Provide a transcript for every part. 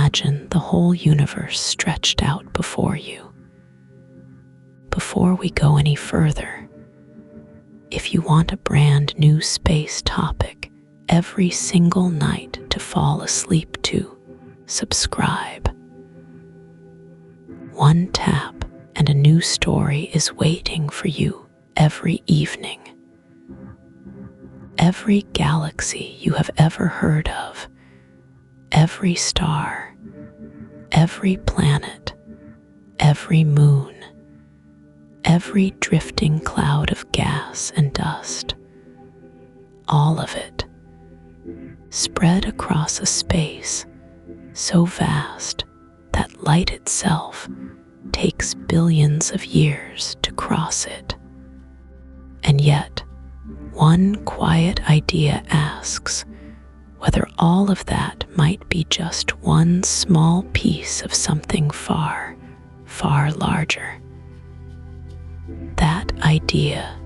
imagine the whole universe stretched out before you. Before we go any further, if you want a brand new space topic every single night to fall asleep to, subscribe. One tap and a new story is waiting for you every evening. Every galaxy you have ever heard of, every star, every planet, every moon, every drifting cloud of gas and dust, all of it, spread across a space so vast that light itself takes billions of years to cross it. And yet, one quiet idea asks whether all of that might be just one small piece of something far, far larger. That idea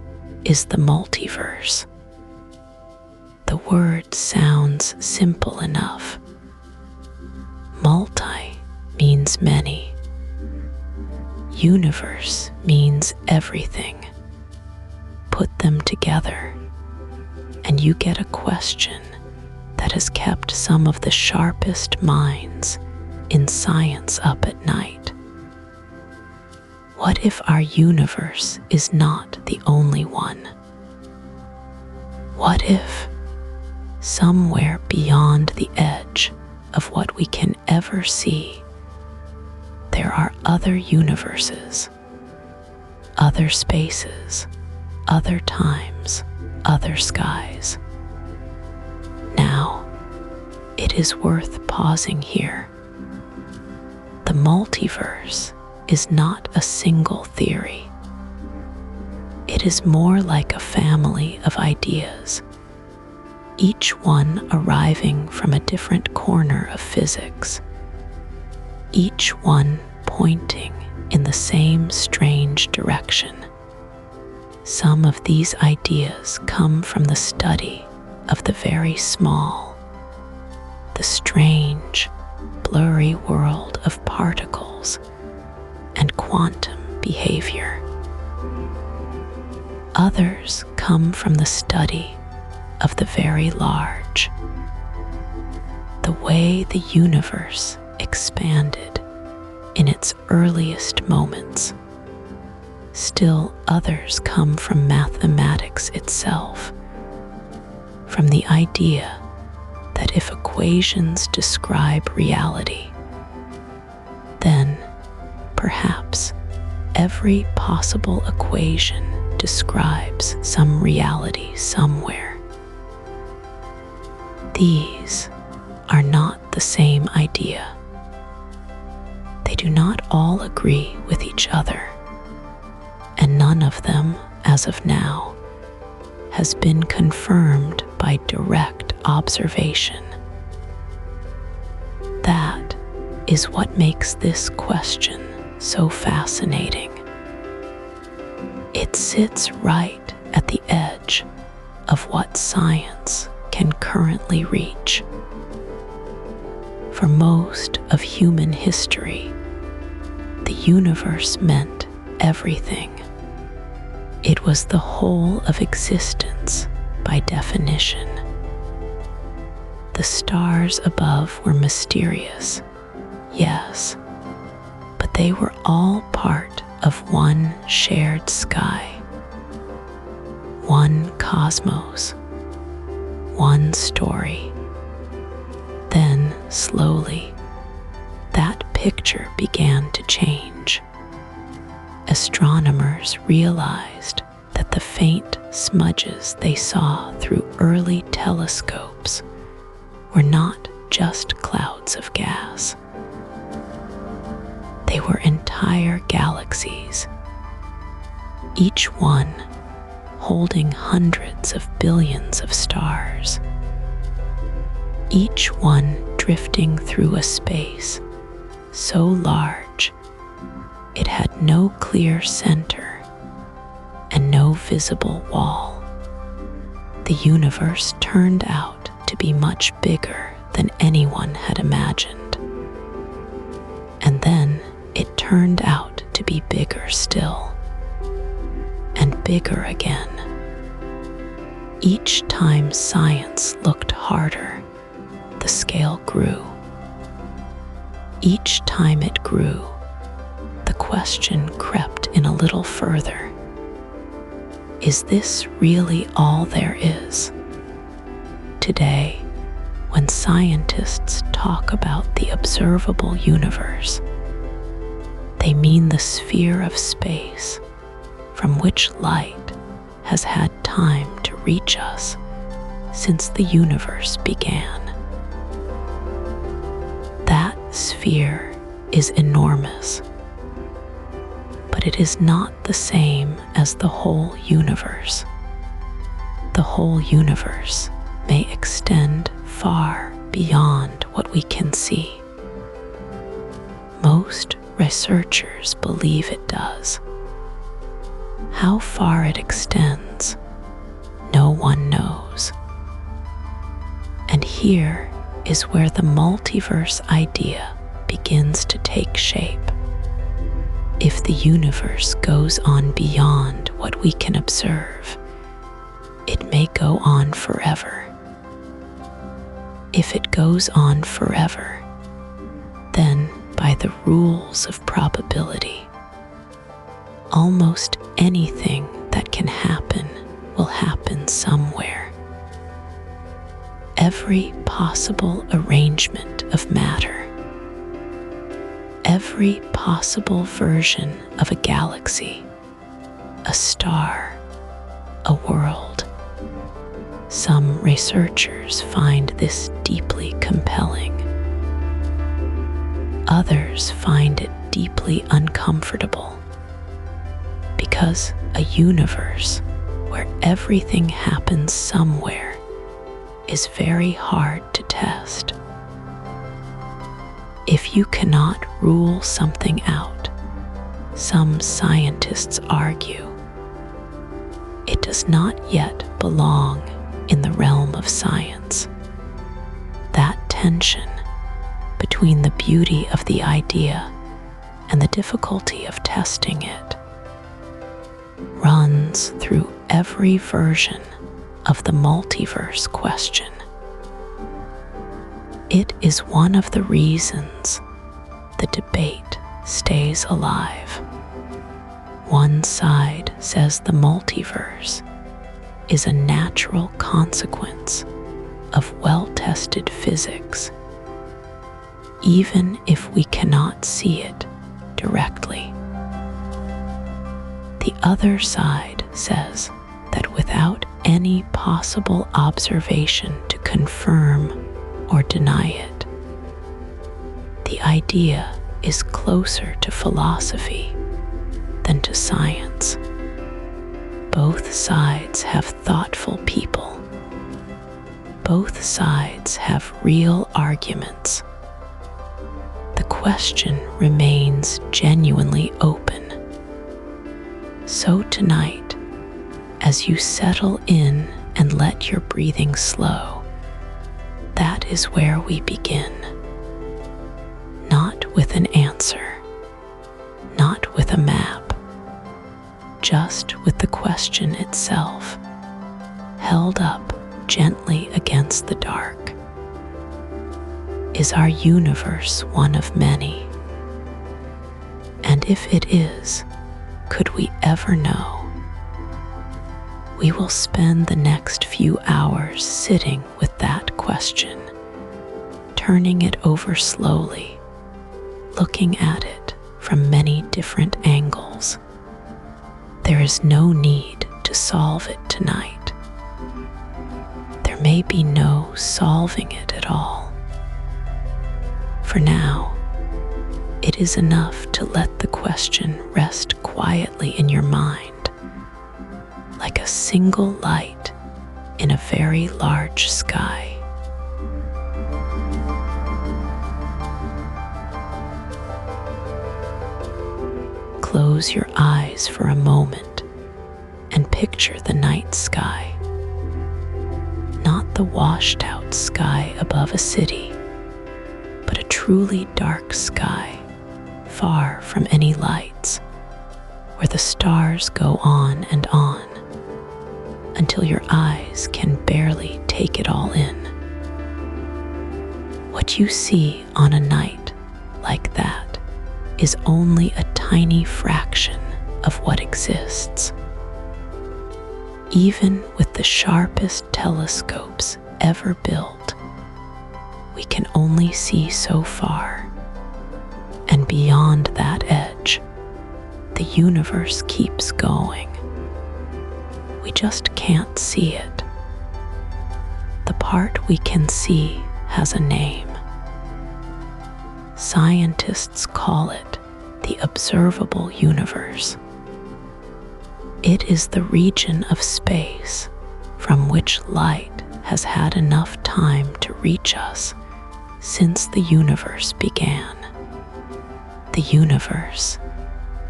is the multiverse. The word sounds simple enough. Multi means many. Universe means everything. Put them together, and you get a question that has kept some of the sharpest minds in science up at night. What if our universe is not the only one? What if, somewhere beyond the edge of what we can ever see, there are other universes, other spaces, other times, other skies? Now, it is worth pausing here. The multiverse is not a single theory. It is more like a family of ideas, each one arriving from a different corner of physics, each one pointing in the same strange direction. Some of these ideas come from the study of the very small, the strange, blurry world of particles and quantum behavior. Others come from the study of the very large, the way the universe expanded in its earliest moments. Still others come from mathematics itself, from the idea that if equations describe reality, then perhaps every possible equation describes some reality somewhere. These are not the same idea. They do not all agree with each other, and none of them, as of now, has been confirmed by direct observation. That is what makes this question so fascinating. It sits right at the edge of what science can currently reach. For most of human history, the universe meant everything. It was the whole of existence by definition. The stars above were mysterious, yes, but they were all part of one shared sky, one cosmos, one story. Then, slowly, that picture began to change. Astronomers realized that the faint smudges they saw through early telescopes were not just clouds of gas. They were entire galaxies, each one holding hundreds of billions of stars, each one drifting through a space so large it had no clear center and no visible wall. The universe turned out to be much bigger than anyone had imagined. turned out to be bigger still, and bigger again. Each time science looked harder, the scale grew. Each time it grew, the question crept in a little further. Is this really all there is? Today, when scientists talk about the observable universe, they mean the sphere of space from which light has had time to reach us since the universe began. That sphere is enormous, but it is not the same as the whole universe. The whole universe may extend far beyond what we can see. Most researchers believe it does. How far it extends, no one knows. And here is where the multiverse idea begins to take shape. If the universe goes on beyond what we can observe, it may go on forever. If it goes on forever, then by the rules of probability, almost anything that can happen will happen somewhere. Every possible arrangement of matter, every possible version of a galaxy, a star, a world. Some researchers find this deeply compelling. Others find it deeply uncomfortable, because a universe where everything happens somewhere is very hard to test. If you cannot rule something out, some scientists argue, it does not yet belong in the realm of science. That tension between the beauty of the idea and the difficulty of testing it runs through every version of the multiverse question. It is one of the reasons the debate stays alive. One side says the multiverse is a natural consequence of well-tested physics, even if we cannot see it directly. The other side says that without any possible observation to confirm or deny it, the idea is closer to philosophy than to science. Both sides have thoughtful people. Both sides have real arguments. The question remains genuinely open. So tonight, as you settle in and let your breathing slow, that is where we begin. Not with an answer, not with a map, just with the question itself, held up gently against the dark. Is our universe one of many? And if it is, could we ever know? We will spend the next few hours sitting with that question, turning it over slowly, looking at it from many different angles. There is no need to solve it tonight. There may be no solving it at all. For now, it is enough to let the question rest quietly in your mind, like a single light in a very large sky. Close your eyes for a moment and picture the night sky. Not the washed out sky above a city, but a truly dark sky far from any lights, where the stars go on and on until your eyes can barely take it all in. What you see on a night like that is only a tiny fraction of what exists. Even with the sharpest telescopes ever built, we can only see so far, and beyond that edge, the universe keeps going. We just can't see it. The part we can see has a name. Scientists call it the observable universe. It is the region of space from which light has had enough time to reach us since the universe began. The universe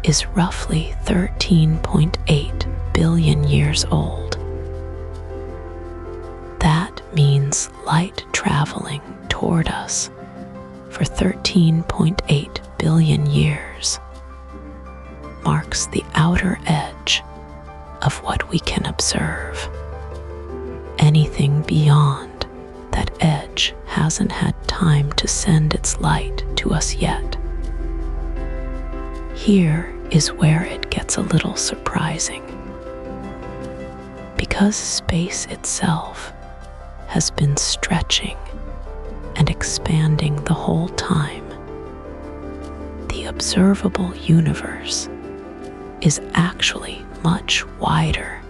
is roughly 13.8 billion years old. That means light traveling toward us for 13.8 billion years marks the outer edge of what we can observe. Anything beyond that edge hasn't had time to send its light to us yet. Here is where it gets a little surprising. Because space itself has been stretching and expanding the whole time, the observable universe is actually much wider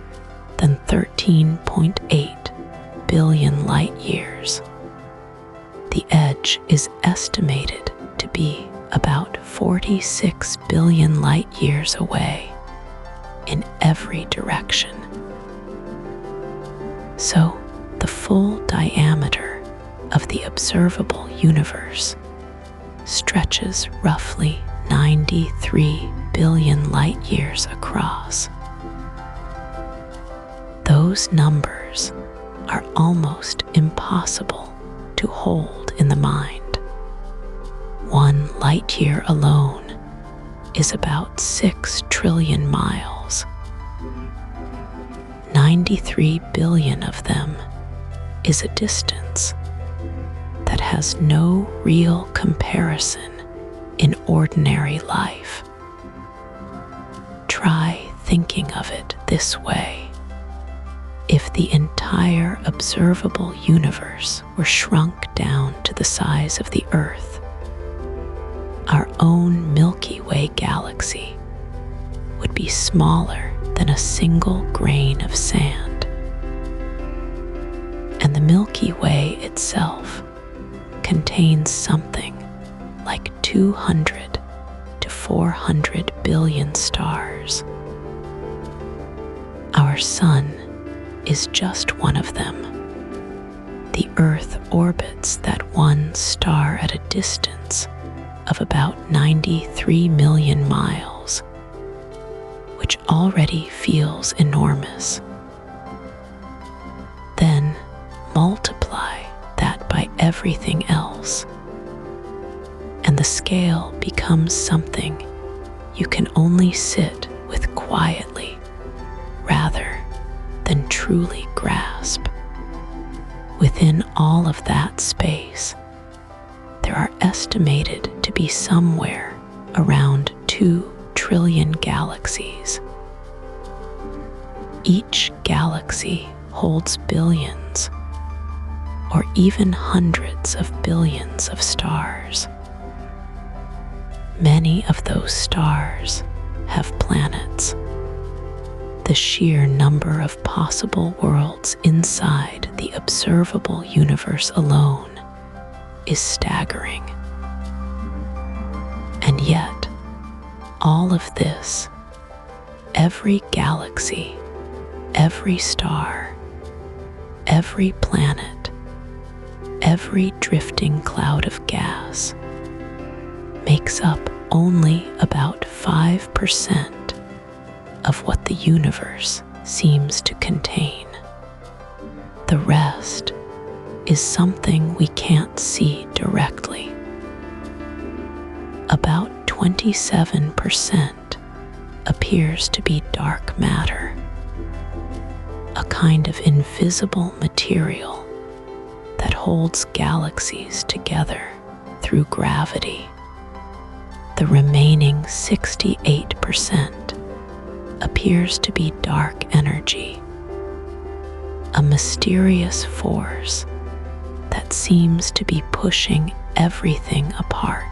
than 13.8 billion light years. The edge is estimated to be about 46 billion light years away in every direction. So, the full diameter of the observable universe stretches roughly 93 billion light years across. Those numbers are almost impossible to hold in the mind. 1 light year alone is about 6 trillion miles. 93 billion of them is a distance that has no real comparison in ordinary life. Try thinking of it this way. If the entire observable universe were shrunk down to the size of the Earth, our own Milky Way galaxy would be smaller than a single grain of sand. And the Milky Way itself contains something like 200 to 400 billion stars. Our sun is just one of them. The Earth orbits that one star at a distance of about 93 million miles, which already feels enormous. Then multiply that by everything else, and the scale becomes something you can only sit with quietly rather than truly grasp. Within all of that space, there are estimated to be somewhere around 2 trillion galaxies. Each galaxy holds billions or even hundreds of billions of stars. Many of those stars have planets. The sheer number of possible worlds inside the observable universe alone is staggering. And yet, all of this, every galaxy, every star, every planet, every drifting cloud of gas, makes up only about 5% of what the universe seems to contain. The rest is something we can't see directly. About 27% appears to be dark matter, a kind of invisible material that holds galaxies together through gravity. The remaining 68% appears to be dark energy, a mysterious force that seems to be pushing everything apart.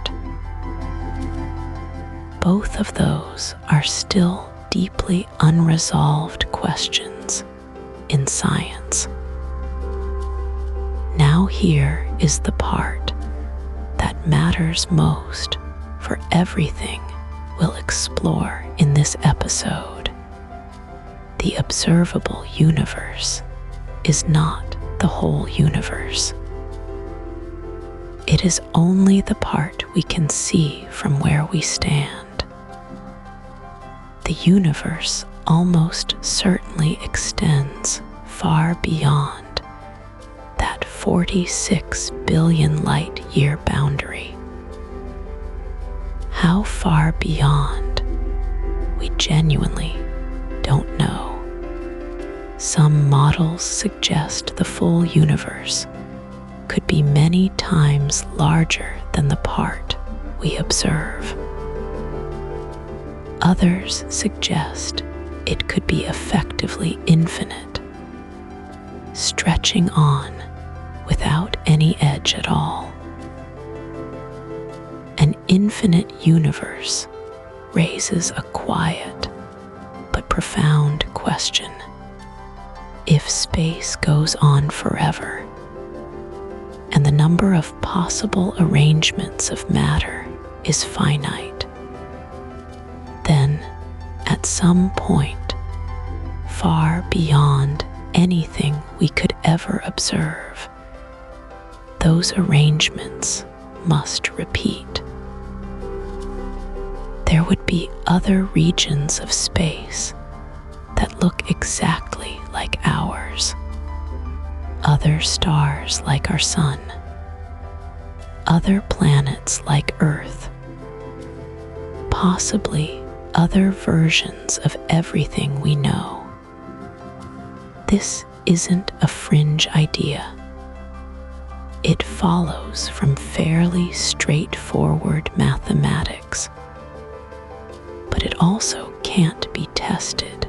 Both of those are still deeply unresolved questions in science. Now here is the part that matters most for everything we'll explore in this episode. The observable universe is not the whole universe. It is only the part we can see from where we stand. The universe almost certainly extends far beyond that 46 billion light-year boundary. How far beyond, we genuinely don't know. Some models suggest the full universe could be many times larger than the part we observe. Others suggest it could be effectively infinite, stretching on without any edge at all. An infinite universe raises a quiet but profound question. If space goes on forever, and the number of possible arrangements of matter is finite, then at some point, far beyond anything we could ever observe, those arrangements must repeat. There would be other regions of space that look exactly like ours, other stars like our sun, other planets like Earth, possibly other versions of everything we know. This isn't a fringe idea. It follows from fairly straightforward mathematics, but it also can't be tested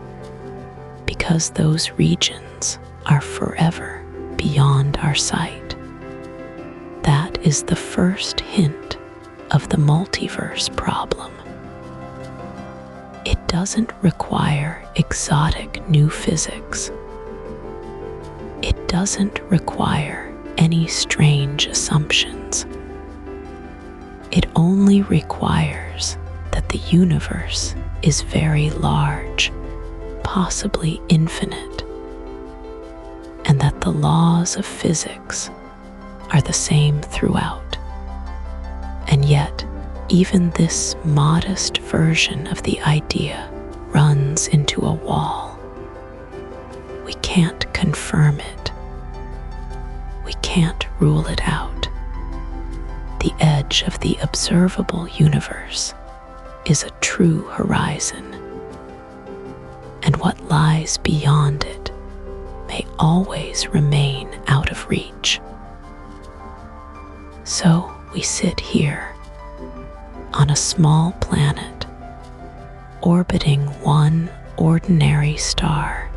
because those regions are forever beyond our sight. That is the first hint of the multiverse problem. It doesn't require exotic new physics. It doesn't require any strange assumptions. It only requires that the universe is very large, possibly infinite, and that the laws of physics are the same throughout. And yet, even this modest version of the idea runs into a wall. We can't confirm it. We can't rule it out. The edge of the observable universe is a true horizon, and what lies beyond it may always remain out of reach. So we sit here on a small planet, orbiting one ordinary star,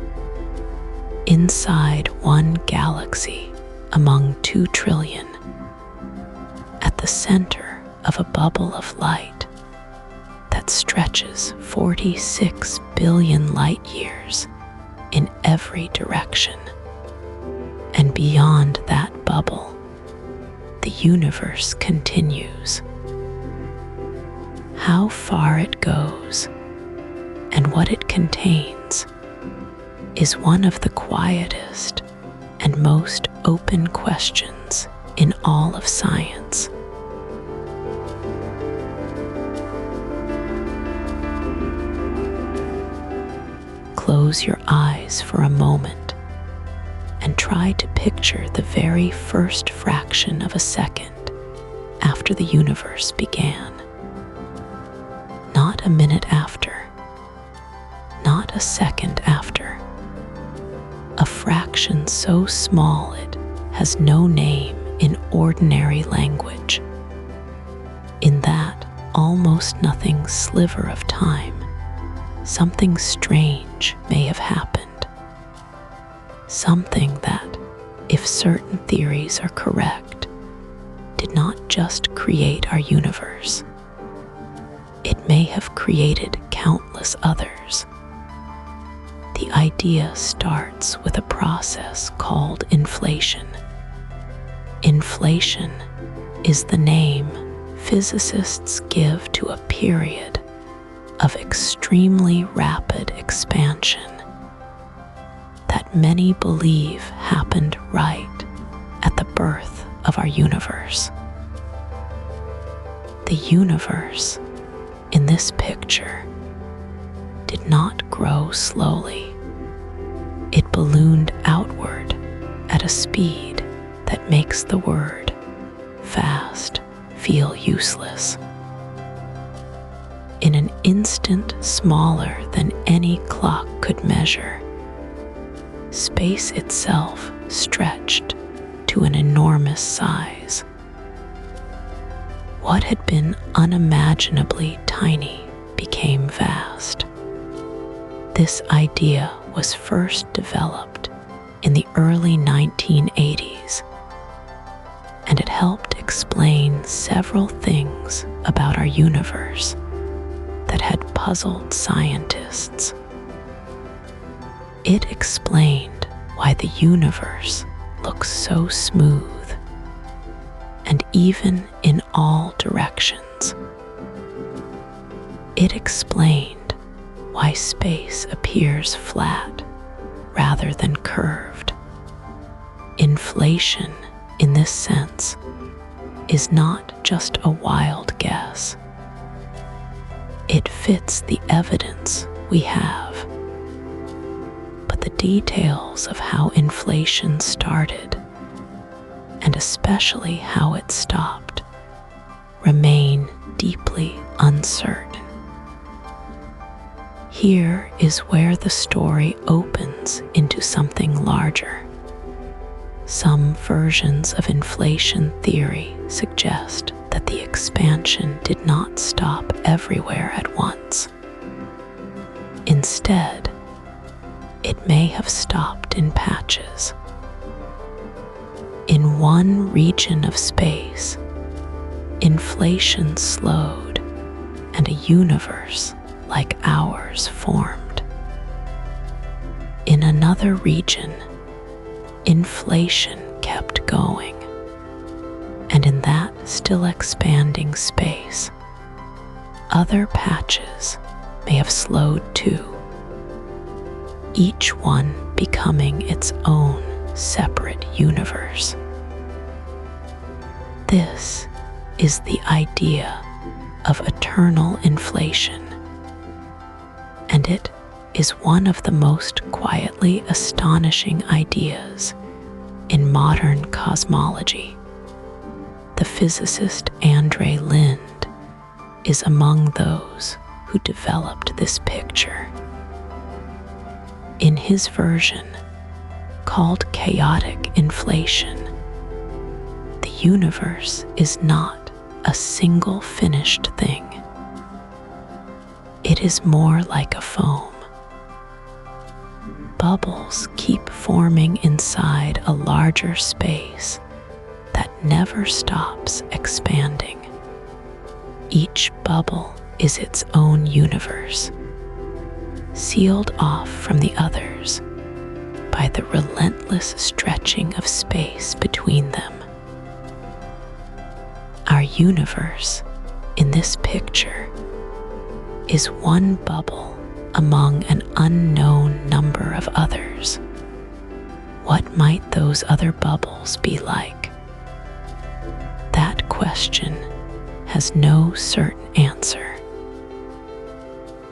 inside one galaxy among 2 trillion, at the center of a bubble of light that stretches 46 billion light years in every direction. And beyond that bubble, the universe continues. How far it goes and what it contains is one of the quietest and most open questions in all of science. Close your eyes for a moment and try to picture the very first fraction of a second after the universe began. not a minute after, not a second after. A fraction so small it has no name in ordinary language. In that almost nothing sliver of time, something strange may have happened. Something that, if certain theories are correct, did not just create our universe. It may have created countless others. The idea starts with a process called inflation. Inflation is the name physicists give to a period of extremely rapid expansion that many believe happened right at the birth of our universe. The universe in this picture did not grow slowly. It ballooned outward at a speed that makes the word fast feel useless. In an instant smaller than any clock could measure, space itself stretched to an enormous size. What had been unimaginably tiny became vast. This idea was first developed in the early 1980s, and it helped explain several things about our universe that had puzzled scientists. It explained why the universe looks so smooth and even in all directions. It explained why space appears flat rather than curved. Inflation, in this sense, is not just a wild guess. It fits the evidence we have. But the details of how inflation started, and especially how it stopped, remain deeply uncertain. Here is where the story opens into something larger. Some versions of inflation theory suggest that the expansion did not stop everywhere at once. Instead, it may have stopped in patches. In one region of space, inflation slowed and a universe like ours formed. In another region, inflation kept going, and in that still expanding space, other patches may have slowed too, each one becoming its own separate universe. This is the idea of eternal inflation, and it is one of the most quietly astonishing ideas in modern cosmology. The physicist Andre Lind is among those who developed this picture. In his version, called chaotic inflation, the universe is not a single finished thing. It is more like a foam. Bubbles keep forming inside a larger space that never stops expanding. Each bubble is its own universe, sealed off from the others by the relentless stretching of space between them. Our universe, in this picture, is one bubble among an unknown number of others. What might those other bubbles be like? That question has no certain answer.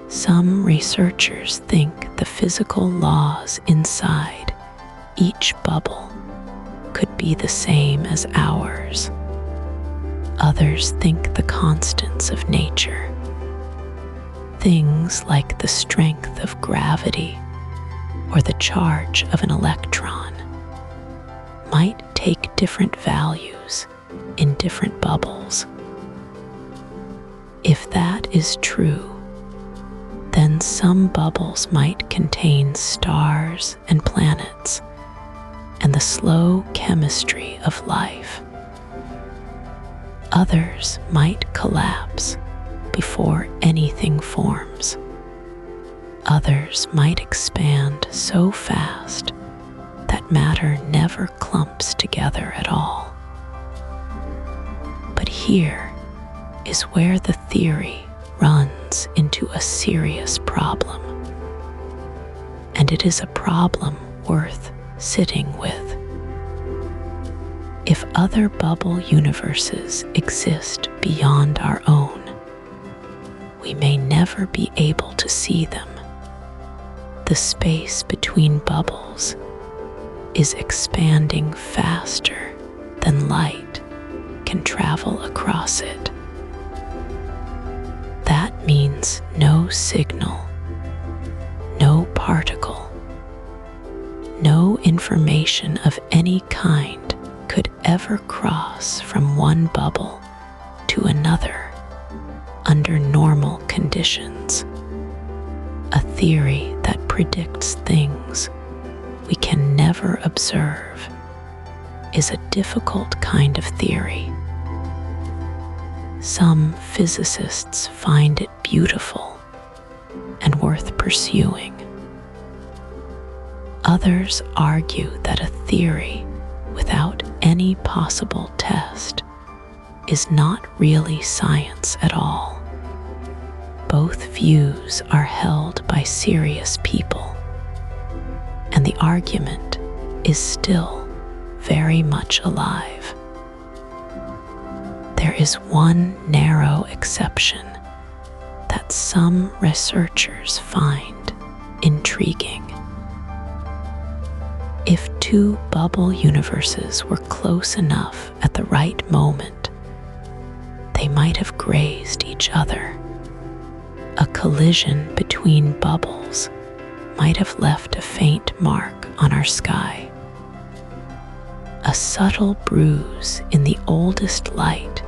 Some researchers think the physical laws inside each bubble could be the same as ours. Others think the constants of nature. Things like the strength of gravity or the charge of an electron might take different values in different bubbles. If that is true, then some bubbles might contain stars and planets and the slow chemistry of life. Others might collapse before anything forms. Others might expand so fast that matter never clumps together at all. But here is where the theory runs into a serious problem. And it is a problem worth sitting with. If other bubble universes exist beyond our own, we may never be able to see them. The space between bubbles is expanding faster than light can travel across it. That means no signal, no particle, no information of any kind could ever cross from one bubble to another under normal conditions. A theory that predicts things we can never observe is a difficult kind of theory. Some physicists find it beautiful and worth pursuing. Others argue that a theory without any possible test is not really science at all. Both views are held by serious people, and the argument is still very much alive. There is one narrow exception that some researchers find intriguing. If two bubble universes were close enough at the right moment, they might have grazed each other. A collision between bubbles might have left a faint mark on our sky. A subtle bruise in the oldest light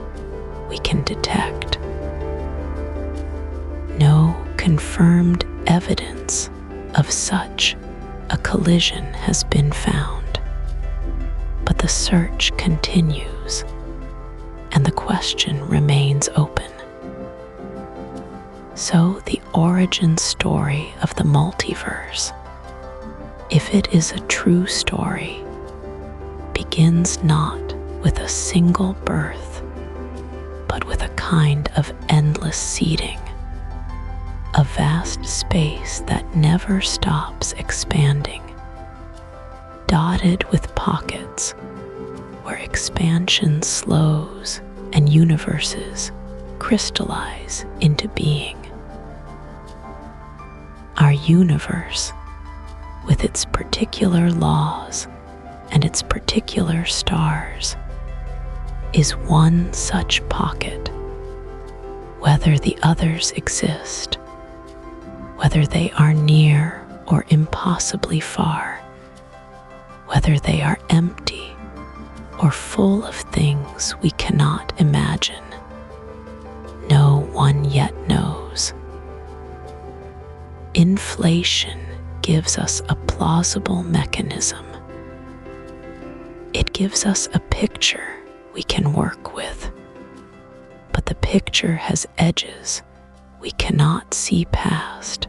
we can detect. No confirmed evidence of such a collision has been found, but the search continues and the question remains open. So the origin story of the multiverse, if it is a true story, begins not with a single birth, but with a kind of endless seeding, a vast space that never stops expanding, dotted with pockets where expansion slows and universes crystallize into being. Our universe, with its particular laws and its particular stars, is one such pocket. Whether the others exist, whether they are near or impossibly far, whether they are empty or full of things we cannot imagine, no one yet knows. Inflation gives us a plausible mechanism. It gives us a picture we can work with, but the picture has edges we cannot see past,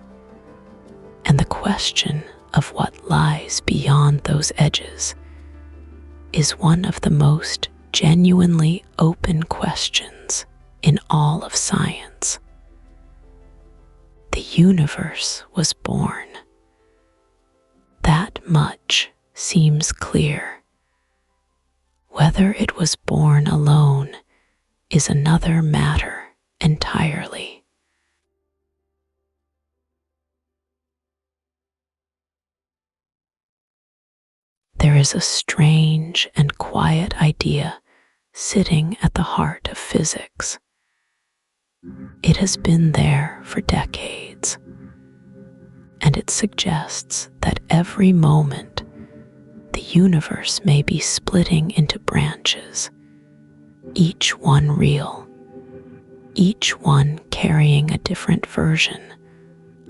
and the question of what lies beyond those edges is one of the most genuinely open questions in all of science. The universe was born. That much seems clear. Whether it was born alone is another matter entirely. There is a strange and quiet idea sitting at the heart of physics. It has been there for decades, and it suggests that every moment the universe may be splitting into branches, each one real, each one carrying a different version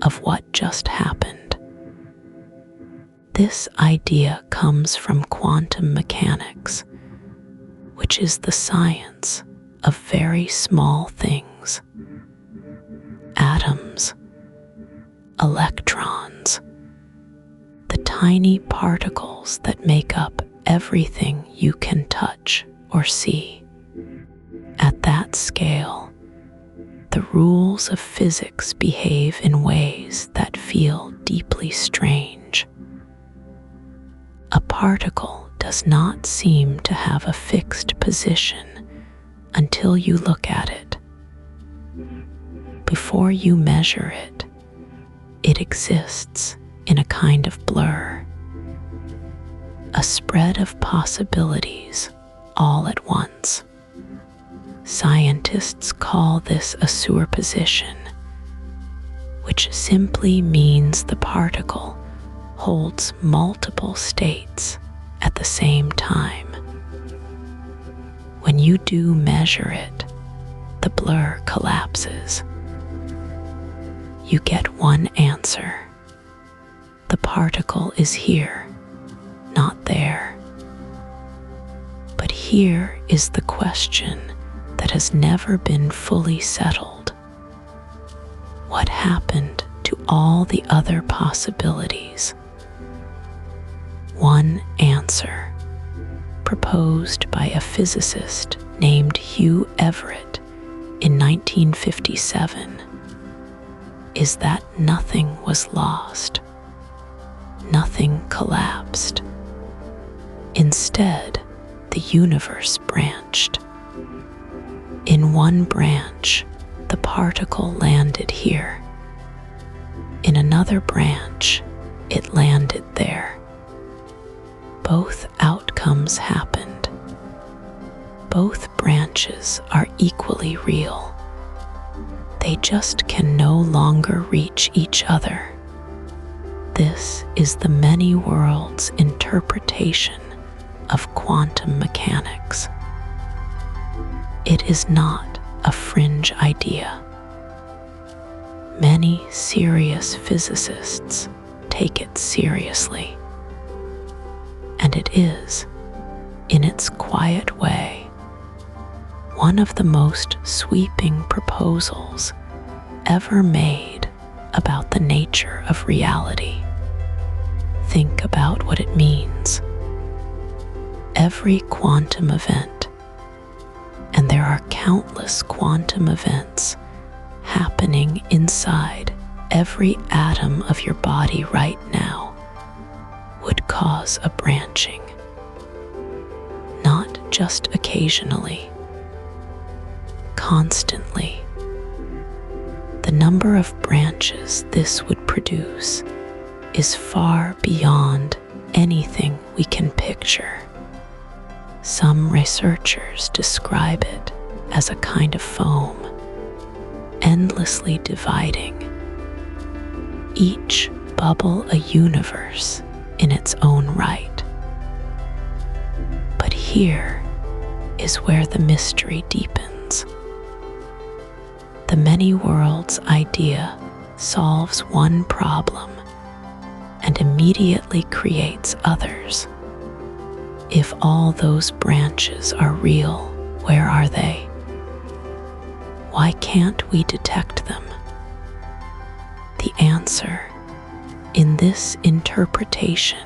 of what just happened. This idea comes from quantum mechanics, which is the science of very small things. Atoms, electrons, the tiny particles that make up everything you can touch or see. At that scale, the rules of physics behave in ways that feel deeply strange. A particle does not seem to have a fixed position until you look at it. Before you measure it, it exists in a kind of blur, a spread of possibilities all at once. Scientists call this a superposition, which simply means the particle holds multiple states at the same time. When you do measure it, the blur collapses. You get one answer. The particle is here, not there. But here is the question that has never been fully settled. What happened to all the other possibilities? One answer, proposed by a physicist named Hugh Everett in 1957, is that nothing was lost. Nothing collapsed. Instead, the universe branched. In one branch, the particle landed here. In another branch, it landed there. Both outcomes happened. Both branches are equally real. They just can no longer reach each other. This is the many worlds interpretation of quantum mechanics. It is not a fringe idea. Many serious physicists take it seriously. And it is, in its quiet way, one of the most sweeping proposals ever made about the nature of reality. Think about what it means. Every quantum event, and there are countless quantum events happening inside every atom of your body right now, would cause a branching. Not just occasionally, constantly. The number of branches this would produce is far beyond anything we can picture. Some researchers describe it as a kind of foam, endlessly dividing, each bubble a universe in its own right. But here is where the mystery deepens. The many worlds idea solves one problem and immediately creates others. If all those branches are real, where are they? Why can't we detect them? The answer in this interpretation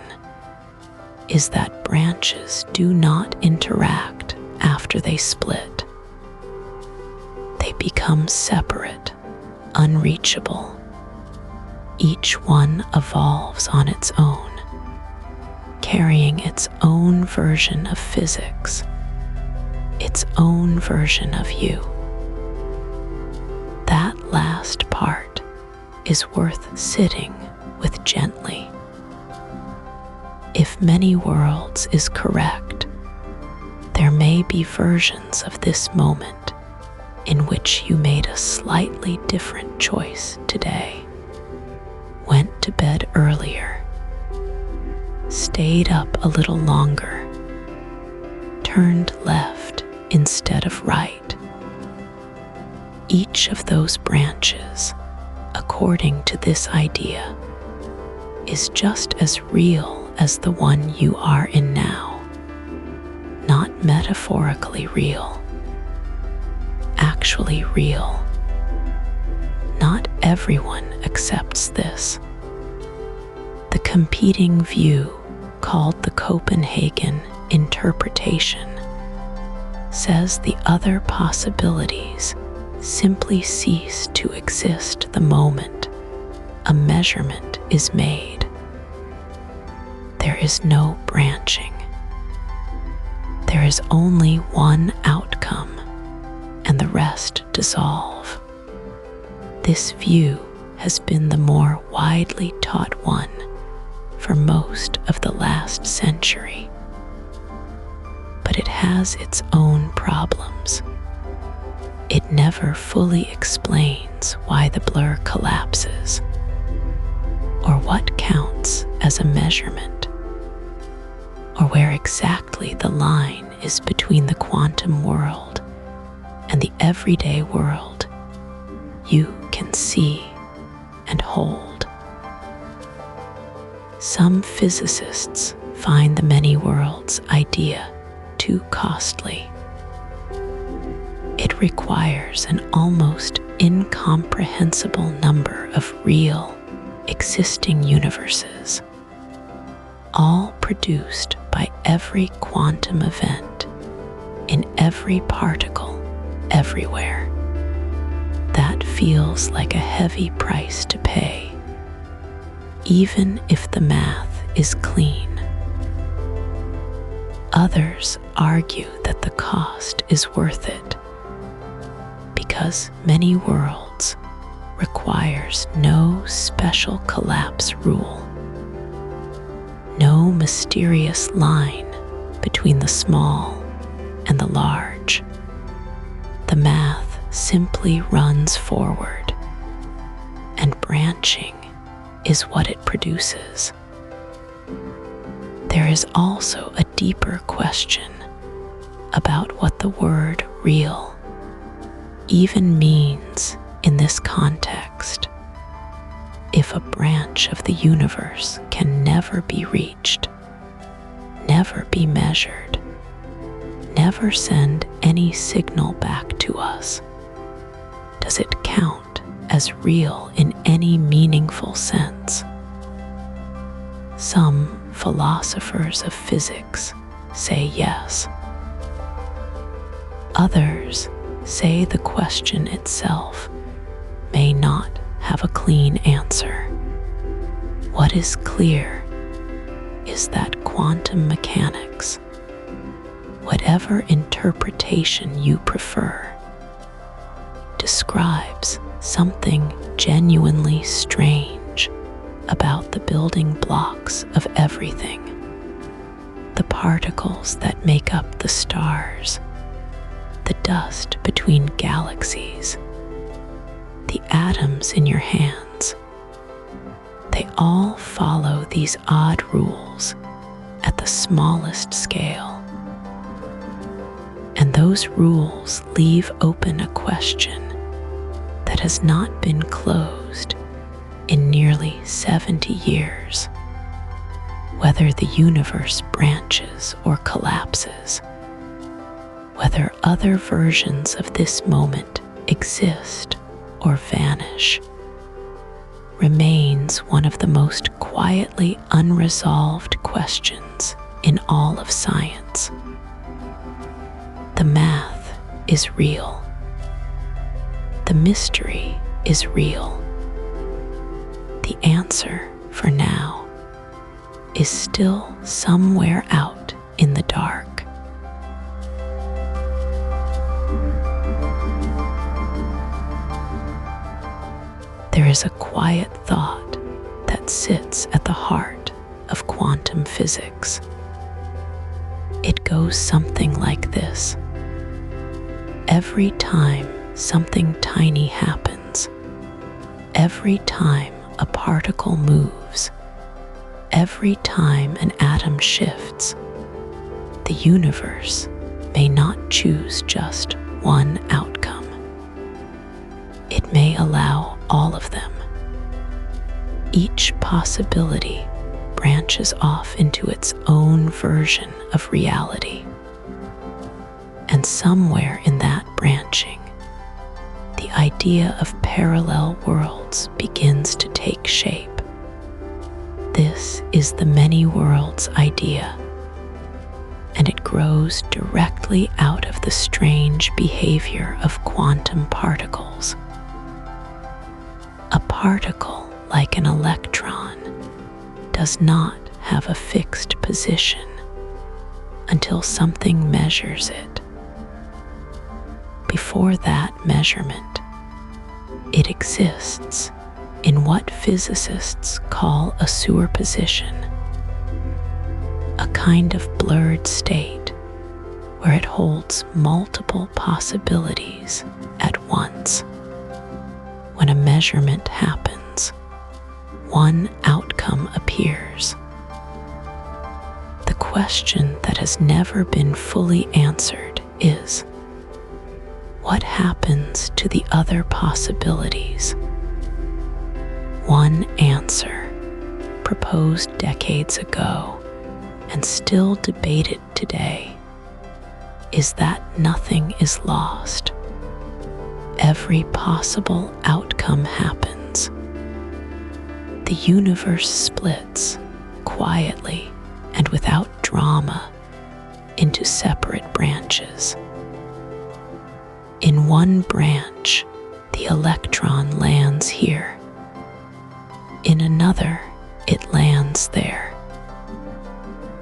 is that branches do not interact after they split. They become separate, unreachable. Each one evolves on its own, carrying its own version of physics, its own version of you. That last part is worth sitting with gently. If many worlds is correct, there may be versions of this moment in which you made a slightly different choice today, went to bed earlier, stayed up a little longer, turned left instead of right. Each of those branches, according to this idea, is just as real as the one you are in now, not metaphorically real, actually real. Not everyone accepts this. The competing view, called the Copenhagen interpretation, says the other possibilities simply cease to exist the moment a measurement is made. There is no branching. There is only one outcome, and the rest dissolve. This view has been the more widely taught one for most of the last century. But it has its own problems. It never fully explains why the blur collapses, or what counts as a measurement, or where exactly the line is between the quantum world and the everyday world you can see and hold. Some physicists find the many worlds idea too costly. It requires an almost incomprehensible number of real, existing universes, all produced by every quantum event in every particle everywhere. That feels like a heavy price to pay, even if the math is clean. Others argue that the cost is worth it because many worlds requires no special collapse rule, no mysterious line between the small and the large. The math simply runs forward, and branching is what it produces. There is also a deeper question about what the word real even means in this context. If a branch of the universe can never be reached, never be measured, never send any signal back to us, does it count as real in any meaningful sense? Some philosophers of physics say yes. Others say the question itself may not have a clean answer. What is clear is that quantum mechanics, whatever interpretation you prefer, describes something genuinely strange about the building blocks of everything. The particles that make up the stars, the dust between galaxies, the atoms in your hands. They all follow these odd rules at the smallest scale. And those rules leave open a question that has not been closed in nearly 70 years. Whether the universe branches or collapses, whether other versions of this moment exist or vanish, remains one of the most quietly unresolved questions in all of science. The math is real. The mystery is real. The answer, for now, is still somewhere out in the dark. There is a quiet thought that sits at the heart of quantum physics. It goes something like this. Every time something tiny happens. Every time a particle moves, every time an atom shifts, the universe may not choose just one outcome. It may allow all of them. Each possibility branches off into its own version of reality. And somewhere in that branching, the idea of parallel worlds begins to take shape. This is the many worlds idea, and it grows directly out of the strange behavior of quantum particles. A particle, like an electron, does not have a fixed position until something measures it. Before that measurement, it exists in what physicists call a superposition, a kind of blurred state where it holds multiple possibilities at once. When a measurement happens, one outcome appears. The question that has never been fully answered is, what happens to the other possibilities? One answer, proposed decades ago and still debated today, is that nothing is lost. Every possible outcome happens. The universe splits quietly and without drama into separate branches. In one branch, the electron lands here. In another, it lands there.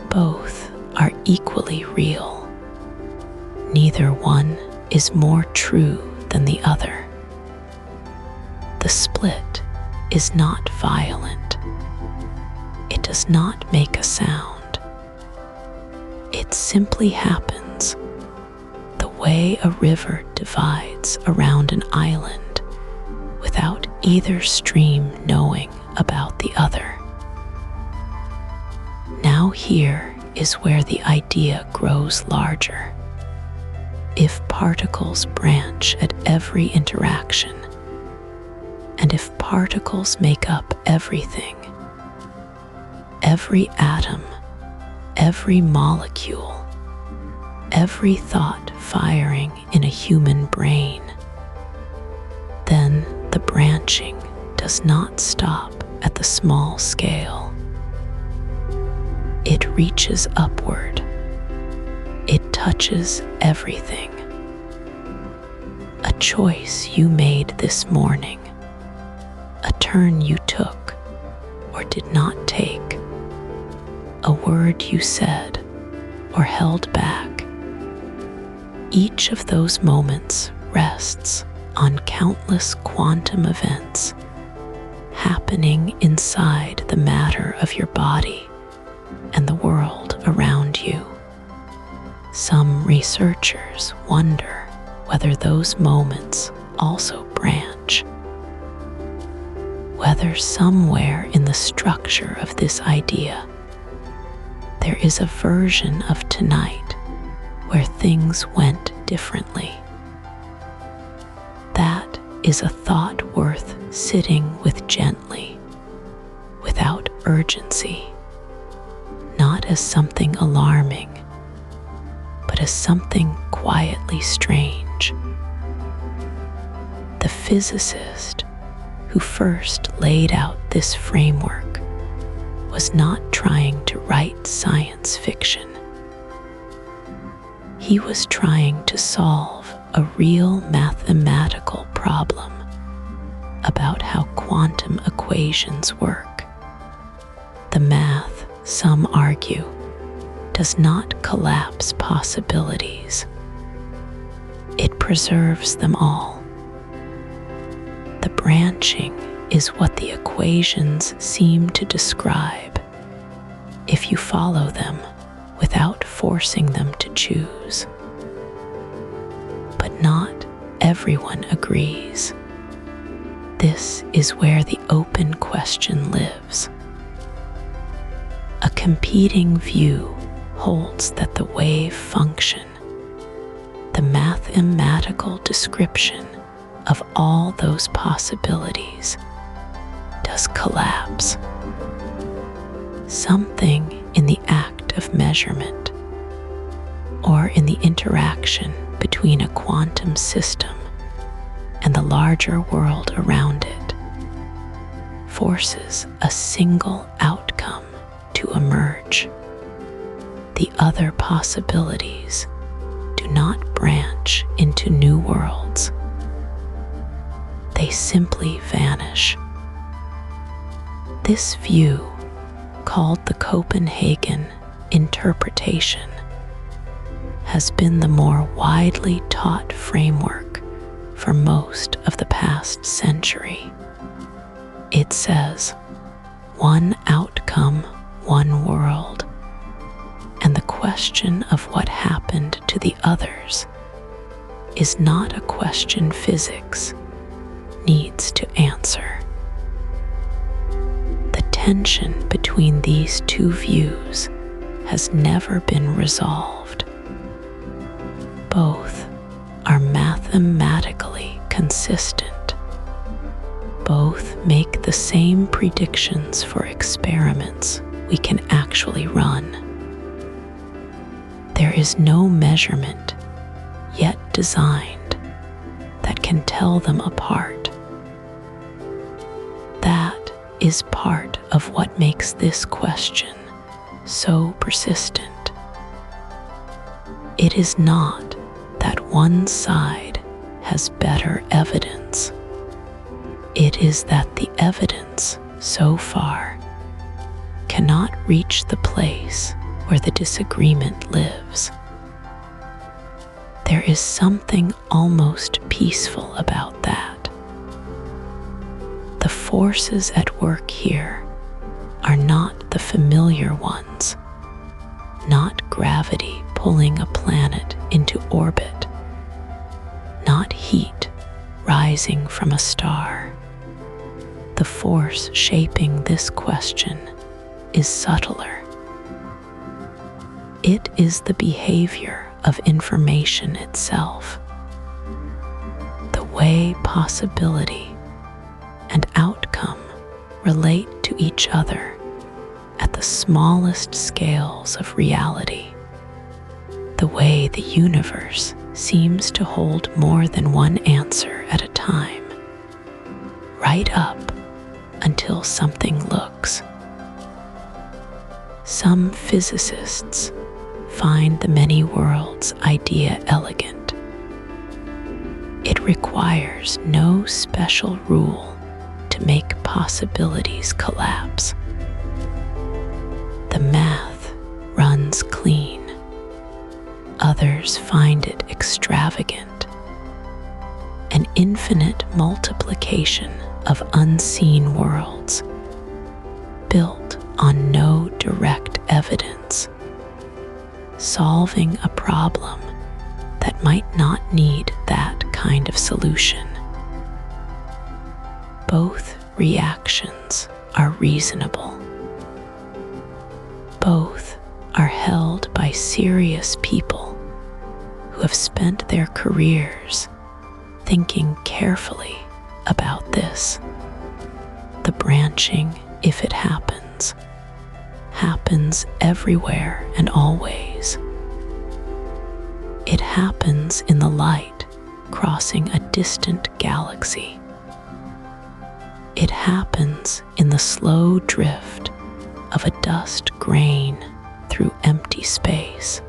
Both are equally real. Neither one is more true than the other. The split is not violent. It does not make a sound. It simply happens the way a river divides around an island without either stream knowing about the other. Now here is where the idea grows larger. If particles branch at every interaction, and if particles make up everything, every atom, every molecule, every thought firing in a human brain, then the branching does not stop at the small scale. It reaches upward. It touches everything. A choice you made this morning, a turn you took or did not take, a word you said or held back. Each of those moments rests on countless quantum events happening inside the matter of your body and the world around you. Some researchers wonder whether those moments also branch, whether somewhere in the structure of this idea there is a version of tonight where things went differently. That is a thought worth sitting with gently, without urgency, not as something alarming, but as something quietly strange. The physicist who first laid out this framework was not trying to write science fiction. He was trying to solve a real mathematical problem about how quantum equations work. The math, some argue, does not collapse possibilities. It preserves them all. The branching is what the equations seem to describe if you follow them without forcing them to choose. But not every everyone agrees. This is where the open question lives. A competing view holds that the wave function, the mathematical description of all those possibilities, does collapse. Something in the act of measurement, or in the interaction between a quantum system and the larger world around it, forces a single outcome to emerge. The other possibilities do not branch into new worlds. They simply vanish. This view, called the Copenhagen interpretation, has been the more widely taught framework for most of the past century. It says, one outcome, one world, and the question of what happened to the others is not a question physics needs to answer. The tension between these two views has never been resolved. Both are mathematically consistent. Both make the same predictions for experiments we can actually run. There is no measurement yet designed that can tell them apart. That is part of what makes this question so persistent. It is not that one side has better evidence. It is that the evidence so far cannot reach the place where the disagreement lives. There is something almost peaceful about that. The forces at work here are not the familiar ones, not gravity pulling a planet into orbit, not heat rising from a star. The force shaping this question is subtler. It is the behavior of information itself, the way possibility and outcome relate to each other at the smallest scales of reality, the way the universe seems to hold more than one answer at a time, right up until something looks. Some physicists find the many worlds idea elegant. It requires no special rule to make possibilities collapse. The math runs clean. Others find it extravagant. An infinite multiplication of unseen worlds, built on no direct evidence, solving a problem that might not need that kind of solution. Both reactions are reasonable. Both are held by serious people who have spent their careers thinking carefully about this. The branching, if it happens, happens everywhere and always. It happens in the light crossing a distant galaxy. It happens in the slow drift of a dust grain through empty space.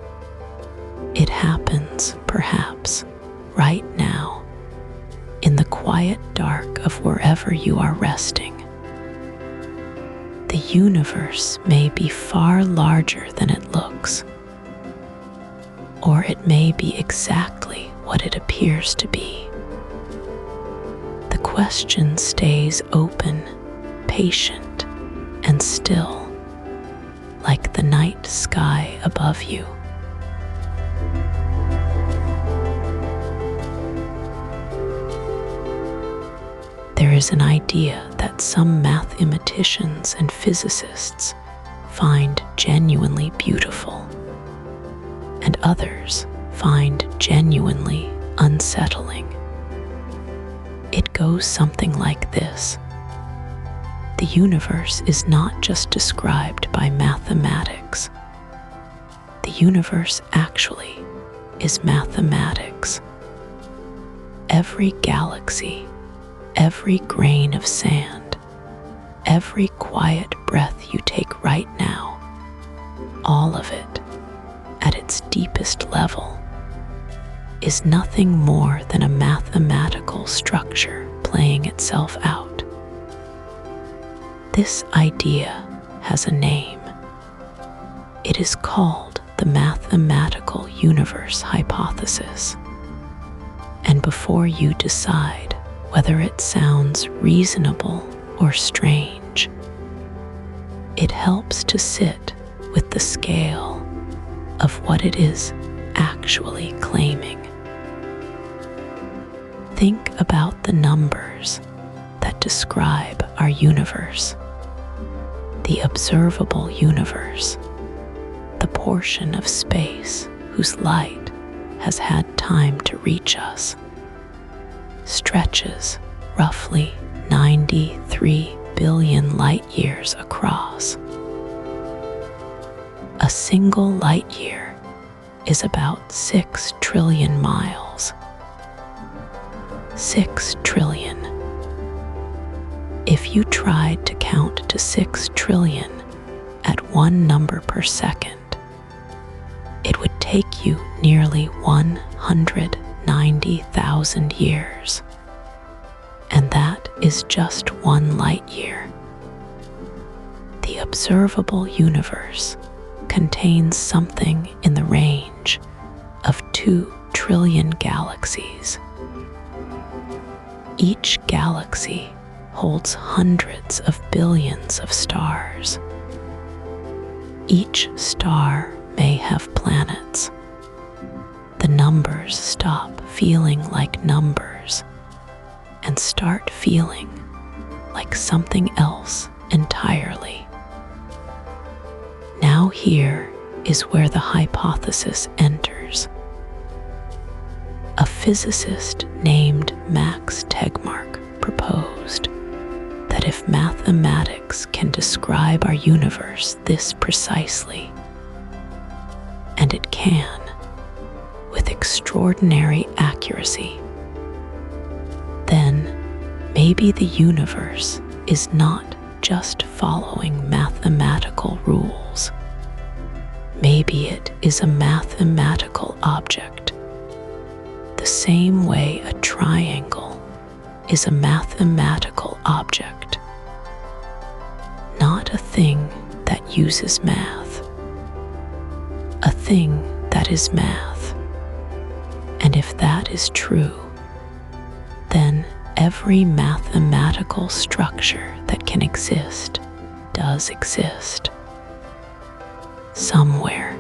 It happens, perhaps, right now, in the quiet dark of wherever you are resting. The universe may be far larger than it looks, or it may be exactly what it appears to be. The question stays open, patient, and still, like the night sky above you. there is an idea that some mathematicians and physicists find genuinely beautiful, and others find genuinely unsettling. It goes something like this. The universe is not just described by mathematics. The universe actually is mathematics. Every galaxy, every grain of sand, every quiet breath you take right now, all of it, at its deepest level, is nothing more than a mathematical structure playing itself out. This idea has a name. It is called the mathematical universe hypothesis. And before you decide whether it sounds reasonable or strange, it helps to sit with the scale of what it is actually claiming. Think about the numbers that describe our universe. The observable universe, the portion of space whose light has had time to reach us, stretches roughly 93 billion light years across. A single light year is about 6 trillion miles. 6 trillion. If you tried to count to 6 trillion at one number per second, it would take you nearly 190,000 years. And that is just one light year. The observable universe contains something in the range of 2 trillion galaxies. Each galaxy holds hundreds of billions of stars. Each star may have planets. The numbers stop feeling like numbers and start feeling like something else entirely. Now here is where the hypothesis enters. A physicist named Max Tegmark proposed that if mathematics can describe our universe this precisely, and it can, with extraordinary accuracy, then maybe the universe is not just following mathematical rules. Maybe it is a mathematical object, the same way a triangle is a mathematical object, not a thing that uses math, a thing that is math. And if that is true, then every mathematical structure that can exist does exist somewhere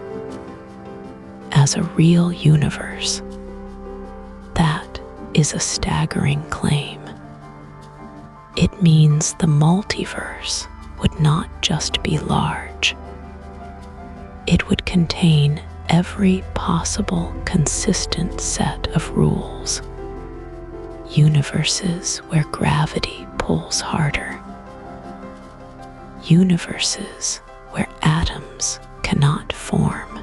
as a real universe. That is a staggering claim. It means the multiverse would not just be large. It would contain every possible consistent set of rules. Universes where gravity pulls harder. Universes where atoms cannot form.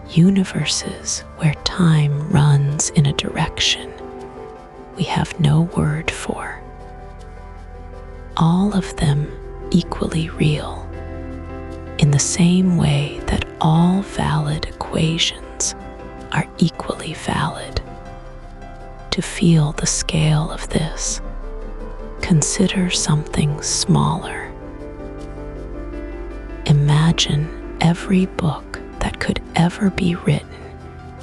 Universes where time runs in a direction we have no word for. All of them equally real, in the same way that all valid equations are equally valid. To feel the scale of this, consider something smaller. Imagine every book that could ever be written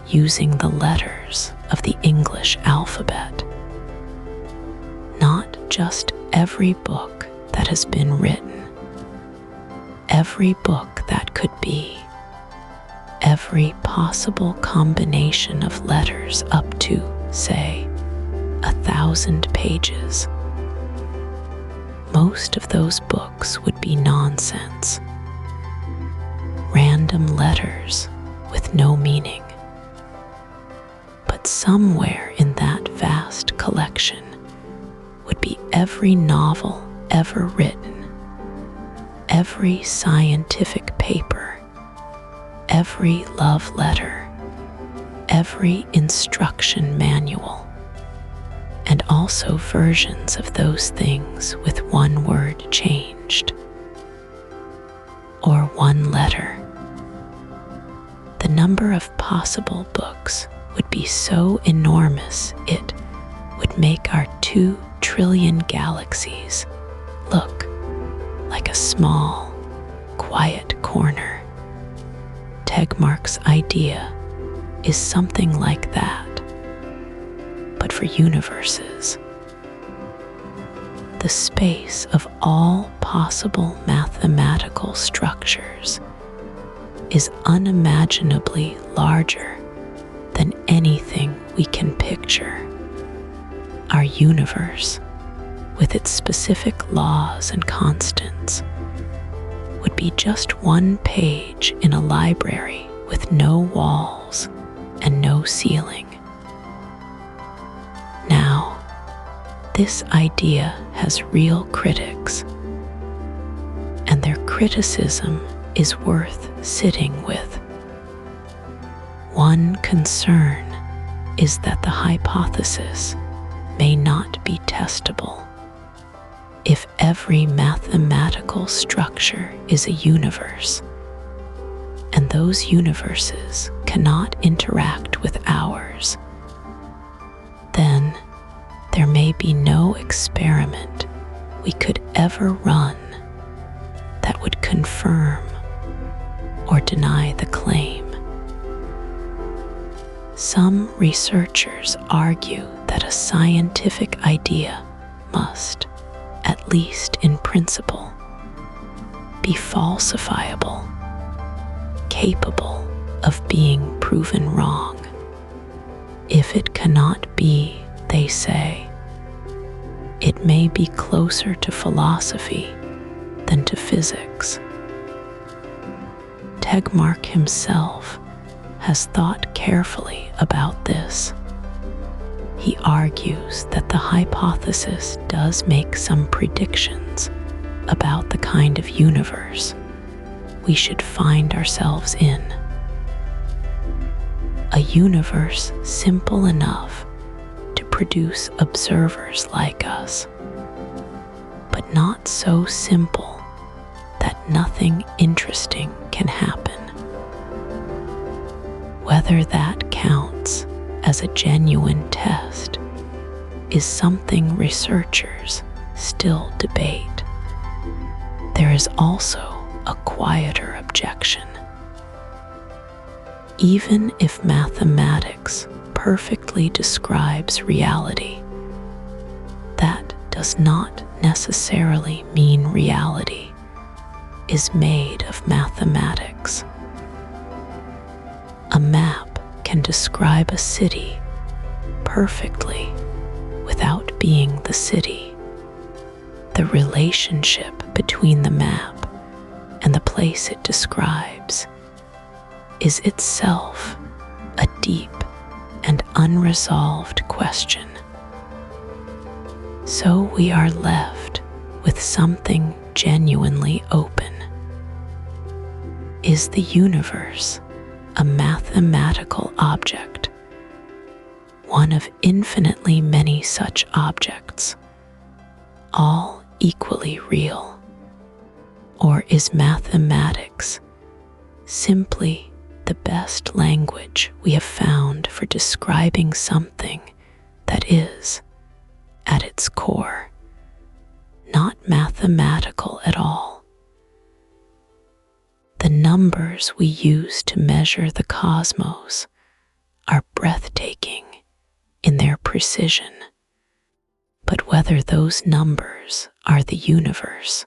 using the letters of the English alphabet. Not just every book that has been written, every book that could be, every possible combination of letters up to, say, 1,000 pages. Most of those books would be nonsense, random letters with no meaning. But somewhere in that vast collection would be every novel ever written, every scientific paper, every love letter, every instruction manual, and also versions of those things with one word changed, or one letter. The number of possible books would be so enormous it would make our 2 trillion galaxies look like a small, quiet corner. Tegmark's idea is something like that, but for universes. The space of all possible mathematical structures is unimaginably larger than anything we can picture. Our universe, with its specific laws and constants, would be just one page in a library with no walls and no ceiling. Now, this idea has real critics, and their criticism is worth sitting with. One concern is that the hypothesis may not be testable. If every mathematical structure is a universe, and those universes cannot interact with ours, then there may be no experiment we could ever run that would confirm or deny the claim. Some researchers argue that a scientific idea must, at least in principle, be falsifiable, capable of being proven wrong. If it cannot be, they say, it may be closer to philosophy than to physics. Tegmark himself has thought carefully about this. He argues that the hypothesis does make some predictions about the kind of universe we should find ourselves in. A universe simple enough to produce observers like us, but not so simple that nothing interesting can happen. Whether that counts as a genuine test is something researchers still debate. There is also a quieter objection. Even if mathematics perfectly describes reality, that does not necessarily mean reality is made of mathematics. A map can describe a city perfectly without being the city. The relationship between the map and the place it describes is itself a deep and unresolved question. So we are left with something genuinely open. Is the universe a mathematical object, one of infinitely many such objects, all equally real? Or is mathematics simply the best language we have found for describing something that is, at its core, not mathematical at all? The numbers we use to measure the cosmos are breathtaking in their precision. But whether those numbers are the universe,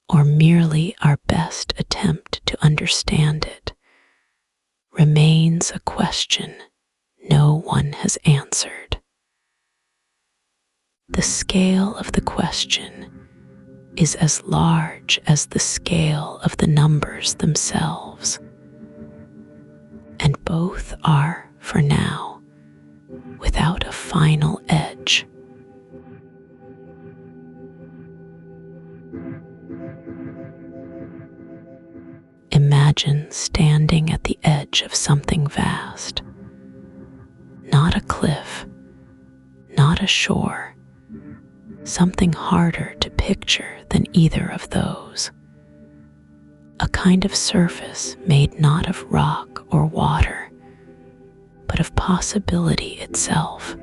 or merely our best attempt to understand it, remains a question no one has answered. The scale of the question is as large as the scale of the numbers themselves, and both are, for now, without a final edge. Imagine standing at the edge of something vast, not a cliff, not a shore, something harder to picture than either of those. A kind of surface made not of rock or water, but of possibility itself.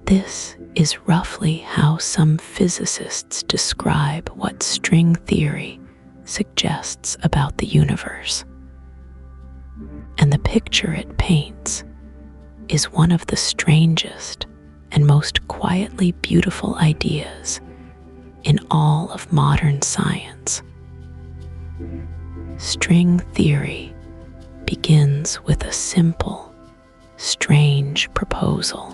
This is roughly how some physicists describe what string theory suggests about the universe. And the picture it paints is one of the strangest and most quietly beautiful ideas in all of modern science. String theory begins with a simple, strange proposal.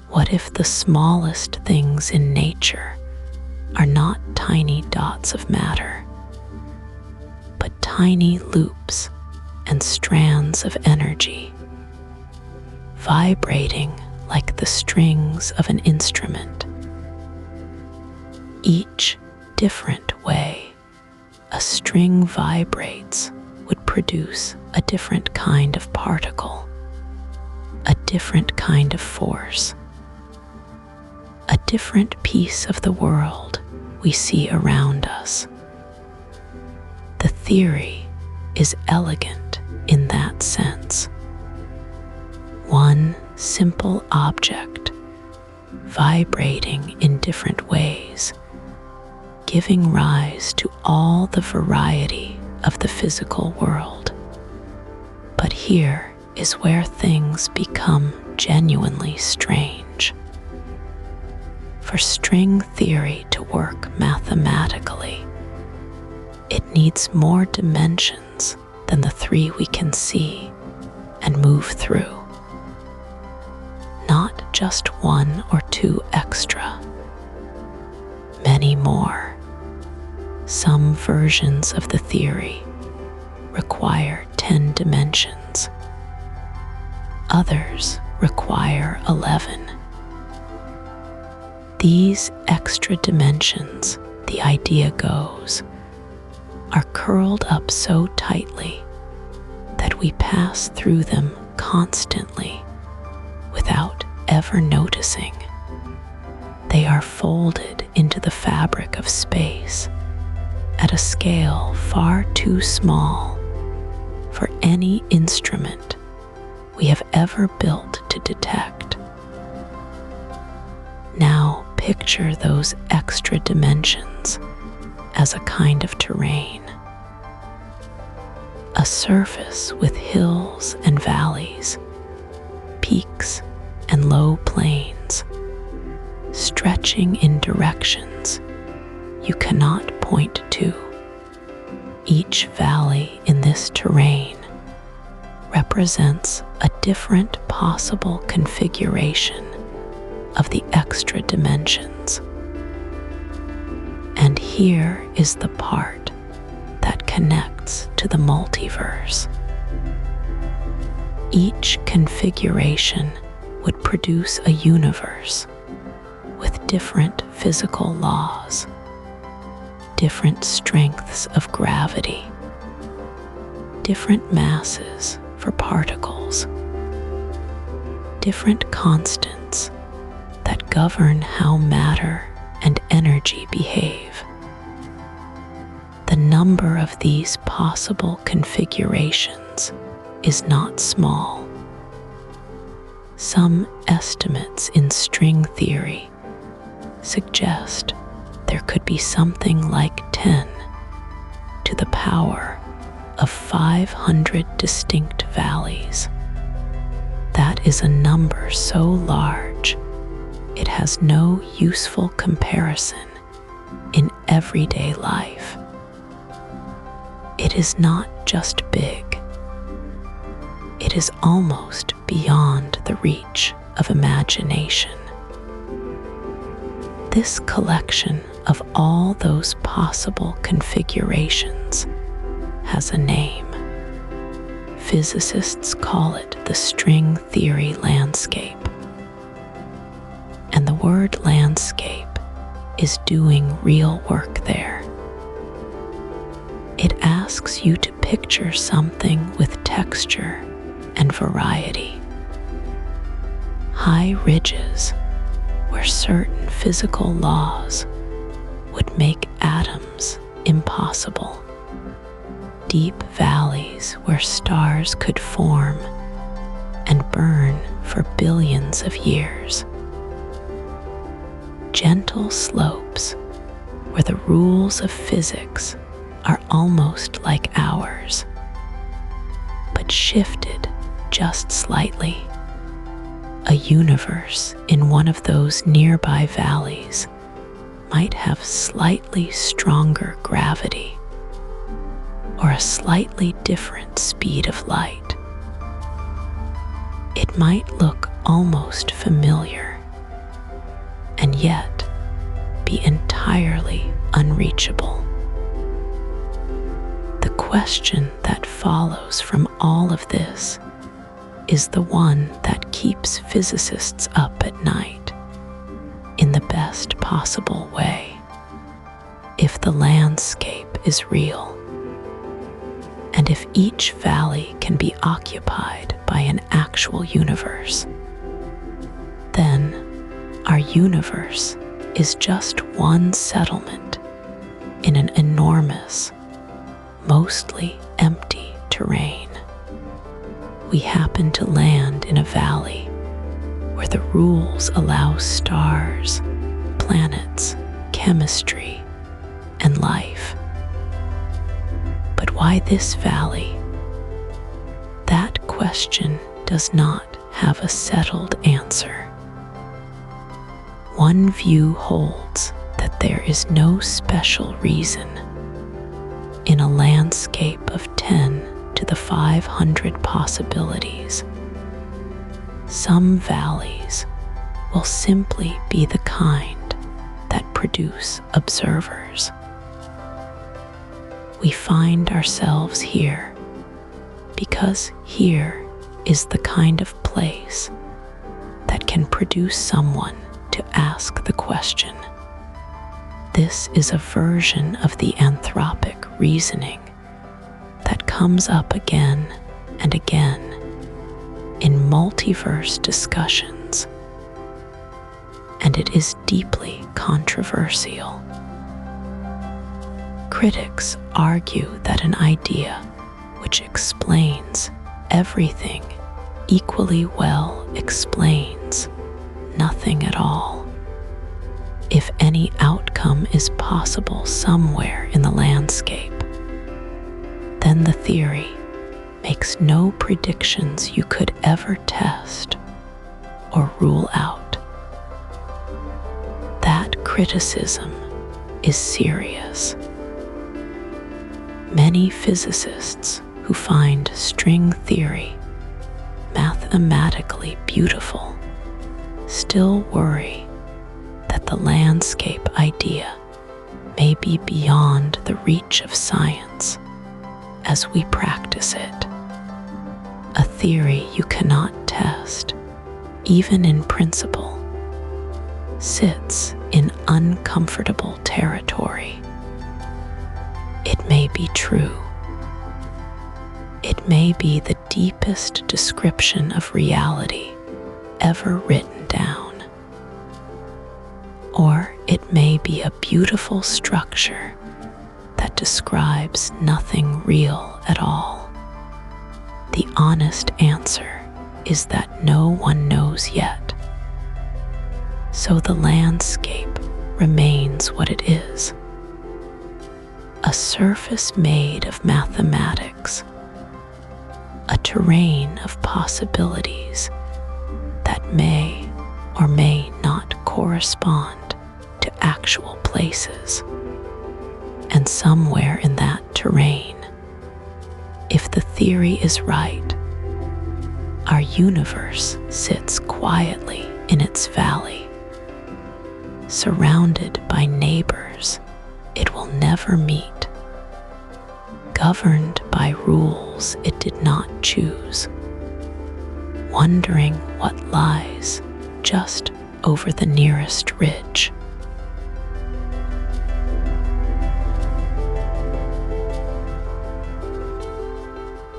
What if the smallest things in nature are not tiny dots of matter, but tiny loops and strands of energy, vibrating like the strings of an instrument, each different way a string vibrates would produce a different kind of particle, a different kind of force, a different piece of the world we see around us. The theory is elegant in that sense. One simple object vibrating in different ways, giving rise to all the variety of the physical world. But here is where things become genuinely strange. For string theory to work mathematically, it needs more dimensions than the three we can see and move through. Not just one or two extra, many more. Some versions of the theory require 10 dimensions. Others require 11. These extra dimensions, the idea goes, are curled up so tightly that we pass through them constantly without ever noticing. They are folded into the fabric of space at a scale far too small for any instrument we have ever built to detect. Now picture those extra dimensions as a kind of terrain, a surface with hills and valleys, peaks and low plains, stretching in directions you cannot point to. Each valley in this terrain represents a different possible configuration of the extra dimensions. And here is the part that connects to the multiverse. Each configuration would produce a universe with different physical laws, different strengths of gravity, different masses for particles, different constants that govern how matter and energy behave. The number of these possible configurations is not small. Some estimates in string theory suggest there could be something like 10 to the power of 500 distinct valleys. That is a number so large it has no useful comparison in everyday life. It is not just big. It is almost beyond the reach of imagination. This collection of all those possible configurations has a name. Physicists call it the string theory landscape. And the word landscape is doing real work there. It asks you to picture something with texture and variety. High ridges where certain physical laws would make atoms impossible. Deep valleys where stars could form and burn for billions of years. Gentle slopes where the rules of physics are almost like ours, but shifted just slightly. A universe in one of those nearby valleys might have slightly stronger gravity or a slightly different speed of light. It might look almost familiar and yet be entirely unreachable. The question that follows from all of this is the one that keeps physicists up at night in the best possible way. If the landscape is real, and if each valley can be occupied by an actual universe, then our universe is just one settlement in an enormous, mostly empty terrain. We happen to land in a valley where the rules allow stars, planets, chemistry, and life. But why this valley? That question does not have a settled answer. One view holds that there is no special reason in a landscape of 10 to the 500 possibilities. Some valleys will simply be the kind that produce observers. We find ourselves here because here is the kind of place that can produce someone to ask the question. This is a version of the anthropic reasoning that comes up again and again in multiverse discussions, and it is deeply controversial. Critics argue that an idea which explains everything equally well explains nothing at all. If any outcome is possible somewhere in the landscape, then the theory makes no predictions you could ever test or rule out. That criticism is serious. Many physicists who find string theory mathematically beautiful still worry that the landscape idea may be beyond the reach of science as we practice it. A theory you cannot test, even in principle, sits in uncomfortable territory. It may be true. It may be the deepest description of reality ever written down. Or it may be a beautiful structure that describes nothing real at all. The honest answer is that no one knows yet. So the landscape remains what it is. A surface made of mathematics, a terrain of possibilities that may or may not correspond to actual places. And somewhere in that terrain, if the theory is right, our universe sits quietly in its valley, surrounded by neighbors it will never meet, governed by rules it did not choose, wondering what lies just over the nearest ridge.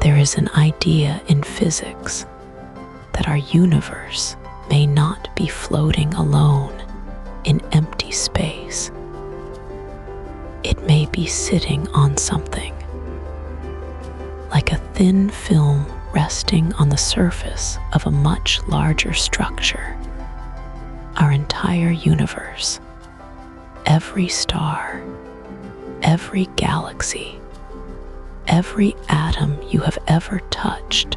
There is an idea in physics that our universe may not be floating alone in empty space. It may be sitting on something, like a thin film resting on the surface of a much larger structure. Our entire universe, every star, every galaxy, every atom you have ever touched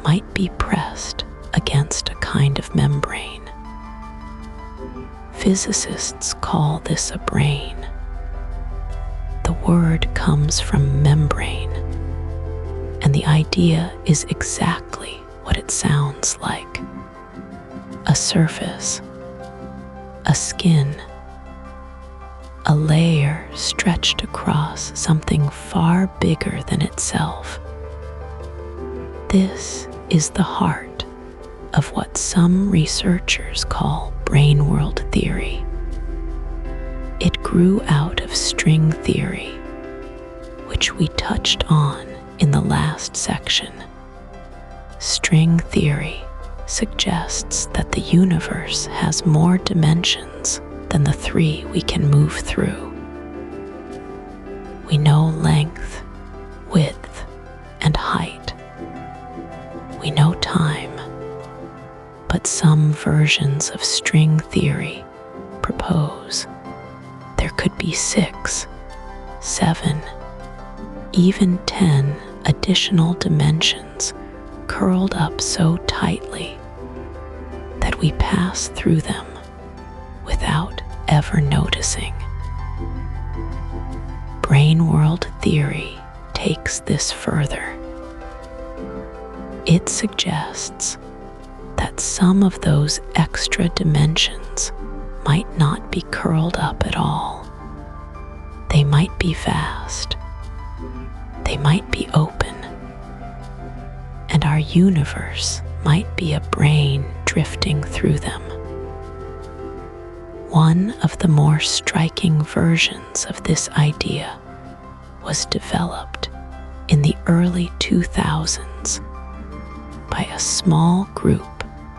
might be pressed against a kind of membrane. Physicists call this a brane. The word comes from membrane, and the idea is exactly what it sounds like. A surface, a skin, a layer stretched across something far bigger than itself. This is the heart of what some researchers call Braneworld theory. It grew out of string theory, which we touched on in the last section. String theory suggests that the universe has more dimensions than the 3 we can move through. We know length, width, and height. We know time, but some versions of string theory propose there could be 6, 7, even 10 additional dimensions curled up so tightly that we pass through them without ever noticing. Braneworld theory takes this further. It suggests that some of those extra dimensions might not be curled up at all. They might be vast. They might be open. And our universe might be a brain drifting through them. One of the more striking versions of this idea was developed in the early 2000s by a small group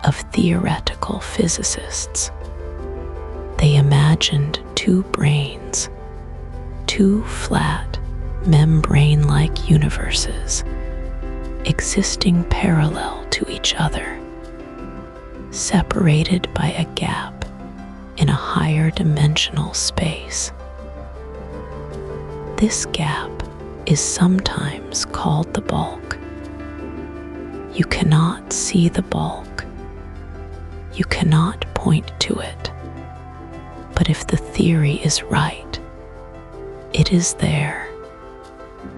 of theoretical physicists. They imagined 2 brains, 2 flat, membrane-like universes existing parallel to each other, separated by a gap in a higher dimensional space. This gap is sometimes called the bulk. You cannot see the bulk. You cannot point to it. But if the theory is right, it is there,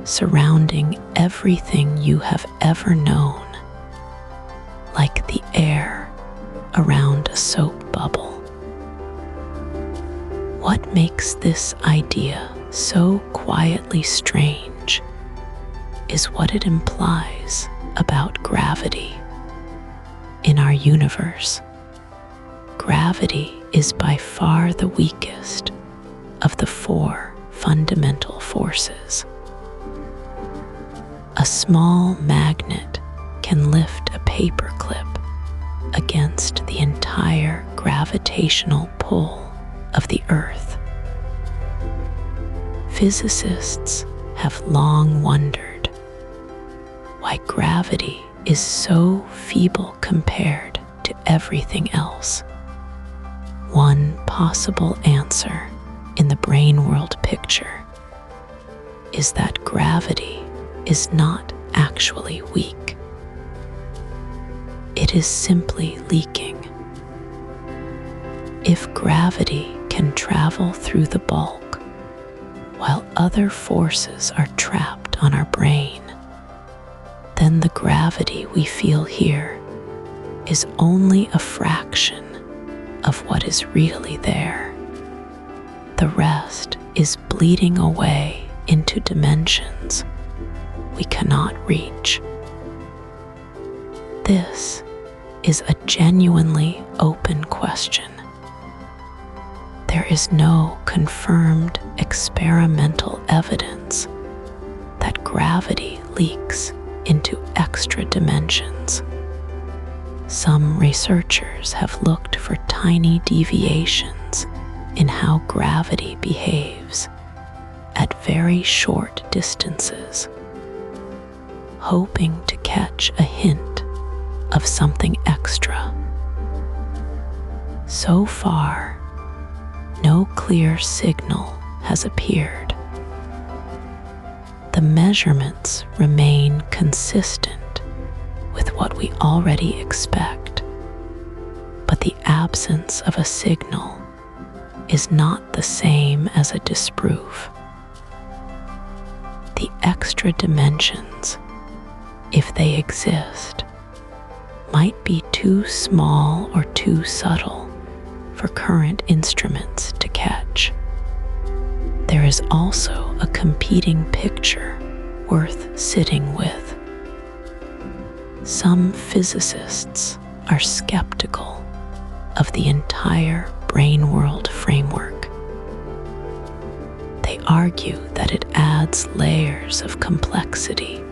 surrounding everything you have ever known, like the air around a soap bubble. What makes this idea so quietly strange is what it implies about gravity. In our universe, gravity is by far the weakest of the 4 fundamental forces. A small magnet can lift a paperclip against the entire gravitational pull of the Earth. Physicists have long wondered why gravity is so feeble compared to everything else. One possible answer in the Braneworld picture is that gravity is not actually weak. It is simply leaking. If gravity can travel through the bulk while other forces are trapped on our brain, then the gravity we feel here is only a fraction of what is really there. The rest is bleeding away into dimensions we cannot reach. This is a genuinely open question. There is no confirmed experimental evidence that gravity leaks into extra dimensions. Some researchers have looked for tiny deviations in how gravity behaves at very short distances, hoping to catch a hint of something extra. So far, no clear signal has appeared. The measurements remain consistent with what we already expect, but the absence of a signal is not the same as a disproof. The extra dimensions, if they exist, might be too small or too subtle for current instruments to catch. There is also a competing picture worth sitting with. Some physicists are skeptical of the entire Braneworld framework. They argue that it adds layers of complexity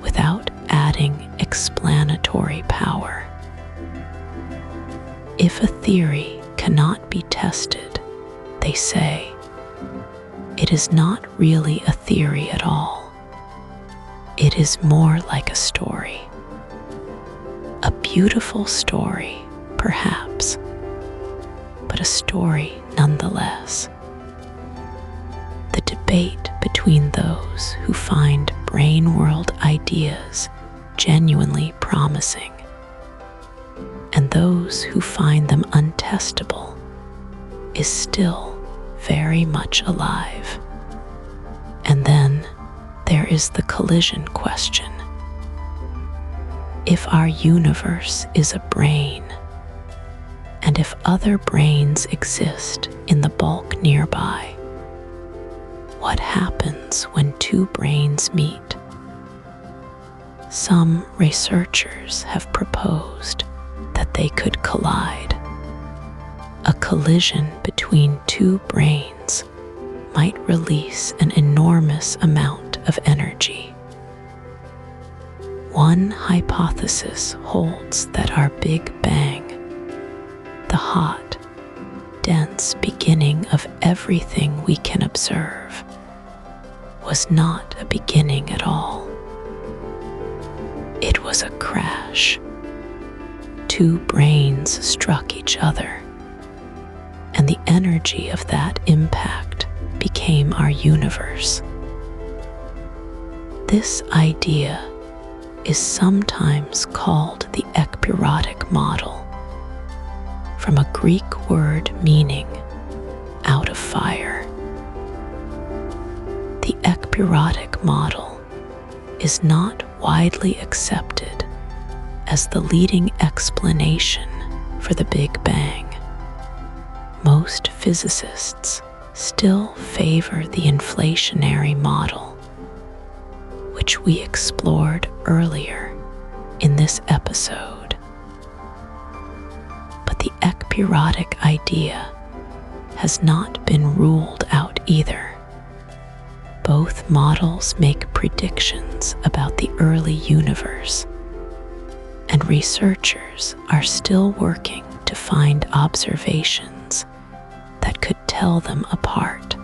without adding explanatory power. If a theory cannot be tested, they say, it is not really a theory at all. It is more like a story. A beautiful story, perhaps, but a story nonetheless. The debate between those who find Braneworld ideas genuinely promising and those who find them untestable is still very much alive. And then there is the collision question. If our universe is a brane, and if other branes exist in the bulk nearby, what happens when two branes meet? Some researchers have proposed that they could collide. A collision between two branes might release an enormous amount of energy. One hypothesis holds that our Big Bang, the hot, dense beginning of everything we can observe, was not a beginning at all. It was a crash. Two branes struck each other, and the energy of that impact became our universe. This idea is sometimes called the ekpyrotic model, from a Greek word meaning out of fire. The ekpyrotic model is not widely accepted as the leading explanation for the Big Bang. Most physicists still favor the inflationary model, which we explored earlier in this episode. But the ekpyrotic idea has not been ruled out either. Both models make predictions about the early universe, and researchers are still working to find observations that could tell them apart.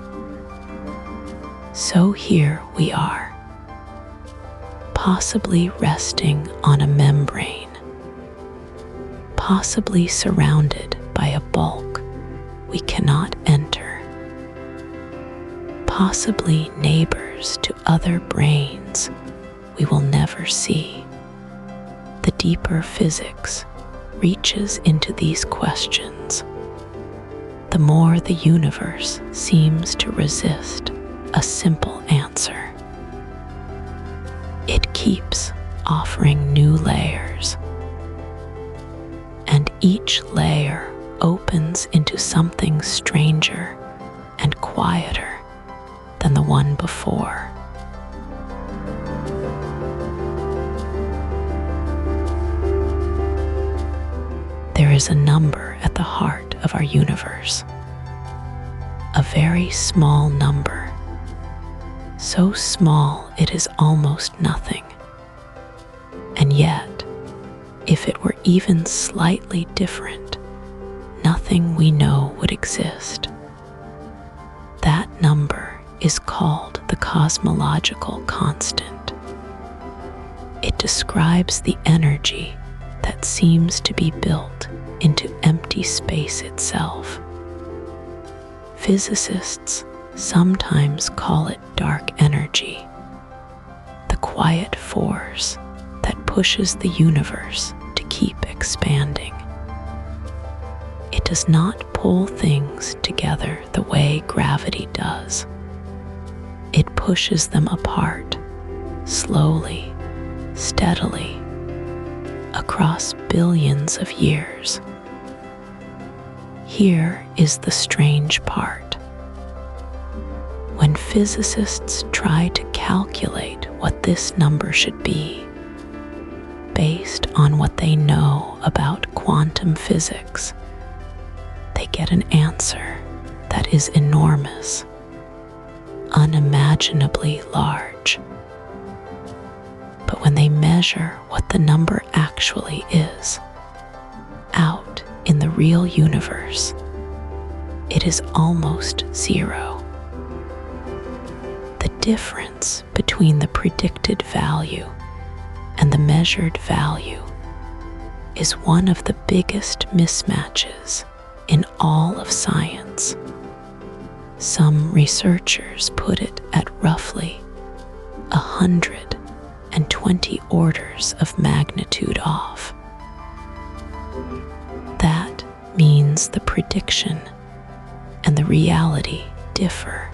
So here we are, possibly resting on a membrane, possibly surrounded by a bulk we cannot enter, possibly neighbors to other branes we will never see. The deeper physics reaches into these questions, the more the universe seems to resist a simple answer. It keeps offering new layers, and each layer opens into something stranger and quieter than the one before. There is a number at the heart of our universe, a very small number, so small it is almost nothing. And yet, if it were even slightly different, nothing we know would exist. That number is called the cosmological constant. It describes the energy that seems to be built into empty space itself. Physicists sometimes call it dark energy, the quiet force that pushes the universe to keep expanding. It does not pull things together the way gravity does. It pushes them apart, slowly, steadily, across billions of years. Here is the strange part. When physicists try to calculate what this number should be, based on what they know about quantum physics, they get an answer that is enormous, unimaginably large. But when they measure what the number actually is, out in the real universe, it is almost zero. The difference between the predicted value and the measured value is one of the biggest mismatches in all of science. Some researchers put it at roughly 120 orders of magnitude off. That means the prediction and the reality differ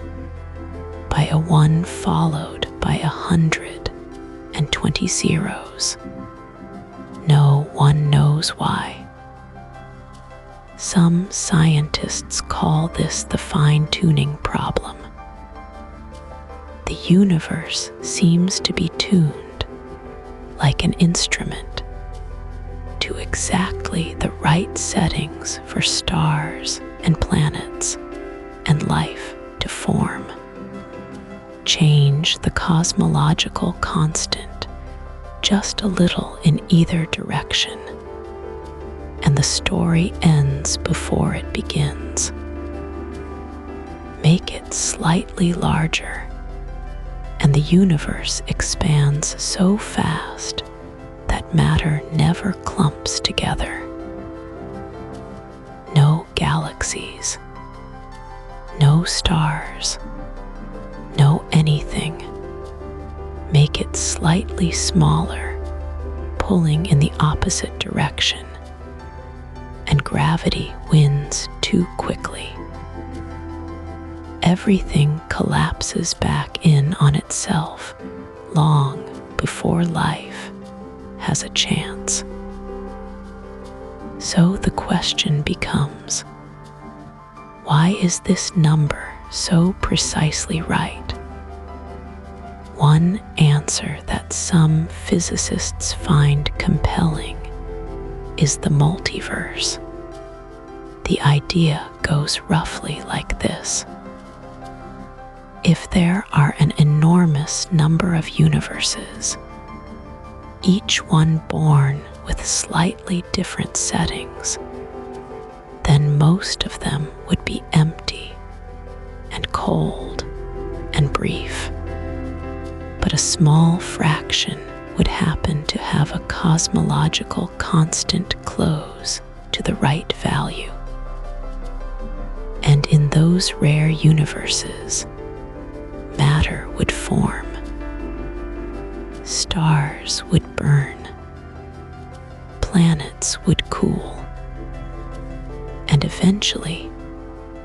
by a 1 followed by 120 zeros. No one knows why. Some scientists call this the fine-tuning problem. The universe seems to be tuned, like an instrument, to exactly the right settings for stars and planets and life to form. Change the cosmological constant just a little in either direction, and the story ends before it begins. Make it slightly larger, and the universe expands so fast that matter never clumps together. No galaxies, no stars, no anything. Make it slightly smaller, pulling in the opposite direction, and gravity wins too quickly. Everything collapses back in on itself long before life has a chance. So the question becomes, why is this number so precisely right? One answer that some physicists find compelling is the multiverse. The idea goes roughly like this. If there are an enormous number of universes, each one born with slightly different settings, then most of them would be empty and cold and brief. But a small fraction would happen to have a cosmological constant close to the right value. And in those rare universes, matter would form. Stars would burn. Planets would cool. And eventually,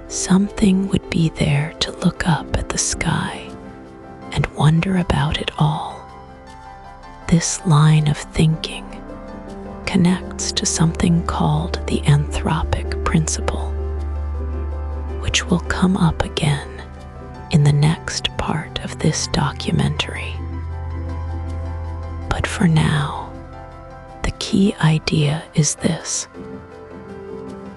something would be there to look up at the sky and wonder about it all. This line of thinking connects to something called the Anthropic principle, which will come up again in the next part of this documentary. But for now, the key idea is this.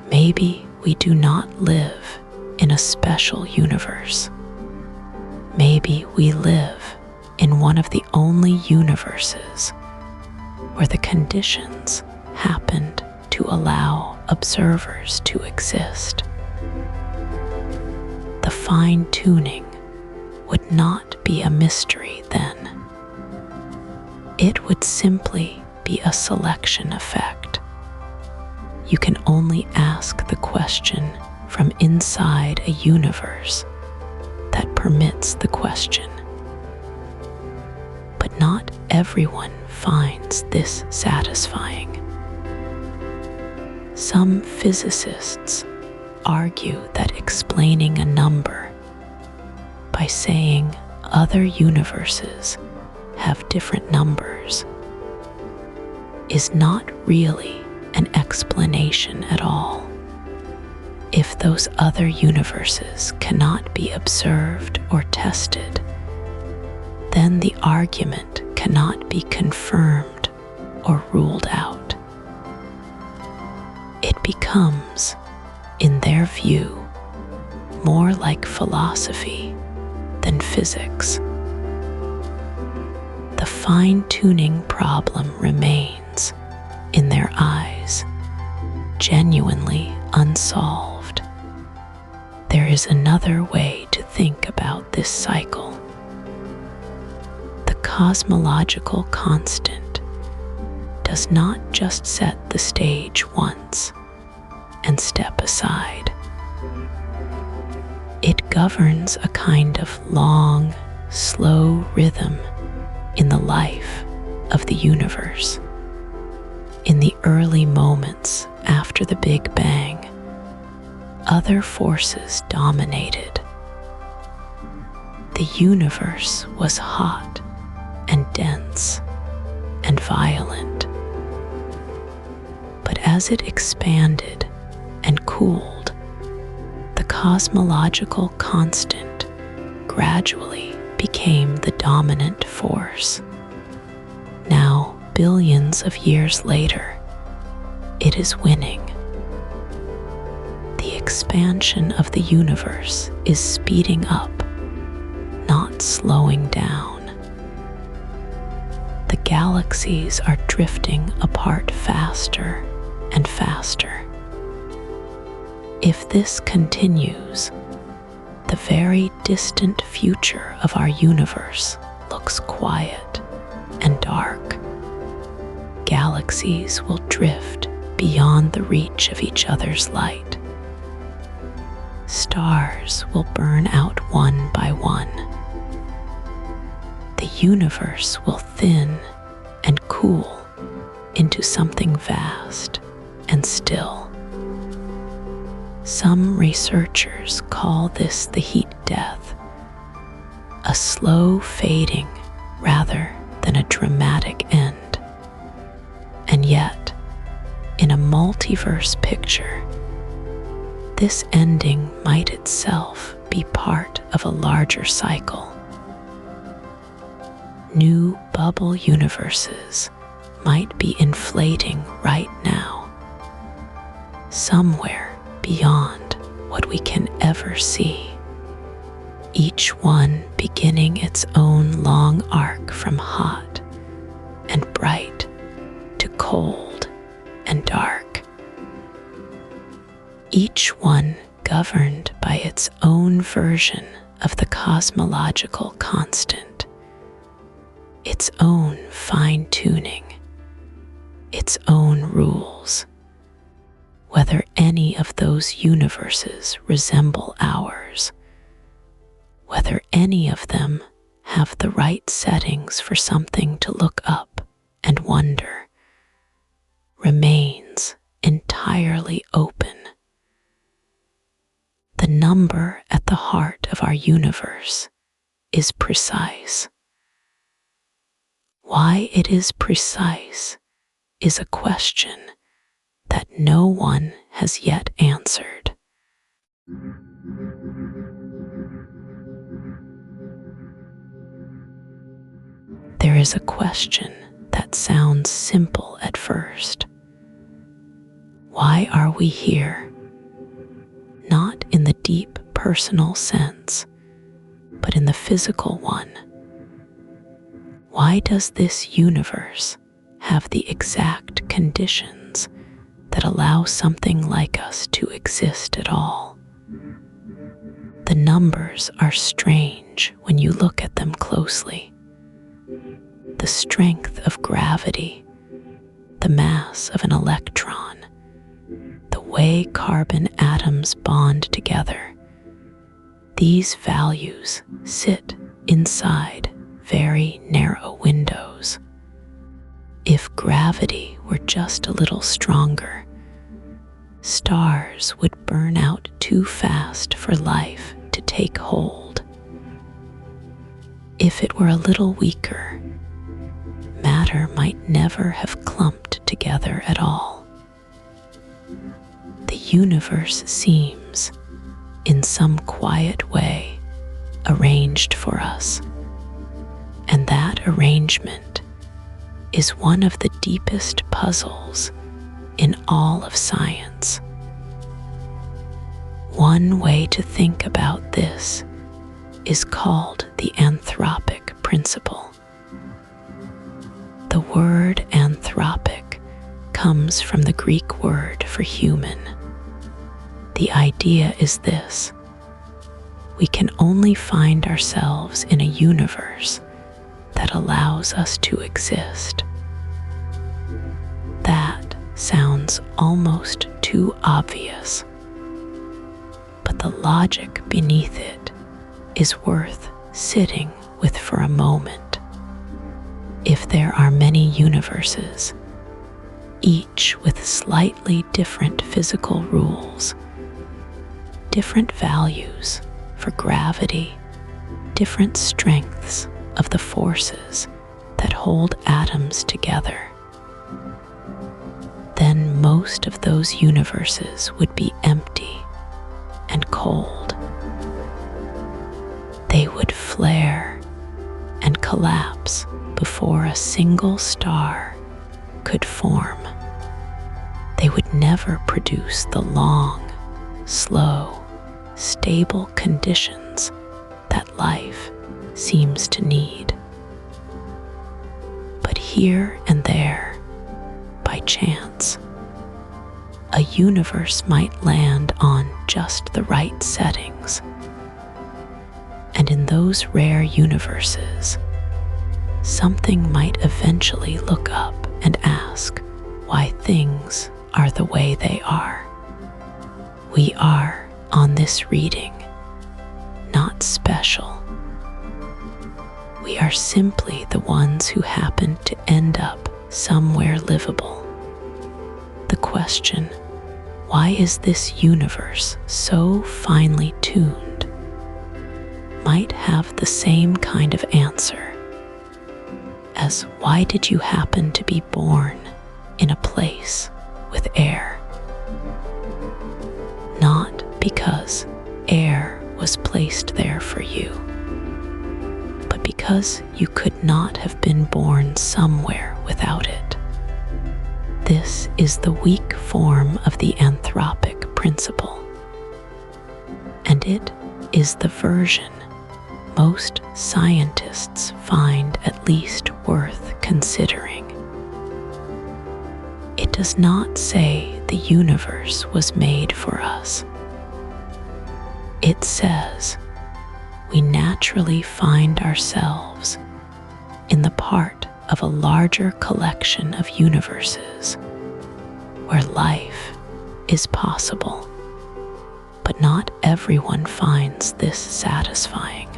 Maybe we do not live in a special universe. Maybe we live in one of the only universes where the conditions happened to allow observers to exist. The fine-tuning would not be a mystery then. It would simply be a selection effect. You can only ask the question from inside a universe that permits the question. But not everyone finds this satisfying. Some physicists argue that explaining a number by saying other universes have different numbers is not really an explanation at all. If those other universes cannot be observed or tested, then the argument cannot be confirmed or ruled out. It becomes, in their view, more like philosophy than physics. The fine-tuning problem remains, in their eyes, genuinely unsolved. There is another way to think about this cycle. The cosmological constant does not just set the stage once and step aside. It governs a kind of long, slow rhythm in the life of the universe. In the early moments after the Big Bang, other forces dominated. The universe was hot and dense and violent. But as it expanded and cooled, the cosmological constant gradually became the dominant force. Now, billions of years later, it is winning. The expansion of the universe is speeding up, not slowing down. The galaxies are drifting apart faster and faster. If this continues, the very distant future of our universe looks quiet and dark. Galaxies will drift beyond the reach of each other's light. Stars will burn out one by one. The universe will thin and cool into something vast and still. Some researchers call this the heat death, a slow fading rather than a dramatic end. And yet, in a multiverse picture, this ending might itself be part of a larger cycle. New bubble universes might be inflating right now, somewhere beyond what we can ever see, each one beginning its own long arc from hot and bright to cold and dark, each one governed by its own version of the cosmological constant, its own fine-tuning, its own rules. Whether any of those universes resemble ours, whether any of them have the right settings for something to look up and wonder, remains entirely open. The number at the heart of our universe is precise. Why it is precise is a question that no one has yet answered. There is a question that sounds simple at first. Why are we here? Not in the deep personal sense, but in the physical one. Why does this universe have the exact conditions that allow something like us to exist at all? The numbers are strange when you look at them closely. The strength of gravity, the mass of an electron, the way carbon atoms bond together. These values sit inside very narrow windows. If gravity were just a little stronger, stars would burn out too fast for life to take hold. If it were a little weaker, matter might never have clumped together at all. The universe seems, in some quiet way, arranged for us, and that arrangement is one of the deepest puzzles in all of science. One way to think about this is called the Anthropic principle. The word anthropic comes from the Greek word for human. The idea is this: we can only find ourselves in a universe that allows us to exist. That sounds almost too obvious, but the logic beneath it is worth sitting with for a moment. If there are many universes, each with slightly different physical rules, different values for gravity, different strengths of the forces that hold atoms together, then most of those universes would be empty and cold. They would flare and collapse before a single star could form. They would never produce the long, slow, stable conditions that life seems to need. But here and there, by chance, a universe might land on just the right settings. And in those rare universes, something might eventually look up and ask why things are the way they are. We are, on this reading, not special. We are simply the ones who happen to end up somewhere livable. The question, why is this universe so finely tuned, might have the same kind of answer as why did you happen to be born in a place with air? Not because air was placed there for you, but because you could not have been born somewhere without it. This is the weak form of the Anthropic principle, and it is the version most scientists find at least worth considering. It does not say the universe was made for us. It says we naturally find ourselves in the part of a larger collection of universes where life is possible, but not everyone finds this satisfying.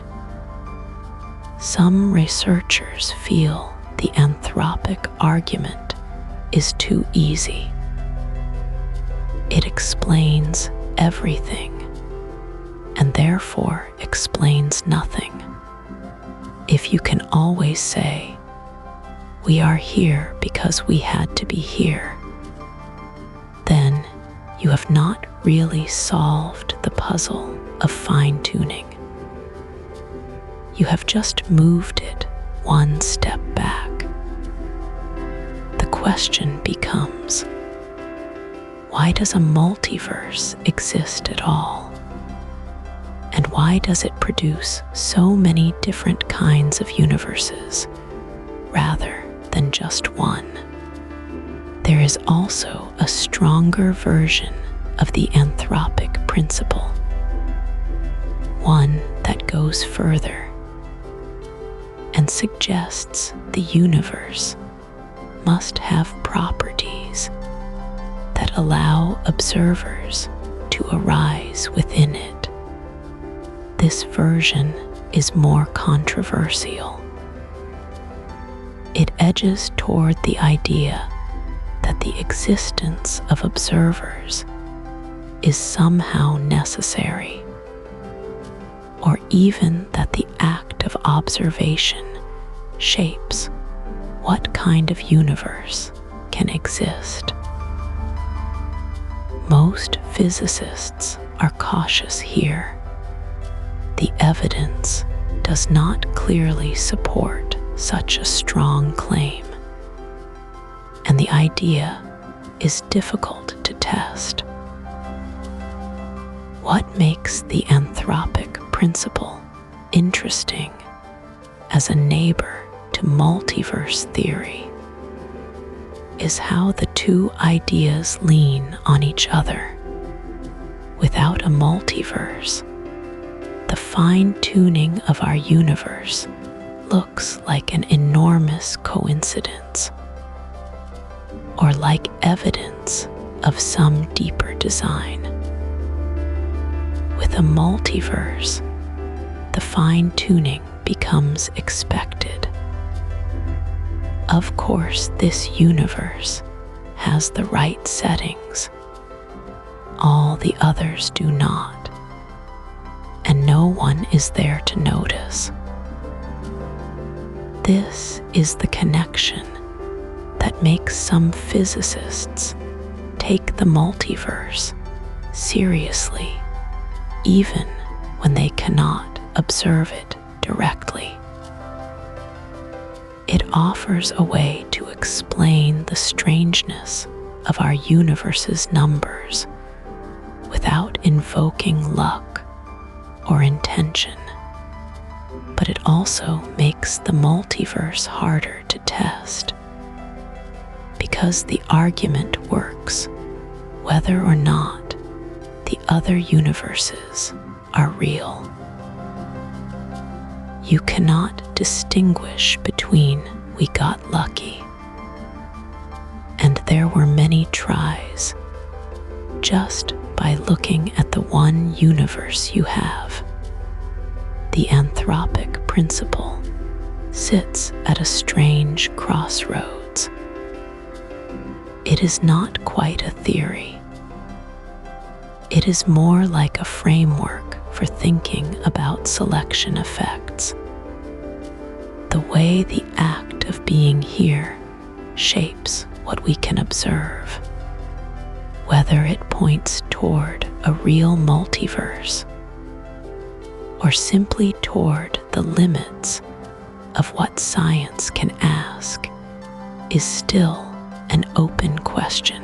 Some researchers feel the Anthropic argument is too easy. It explains everything and therefore explains nothing. If you can always say, we are here because we had to be here, you have not really solved the puzzle of fine-tuning. You have just moved it one step back. The question becomes, why does a multiverse exist at all? And why does it produce so many different kinds of universes rather than just one? There is also a stronger version of the Anthropic principle, one that goes further and suggests the universe must have properties that allow observers to arise within it. This version is more controversial. It edges toward the idea that the existence of observers is somehow necessary, or even that the act of observation shapes what kind of universe can exist. Most physicists are cautious here. The evidence does not clearly support such a strong claim, and the idea is difficult to test. What makes the Anthropic principle interesting as a neighbor to multiverse theory is how the two ideas lean on each other. Without a multiverse, the fine-tuning of our universe looks like an enormous coincidence, or like evidence of some deeper design. With a multiverse, the fine-tuning becomes expected. Of course, this universe has the right settings. All the others do not, and no one is there to notice. This is the connection that makes some physicists take the multiverse seriously, even when they cannot observe it directly. It offers a way to explain the strangeness of our universe's numbers without invoking luck or intention. But it also makes the multiverse harder to test, because the argument works whether or not the other universes are real. You cannot distinguish between "we got lucky" and "there were many tries" just by looking at the one universe you have. The Anthropic principle sits at a strange crossroads. It is not quite a theory. It is more like a framework for thinking about selection effects. The way the act of being here shapes what we can observe, whether it points toward a real multiverse or simply toward the limits of what science can ask, is still an open question.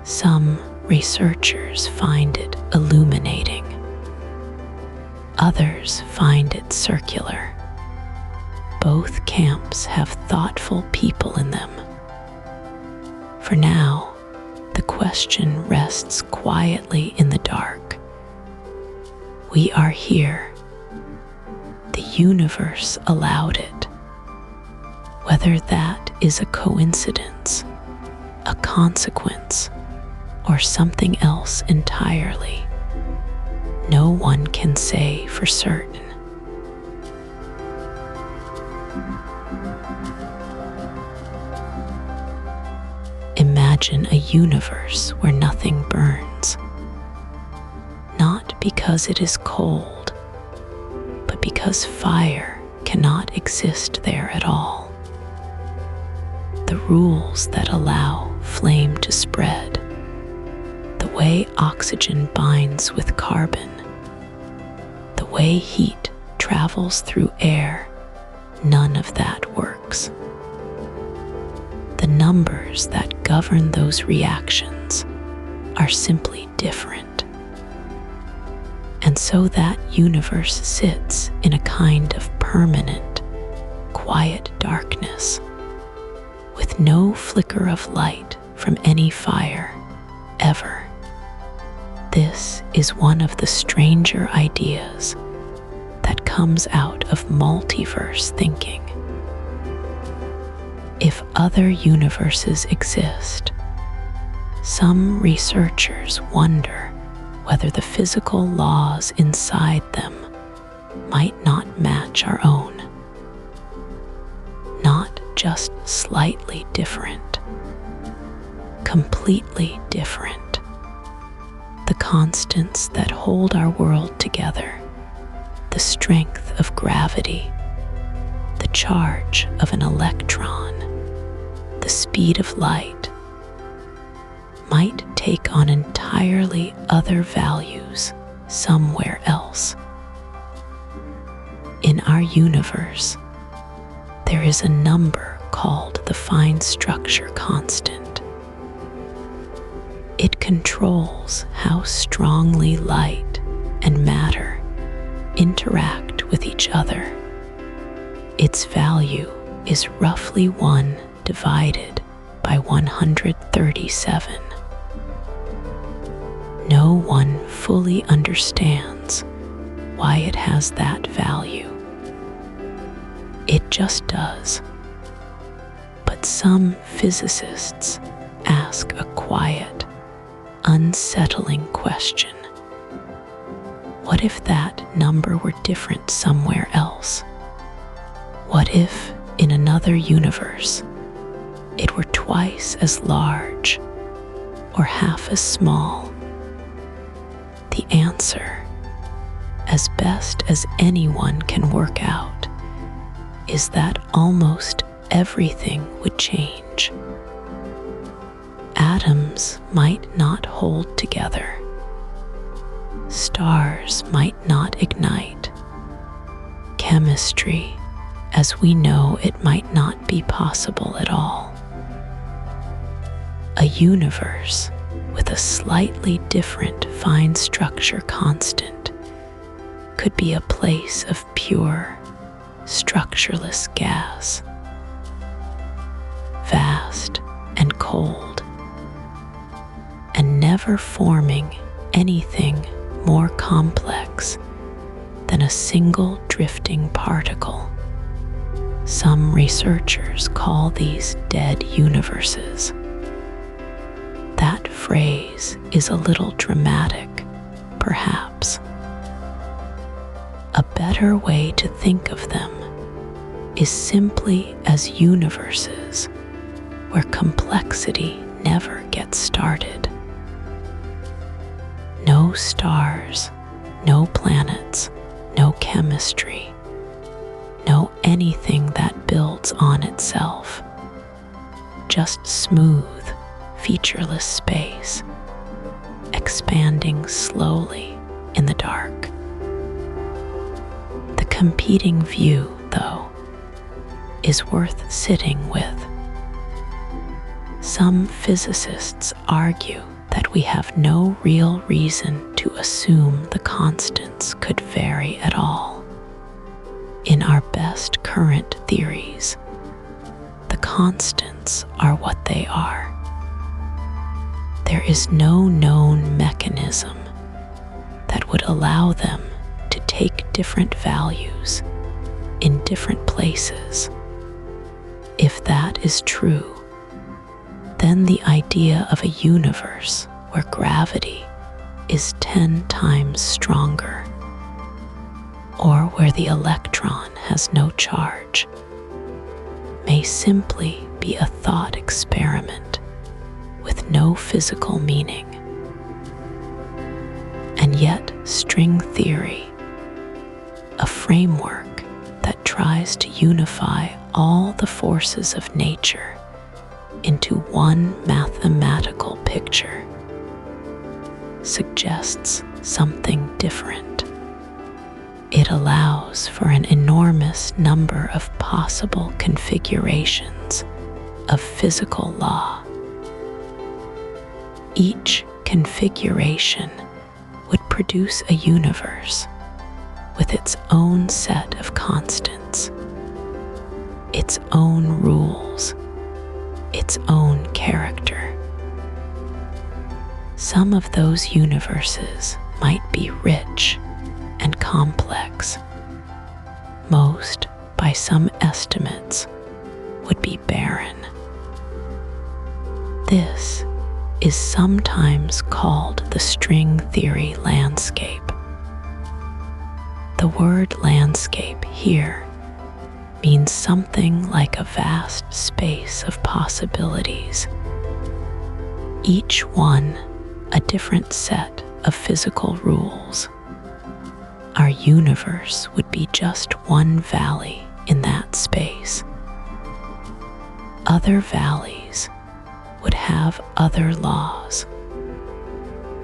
Some researchers find it illuminating. Others find it circular. Both camps have thoughtful people in them. For now, the question rests quietly in the dark. We are here. The universe allowed it. Whether that is a coincidence, a consequence, or something else entirely, no one can say for certain. Imagine a universe where nothing burns, not because it is cold, but because fire cannot exist there at all. The rules that allow flame to spread way oxygen binds with carbon, the way heat travels through air, none of that works. The numbers that govern those reactions are simply different. And so that universe sits in a kind of permanent, quiet darkness, with no flicker of light from any fire, ever. This is one of the stranger ideas that comes out of multiverse thinking. If other universes exist, some researchers wonder whether the physical laws inside them might not match our own. Not just slightly different, completely different. The constants that hold our world together, the strength of gravity, the charge of an electron, the speed of light, might take on entirely other values somewhere else. In our universe, there is a number called the fine structure constant. It controls how strongly light and matter interact with each other. Its value is roughly 1 divided by 137. No one fully understands why it has that value. It just does. But some physicists ask a quiet, unsettling question. What if that number were different somewhere else? What if, in another universe, it were twice as large or half as small? The answer, as best as anyone can work out, is that almost everything would change. Atoms might not hold together. Stars might not ignite. Chemistry, as we know it, might not be possible at all. A universe with a slightly different fine structure constant could be a place of pure, structureless gas, vast and cold, and never forming anything more complex than a single drifting particle. Some researchers call these dead universes. That phrase is a little dramatic, perhaps. A better way to think of them is simply as universes where complexity never gets started. No stars, no planets, no chemistry, no anything that builds on itself. Just smooth, featureless space, expanding slowly in the dark. The competing view, though, is worth sitting with. Some physicists argue that we have no real reason to assume the constants could vary at all. In our best current theories, the constants are what they are. There is no known mechanism that would allow them to take different values in different places. If that is true, then the idea of a universe where gravity is 10 times stronger, or where the electron has no charge, may simply be a thought experiment with no physical meaning. And yet, string theory, a framework that tries to unify all the forces of nature into one mathematical picture, suggests something different. It allows for an enormous number of possible configurations of physical law. Each configuration would produce a universe with its own set of constants, its own rules, its own character. Some of those universes might be rich and complex. Most, by some estimates, would be barren. This is sometimes called the string theory landscape. The word landscape here means something like a vast space of possibilities, each one a different set of physical rules. Our universe would be just one valley in that space. Other valleys would have other laws.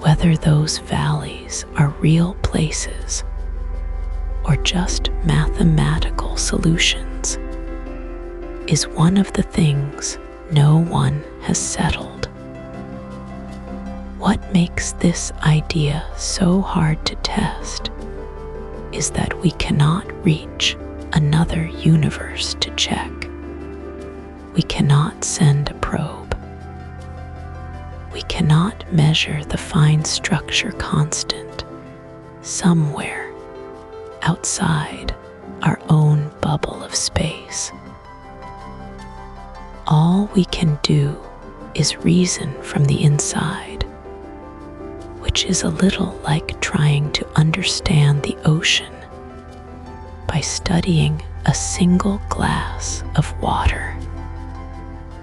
Whether those valleys are real places or just mathematical solutions is one of the things no one has settled. What makes this idea so hard to test is that we cannot reach another universe to check. We cannot send a probe. We cannot measure the fine structure constant somewhere outside our own bubble of space. All we can do is reason from the inside, which is a little like trying to understand the ocean by studying a single glass of water.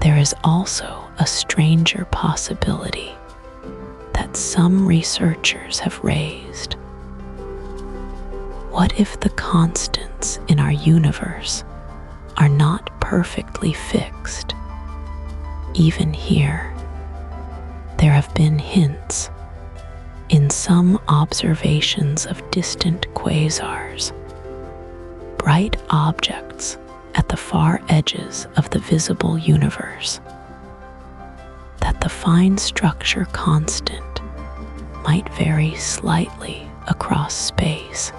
There is also a stranger possibility that some researchers have raised. What if the constants in our universe are not perfectly fixed? Even here, there have been hints in some observations of distant quasars, bright objects at the far edges of the visible universe, that the fine structure constant might vary slightly across space.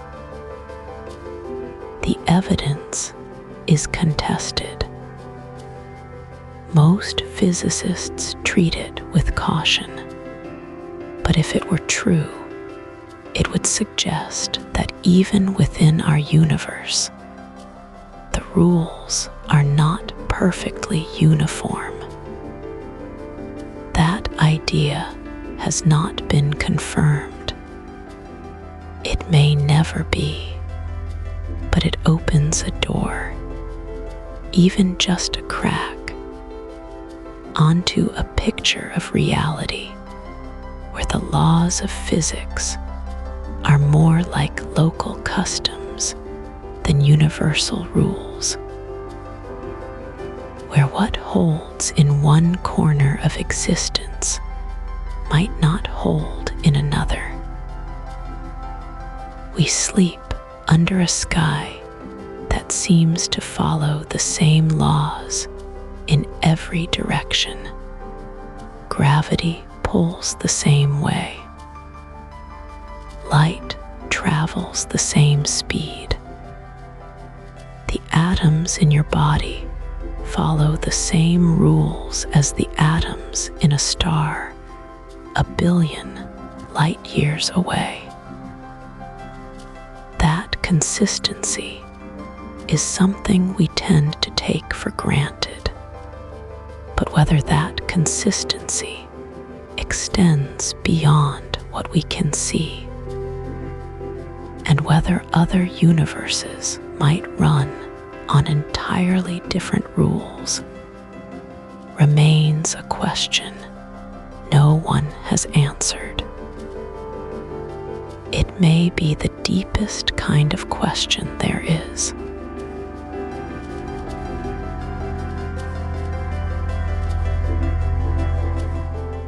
The evidence is contested. Most physicists treat it with caution, but if it were true, it would suggest that even within our universe, the rules are not perfectly uniform. That idea has not been confirmed. It may never be, but it opens a door, even just a crack, onto a picture of reality where the laws of physics are more like local customs than universal rules, where what holds in one corner of existence might not hold in another. We sleep under a sky that seems to follow the same laws in every direction. Gravity pulls the same way. Light travels the same speed. The atoms in your body follow the same rules as the atoms in a star a billion light years away. That consistency is something we tend to take for granted. But whether that consistency extends beyond what we can see, and whether other universes might run on entirely different rules, remains a question no one has answered. It may be the deepest kind of question there is.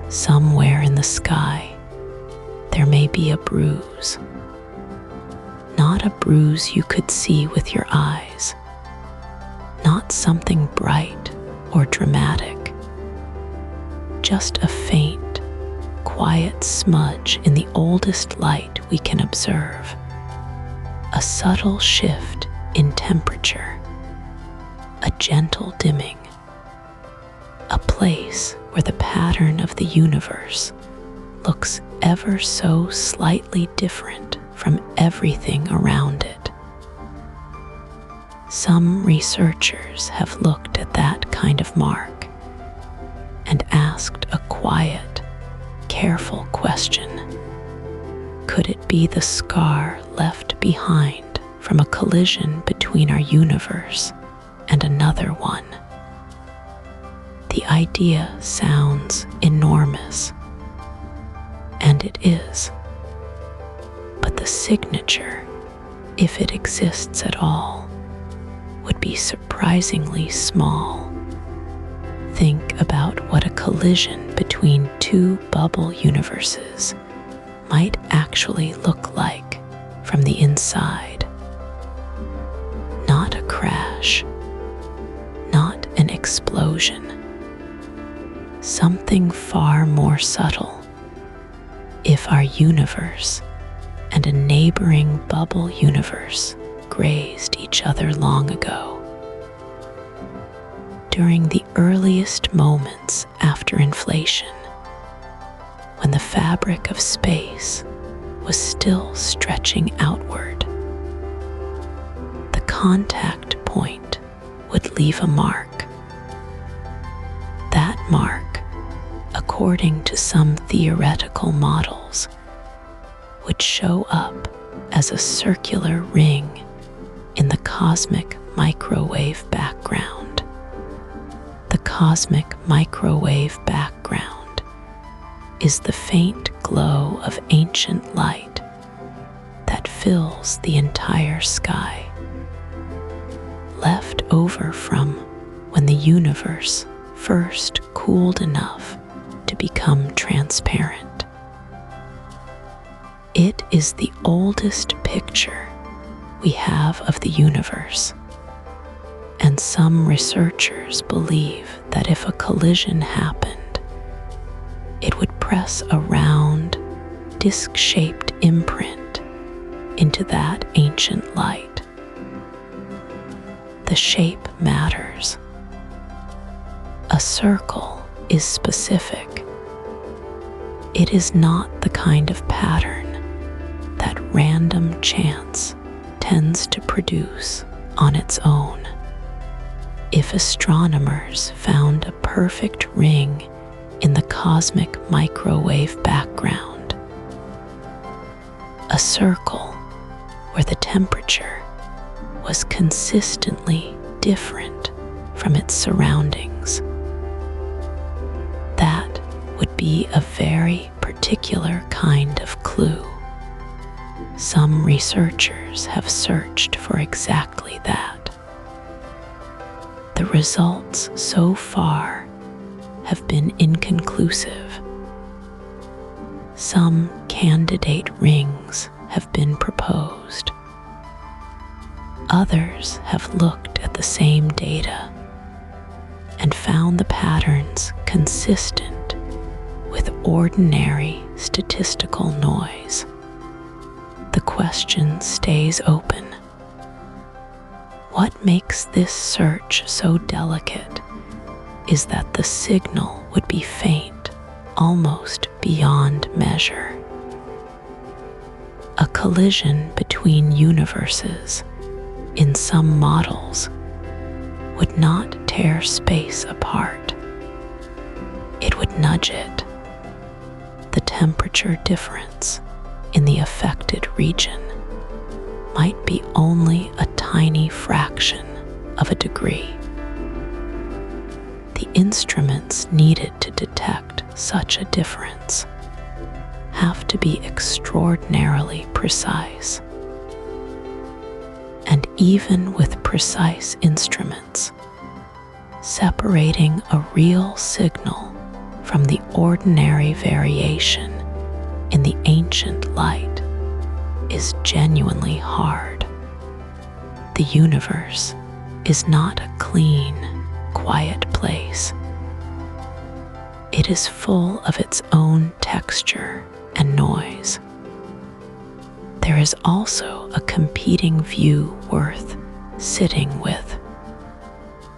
Somewhere in the sky, there may be a bruise. Not a bruise you could see with your eyes, not something bright or dramatic, just a faint, quiet smudge in the oldest light we can observe, a subtle shift in temperature, a gentle dimming, a place where the pattern of the universe looks ever so slightly different from everything around it. Some researchers have looked at that kind of mark and asked a quiet, careful question. Could it be the scar left behind from a collision between our universe and another one? The idea sounds enormous, and it is. But the signature, if it exists at all, would be surprisingly small. Think about what a collision between two bubble universes might actually look like from the inside. Not a crash, not an explosion. Something far more subtle. If our universe and a neighboring bubble universe grazed each other long ago, during the earliest moments after inflation, when the fabric of space was still stretching outward, the contact point would leave a mark. That mark, according to some theoretical models, would show up as a circular ring in the cosmic microwave background. The cosmic microwave background is the faint glow of ancient light that fills the entire sky, left over from when the universe first cooled enough to become transparent. It is the oldest picture we have of the universe, and some researchers believe that if a collision happened, it would press a round, disc-shaped imprint into that ancient light. The shape matters. A circle is specific. It is not the kind of pattern that random chance tends to produce on its own. If astronomers found a perfect ring in the cosmic microwave background, a circle where the temperature was consistently different from its surroundings, that would be a very particular kind of clue. Some researchers have searched for exactly that. The results so far have been inconclusive. Some candidate rings have been proposed. Others have looked at the same data and found the patterns consistent with ordinary statistical noise. The question stays open. What makes this search so delicate is that the signal would be faint, almost beyond measure. A collision between universes, in some models, would not tear space apart. It would nudge it. The temperature difference in the affected region might be only a tiny fraction of a degree. The instruments needed to detect such a difference have to be extraordinarily precise. And even with precise instruments, separating a real signal from the ordinary variation in the ancient light is genuinely hard. The universe is not a clean, quiet place. It is full of its own texture and noise. There is also a competing view worth sitting with.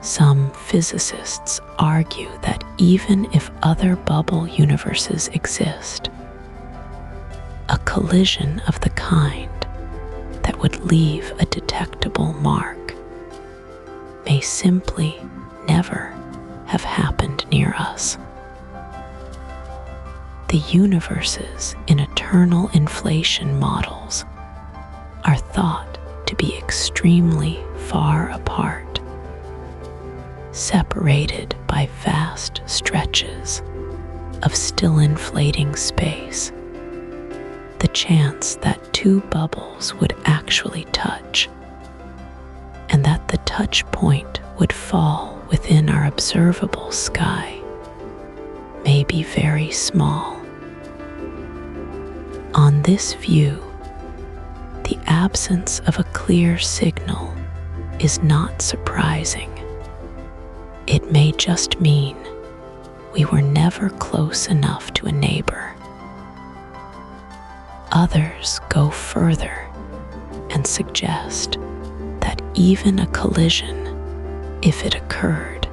Some physicists argue that even if other bubble universes exist, a collision of the kind that would leave a detectable mark may simply never have happened near us. The universes in eternal inflation models are thought to be extremely far apart, separated by vast stretches of still inflating space. The chance that two bubbles would actually touch, and that the touch point would fall within our observable sky, may be very small. On this view, the absence of a clear signal is not surprising. It may just mean we were never close enough to a neighbor. Others go further and suggest that even a collision, if it occurred,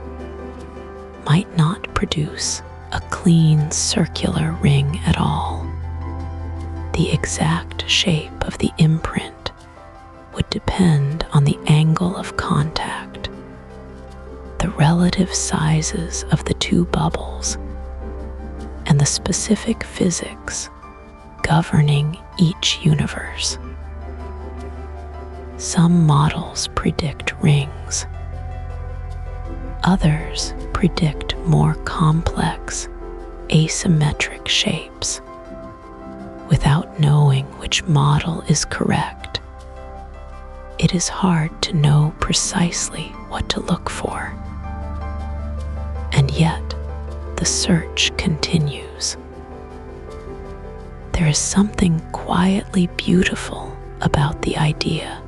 might not produce a clean circular ring at all. The exact shape of the imprint would depend on the angle of contact, the relative sizes of the two bubbles, and the specific physics governing each universe. Some models predict rings. Others predict more complex, asymmetric shapes. Without knowing which model is correct, it is hard to know precisely what to look for. And yet, the search continues. There is something quietly beautiful about the idea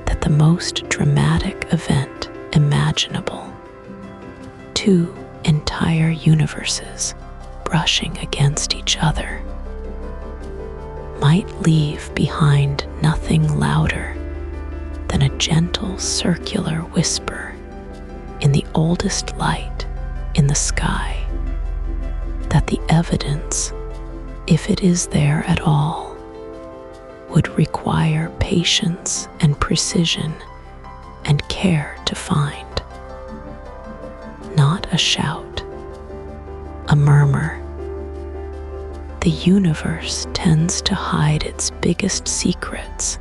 that the most dramatic event imaginable, two entire universes brushing against each other, might leave behind nothing louder than a gentle circular whisper in the oldest light in the sky, that the evidence, if it is there at all, would require patience and precision and care to find. Not a shout, a murmur. The universe tends to hide its biggest secrets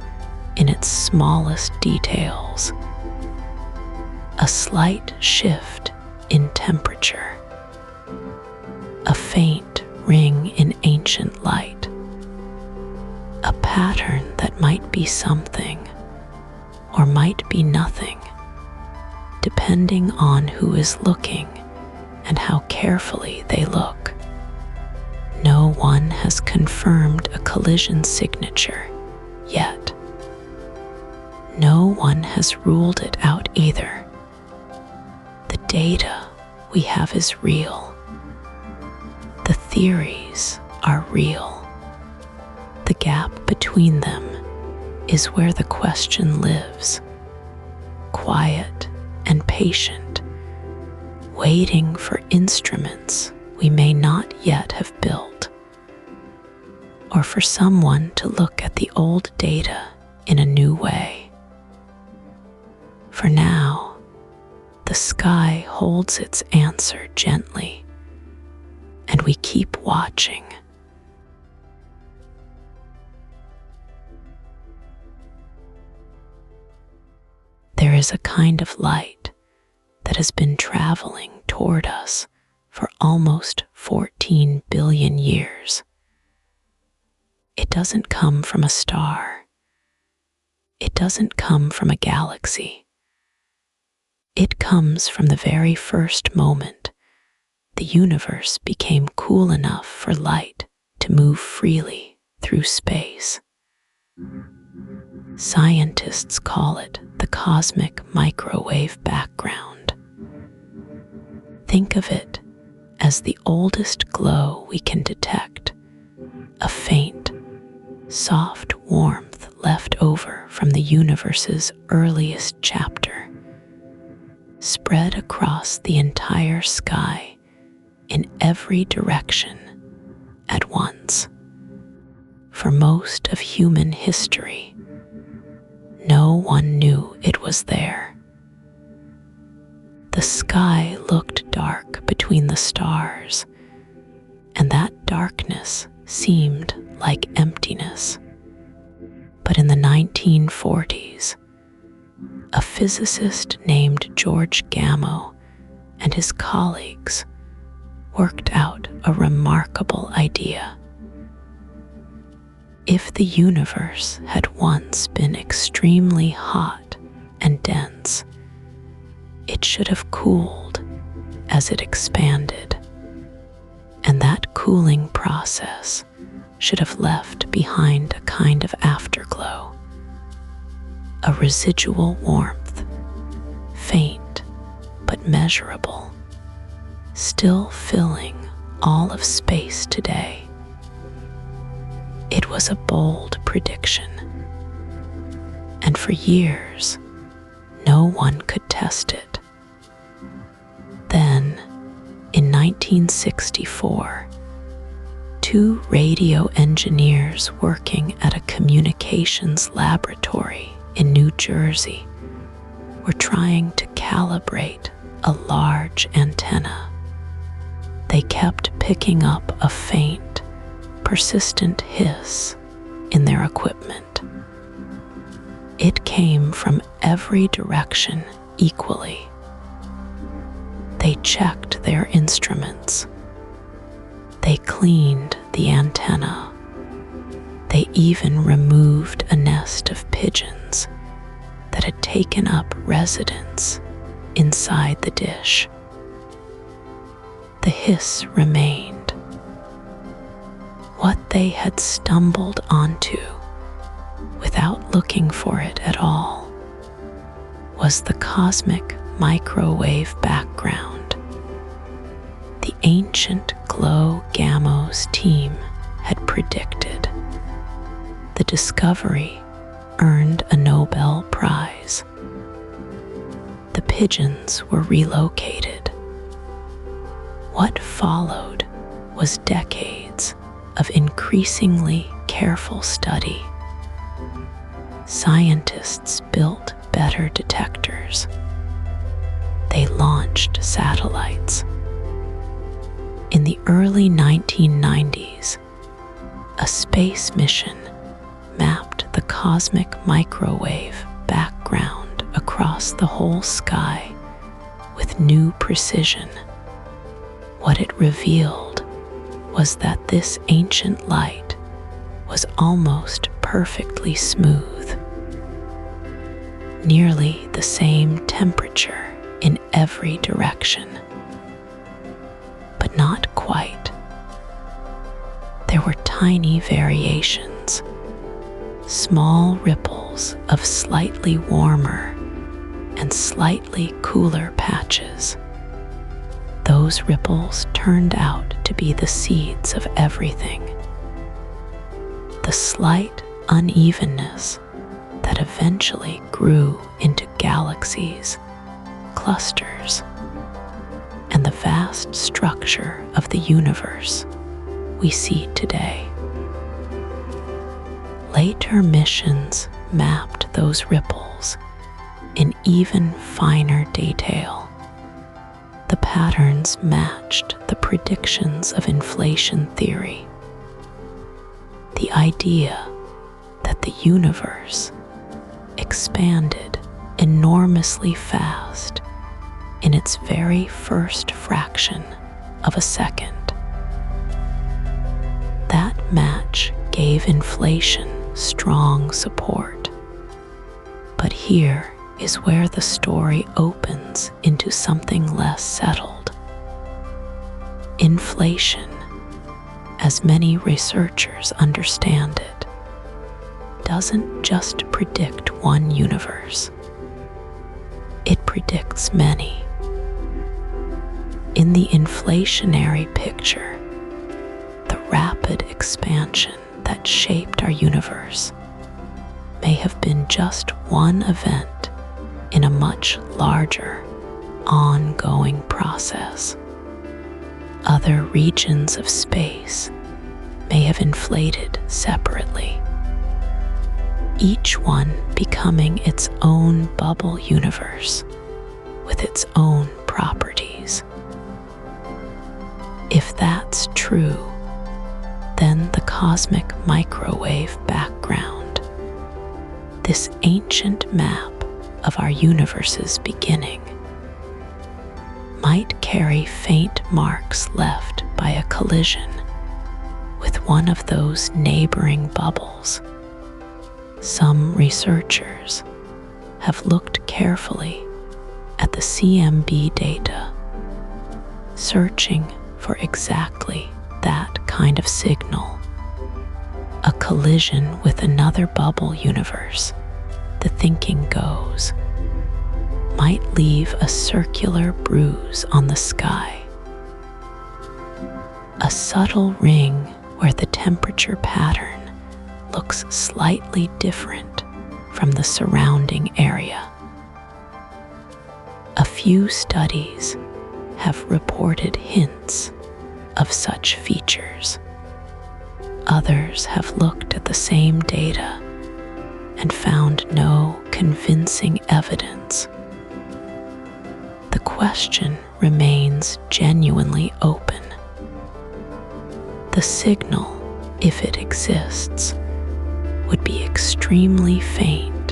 in its smallest details. A slight shift in temperature, a faint ring in ancient light, a pattern that might be something or might be nothing, depending on who is looking and how carefully they look. No one has confirmed a collision signature yet. No one has ruled it out either. The data we have is real. The theories are real. The gap between them is where the question lives, quiet and patient, waiting for instruments we may not yet have built, or for someone to look at the old data in a new way. For now, the sky holds its answer gently, and we keep watching. There is a kind of light that has been traveling toward us for almost 14 billion years. It doesn't come from a star. It doesn't come from a galaxy. It comes from the very first moment the universe became cool enough for light to move freely through space. Scientists call it the cosmic microwave background. Think of it as the oldest glow we can detect, a faint, soft warmth left over from the universe's earliest chapter, spread across the entire sky in every direction at once. For most of human history, no one knew it was there. The sky looked dark between the stars, and that darkness seemed like emptiness. But in the 1940s, a physicist named George Gamow and his colleagues worked out a remarkable idea. If the universe had once been extremely hot and dense, it should have cooled as it expanded, and that cooling process should have left behind a kind of afterglow, a residual warmth, faint but measurable, still filling all of space today. It was a bold prediction, and for years, no one could test it. Then, in 1964, two radio engineers working at a communications laboratory in New Jersey were trying to calibrate a large antenna. They kept picking up a faint, persistent hiss in their equipment. It came from every direction equally. They checked their instruments. They cleaned the antenna. They even removed a nest of pigeons that had taken up residence inside the dish. The hiss remained. What they had stumbled onto, without looking for it at all, was the cosmic microwave background. The ancient glow Gamow's team had predicted. The discovery earned a Nobel Prize. The pigeons were relocated. What followed was decades of increasingly careful study. Scientists built better detectors. They launched satellites. In the early 1990s, a space mission mapped the cosmic microwave background across the whole sky with new precision. What it revealed was that this ancient light was almost perfectly smooth, nearly the same temperature in every direction, but not quite. There were tiny variations, small ripples of slightly warmer and slightly cooler patches. Those ripples turned out to be the seeds of everything. The slight unevenness that eventually grew into galaxies, clusters, and the vast structure of the universe we see today. Later missions mapped those ripples in even finer detail. The patterns matched the predictions of inflation theory. The idea that the universe expanded enormously fast in its very first fraction of a second. That match gave inflation strong support. But here is where the story opens into something less settled. Inflation, as many researchers understand it, doesn't just predict one universe. It predicts many. In the inflationary picture, the rapid expansion that shaped our universe may have been just one event in a much larger, ongoing process. Other regions of space may have inflated separately, each one becoming its own bubble universe with its own properties. If that's true, then the cosmic microwave background, this ancient map of our universe's beginning, might carry faint marks left by a collision with one of those neighboring bubbles. Some researchers have looked carefully at the CMB data, searching for exactly that kind of signal. A collision with another bubble universe, the thinking goes, might leave a circular bruise on the sky, a subtle ring where the temperature pattern looks slightly different from the surrounding area. A few studies have reported hints of such features. Others have looked at the same data and found no convincing evidence. The question remains genuinely open. The signal, if it exists, would be extremely faint,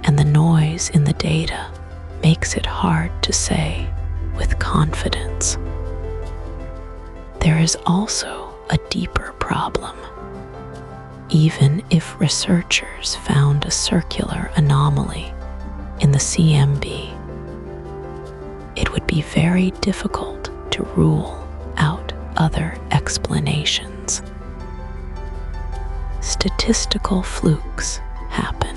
and the noise in the data makes it hard to say with confidence. There is also a deeper problem. Even if researchers found a circular anomaly in the CMB, it would be very difficult to rule out other explanations. Statistical flukes happen.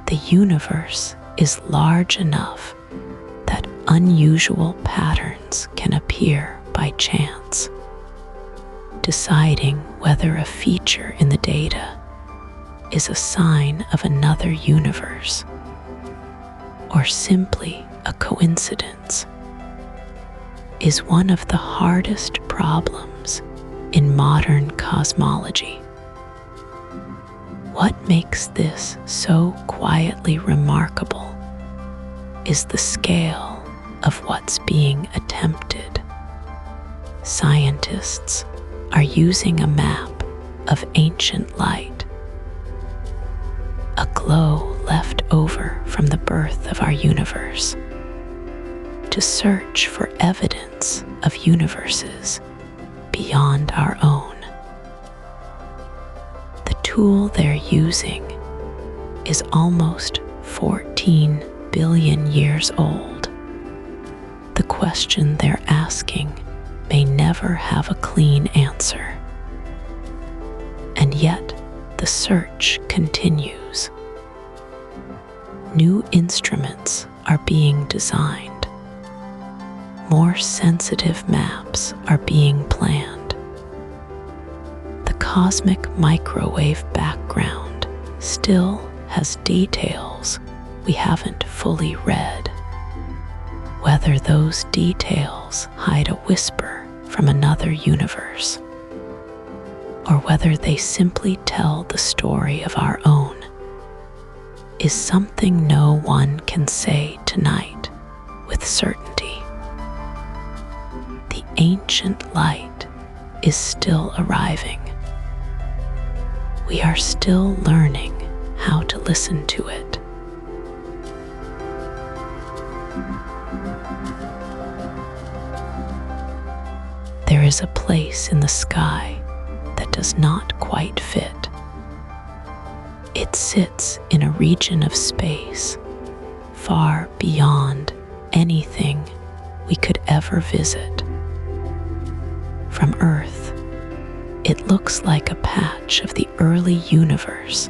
The universe is large enough that unusual patterns can appear by chance. Deciding whether a feature in the data is a sign of another universe or simply a coincidence is one of the hardest problems in modern cosmology. What makes this so quietly remarkable is the scale of what's being attempted. Scientists are using a map of ancient light, a glow left over from the birth of our universe, to search for evidence of universes beyond our own. The tool they're using is almost 14 billion years old. The question they're asking may never have a clean answer. And yet, the search continues. New instruments are being designed. More sensitive maps are being planned. The cosmic microwave background still has details we haven't fully read. Whether those details hide a whisper from another universe, or whether they simply tell the story of our own, is something no one can say tonight with certainty. The ancient light is still arriving. We are still learning how to listen to it. There is a place in the sky that does not quite fit. It sits in a region of space far beyond anything we could ever visit. From Earth, it looks like a patch of the early universe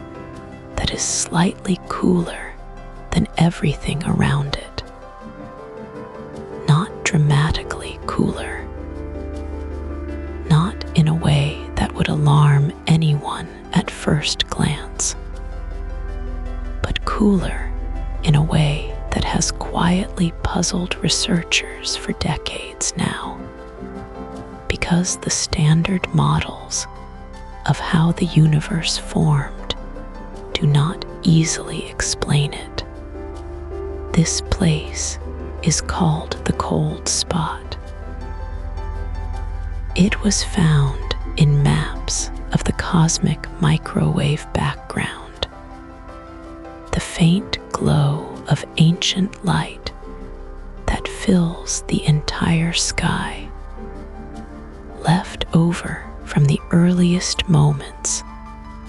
that is slightly cooler than everything around it. Not dramatically cooler. Not in a way that would alarm anyone at first glance, but cooler in a way that has quietly puzzled researchers for decades now, because the standard models of how the universe formed do not easily explain it. This place is called the cold spot. It was found in maps of the cosmic microwave background. The faint glow of ancient light that fills the entire sky, left over from the earliest moments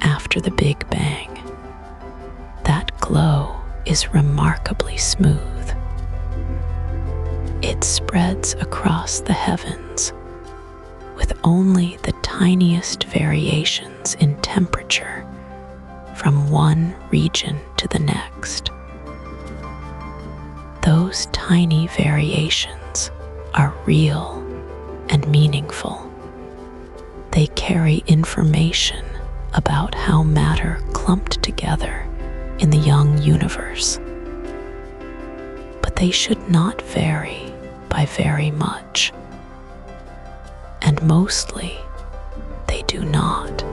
after the Big Bang. That glow is remarkably smooth. It spreads across the heavens with only the tiniest variations in temperature from one region to the next. Those tiny variations are real and meaningful. They carry information about how matter clumped together in the young universe. But they should not vary by very much. And mostly, they do not.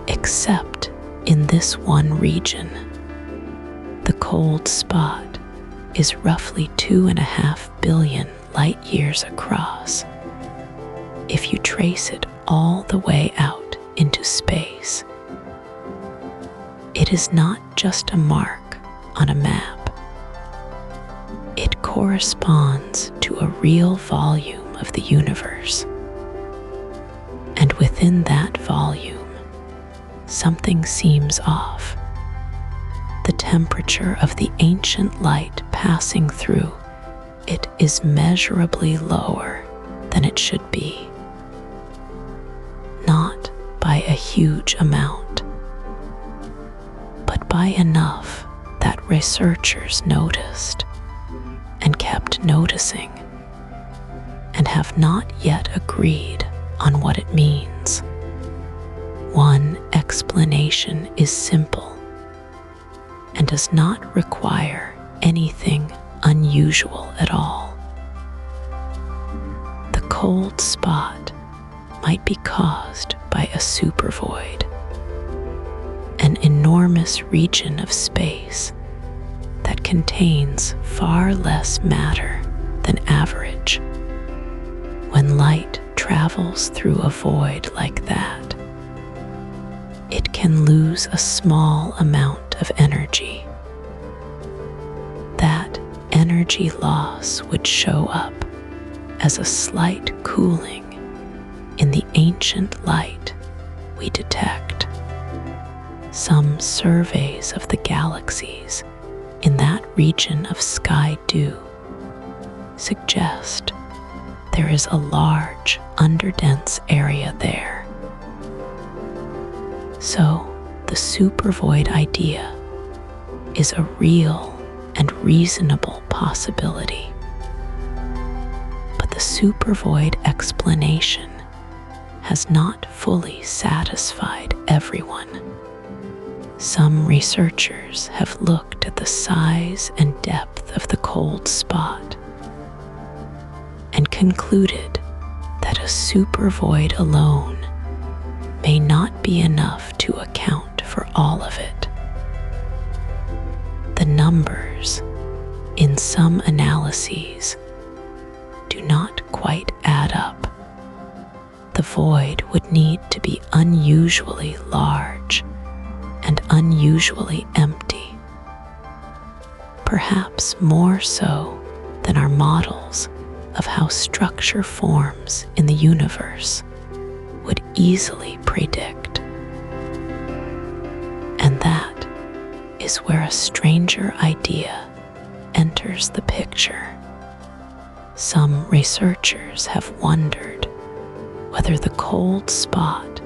Except in this one region. The cold spot is roughly 2.5 billion light years across. If you trace it all the way out into space, it is not just a mark on a map. It corresponds to a real volume of the universe. And within that volume, something seems off. The temperature of the ancient light passing through it is measurably lower than it should be. Not by a huge amount, but by enough that researchers noticed and kept noticing and have not yet agreed on what it means. One explanation is simple and does not require anything unusual at all. The cold spot might be caused by a supervoid, an enormous region of space that contains far less matter than average. When light travels through a void like that, it can lose a small amount of energy. That energy loss would show up as a slight cooling in the ancient light we detect. Some surveys of the galaxies in that region of sky dew suggest there is a large underdense area there. So the supervoid idea is a real and reasonable possibility. But the supervoid explanation has not fully satisfied everyone. Some researchers have looked at the size and depth of the cold spot and concluded that a supervoid alone may not be enough to account for all of it. The numbers in some analyses do not quite add up. The void would need to be unusually large and unusually empty, perhaps more so than our models of how structure forms in the universe would easily predict. And that is where a stranger idea enters the picture. Some researchers have wondered whether the cold spot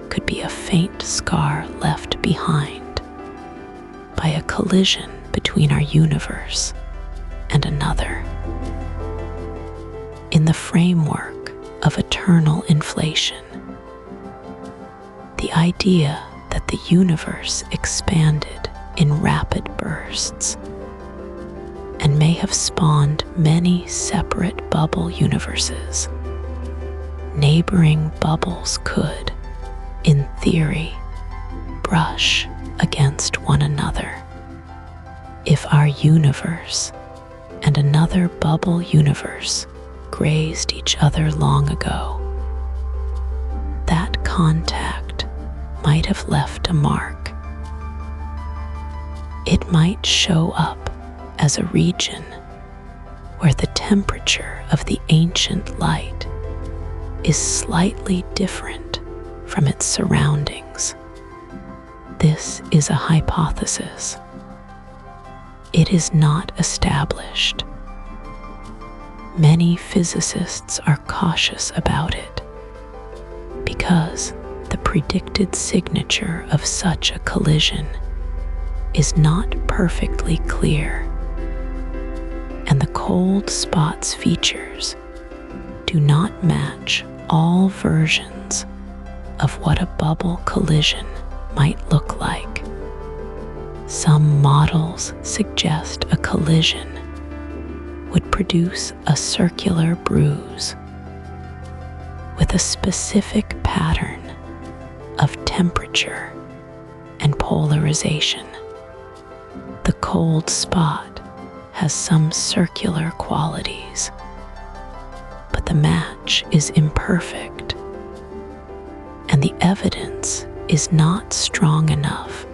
could be a faint scar left behind by a collision between our universe and another. In the framework of eternal inflation, the idea that the universe expanded in rapid bursts and may have spawned many separate bubble universes. Neighboring bubbles could, in theory, brush against one another. If our universe and another bubble universe grazed each other long ago, that contact might have left a mark. It might show up as a region where the temperature of the ancient light is slightly different from its surroundings. This is a hypothesis. It is not established. Many physicists are cautious about it because the predicted signature of such a collision is not perfectly clear, and the cold spot's features do not match all versions of what a bubble collision might look like. Some models suggest a collision would produce a circular bruise with a specific pattern of temperature and polarization. The cold spot has some circular qualities, but the match is imperfect, and the evidence is not strong enough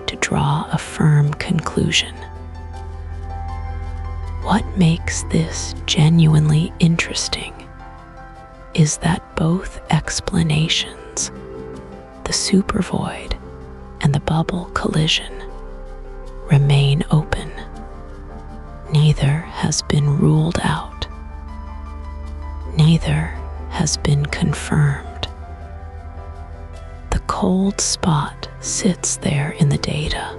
to draw a firm conclusion. What makes this genuinely interesting is that both explanations, the supervoid and the bubble collision, remain open. Neither has been ruled out. Neither has been confirmed. The cold spot sits there in the data,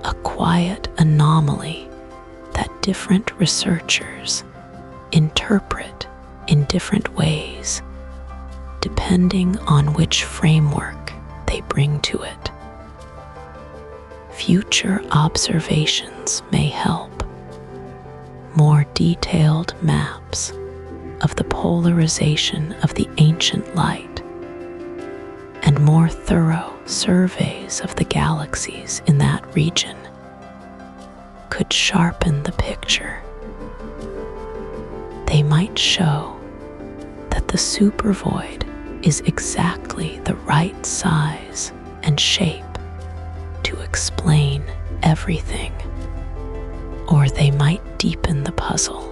a quiet anomaly that different researchers interpret in different ways, depending on which framework they bring to it. Future observations may help. More detailed maps of the polarization of the ancient light and more thorough surveys of the galaxies in that region could sharpen the picture. They might show that the supervoid is exactly the right size and shape to explain everything, or they might deepen the puzzle,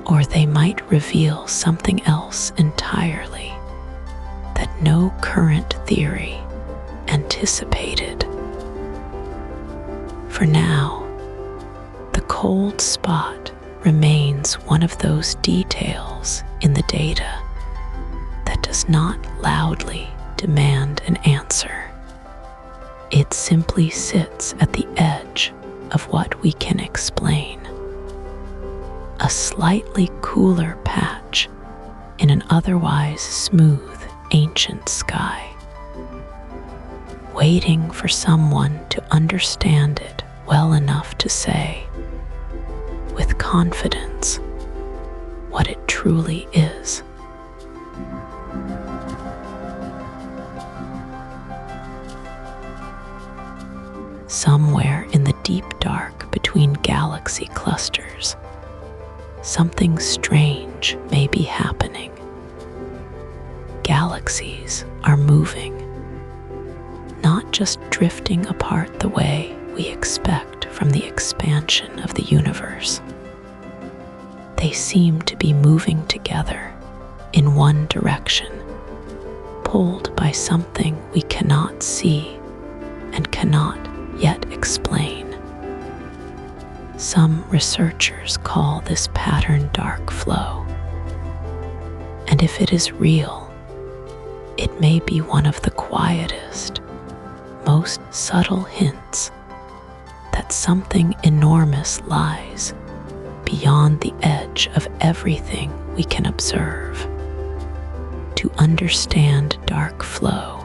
or they might reveal something else entirely that no current theory anticipated. For now, the cold spot remains one of those details in the data that does not loudly demand an answer. It simply sits at the edge of what we can explain. A slightly cooler patch in an otherwise smooth ancient sky, waiting for someone to understand it well enough to say, with confidence, what it truly is. Somewhere in the deep dark between galaxy clusters, something strange may be happening. Galaxies are moving, not just drifting apart the way we expect from the expansion of the universe. They seem to be moving together in one direction, pulled by something we cannot see and cannot yet explain. Some researchers call this pattern dark flow. And if it is real, it may be one of the quietest, most subtle hints that something enormous lies beyond the edge of everything we can observe. To understand dark flow,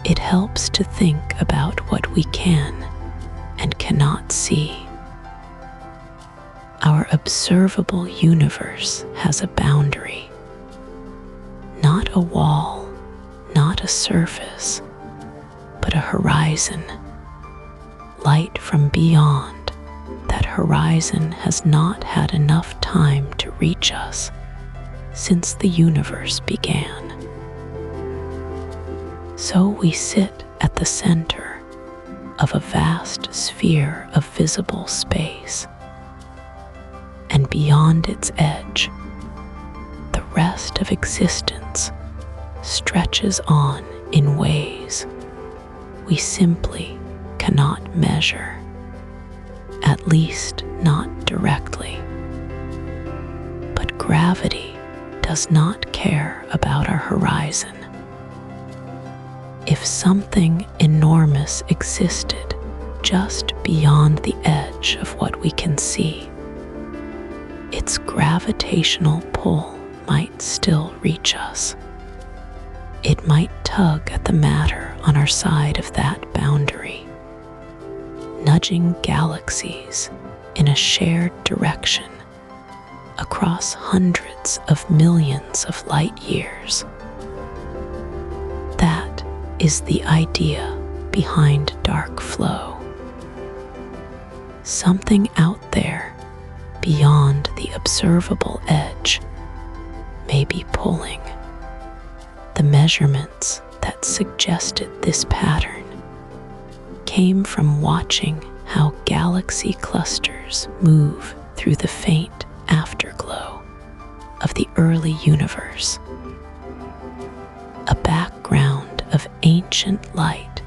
it helps to think about what we can and cannot see. Our observable universe has a boundary, not a wall, not a surface, but a horizon. Light from beyond that horizon has not had enough time to reach us since the universe began. So we sit at the center of a vast sphere of visible space, and beyond its edge, the rest of existence stretches on in ways we simply cannot measure, at least not directly. But gravity does not care about our horizon. If something enormous existed just beyond the edge of what we can see, its gravitational pull might still reach us. It might tug at the matter on our side of that boundary, nudging galaxies in a shared direction across hundreds of millions of light years. That is the idea behind dark flow. Something out there beyond the observable edge may be pulling. The measurements that suggested this pattern came from watching how galaxy clusters move through the faint afterglow of the early universe, a background of ancient light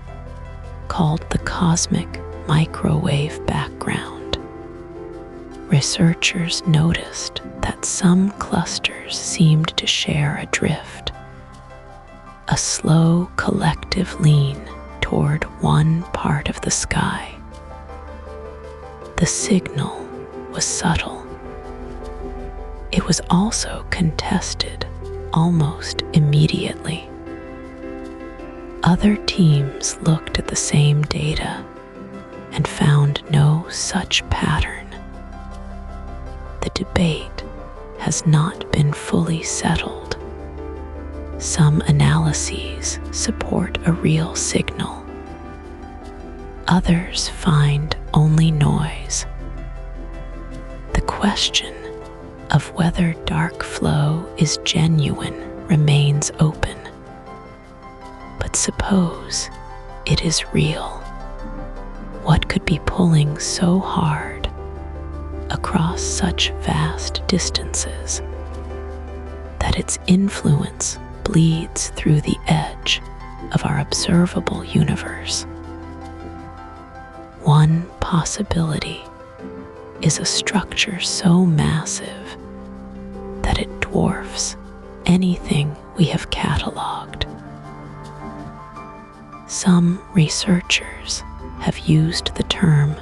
called the cosmic microwave background. Researchers noticed that some clusters seemed to share a drift, a slow collective lean toward one part of the sky. The signal was subtle. It was also contested almost immediately. Other teams looked at the same data and found no such pattern. The debate has not been fully settled. Some analyses support a real signal. Others find only noise. The question of whether dark flow is genuine remains open. But suppose it is real. What could be pulling so hard across such vast distances that its influence bleeds through the edge of our observable universe? One possibility is a structure so massive that it dwarfs anything we have cataloged. Some researchers have used the term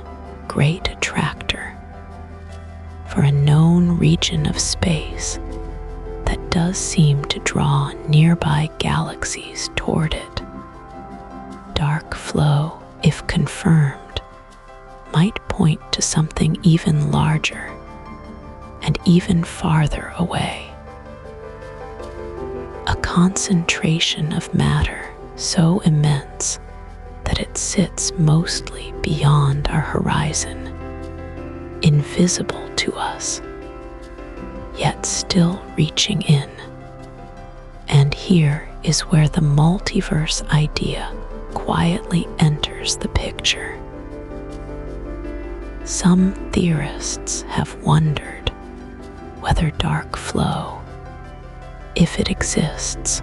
Great Attractor for a known region of space that does seem to draw nearby galaxies toward it. Dark flow, if confirmed, might point to something even larger and even farther away. A concentration of matter so immense that it sits mostly beyond our horizon, invisible to us, yet still reaching in. And here is where the multiverse idea quietly enters the picture. Some theorists have wondered whether dark flow, if it exists,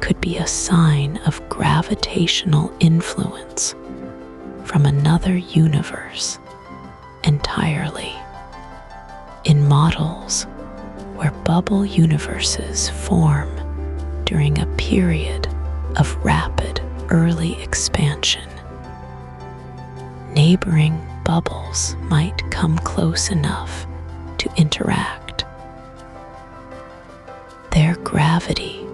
could be a sign of gravitational influence from another universe entirely. In models, where bubble universes form during a period of rapid early expansion. Neighboring bubbles might come close enough to interact. Their gravity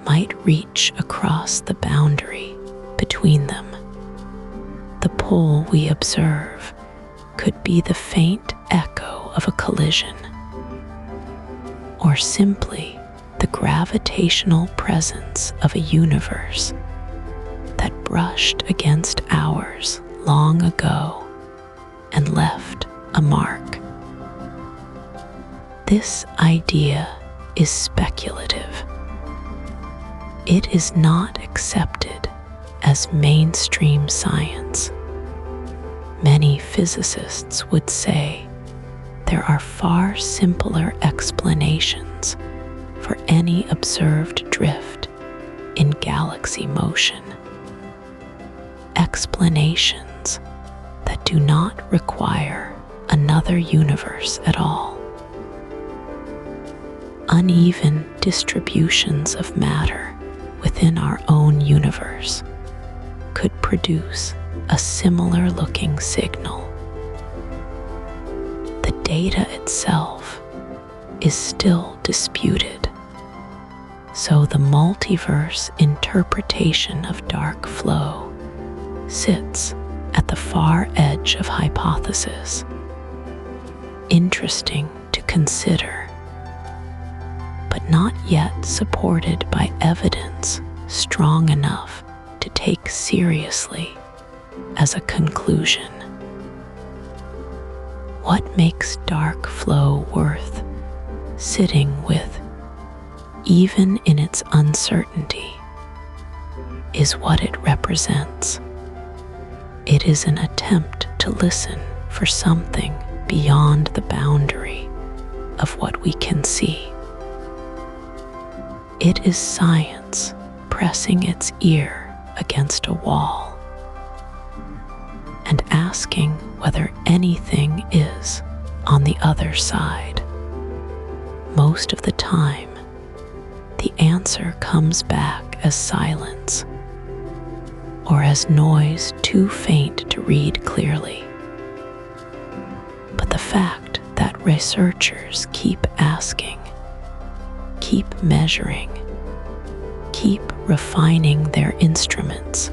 might reach across the boundary between them. The pull we observe could be the faint echo of a collision, or simply the gravitational presence of a universe that brushed against ours long ago and left a mark. This idea is speculative. It is not accepted as mainstream science. Many physicists would say there are far simpler explanations for any observed drift in galaxy motion. Explanations that do not require another universe at all. Uneven distributions of matter within our own universe could produce a similar looking signal. The data itself is still disputed, so the multiverse interpretation of dark flow sits at the far edge of hypothesis. Interesting to consider, but not yet supported by evidence strong enough to take seriously as a conclusion. What makes dark flow worth sitting with, even in its uncertainty, is what it represents. It is an attempt to listen for something beyond the boundary of what we can see. It is science pressing its ear against a wall and asking whether anything is on the other side. Most of the time, the answer comes back as silence or as noise too faint to read clearly. But the fact that researchers keep asking, keep measuring, keep refining their instruments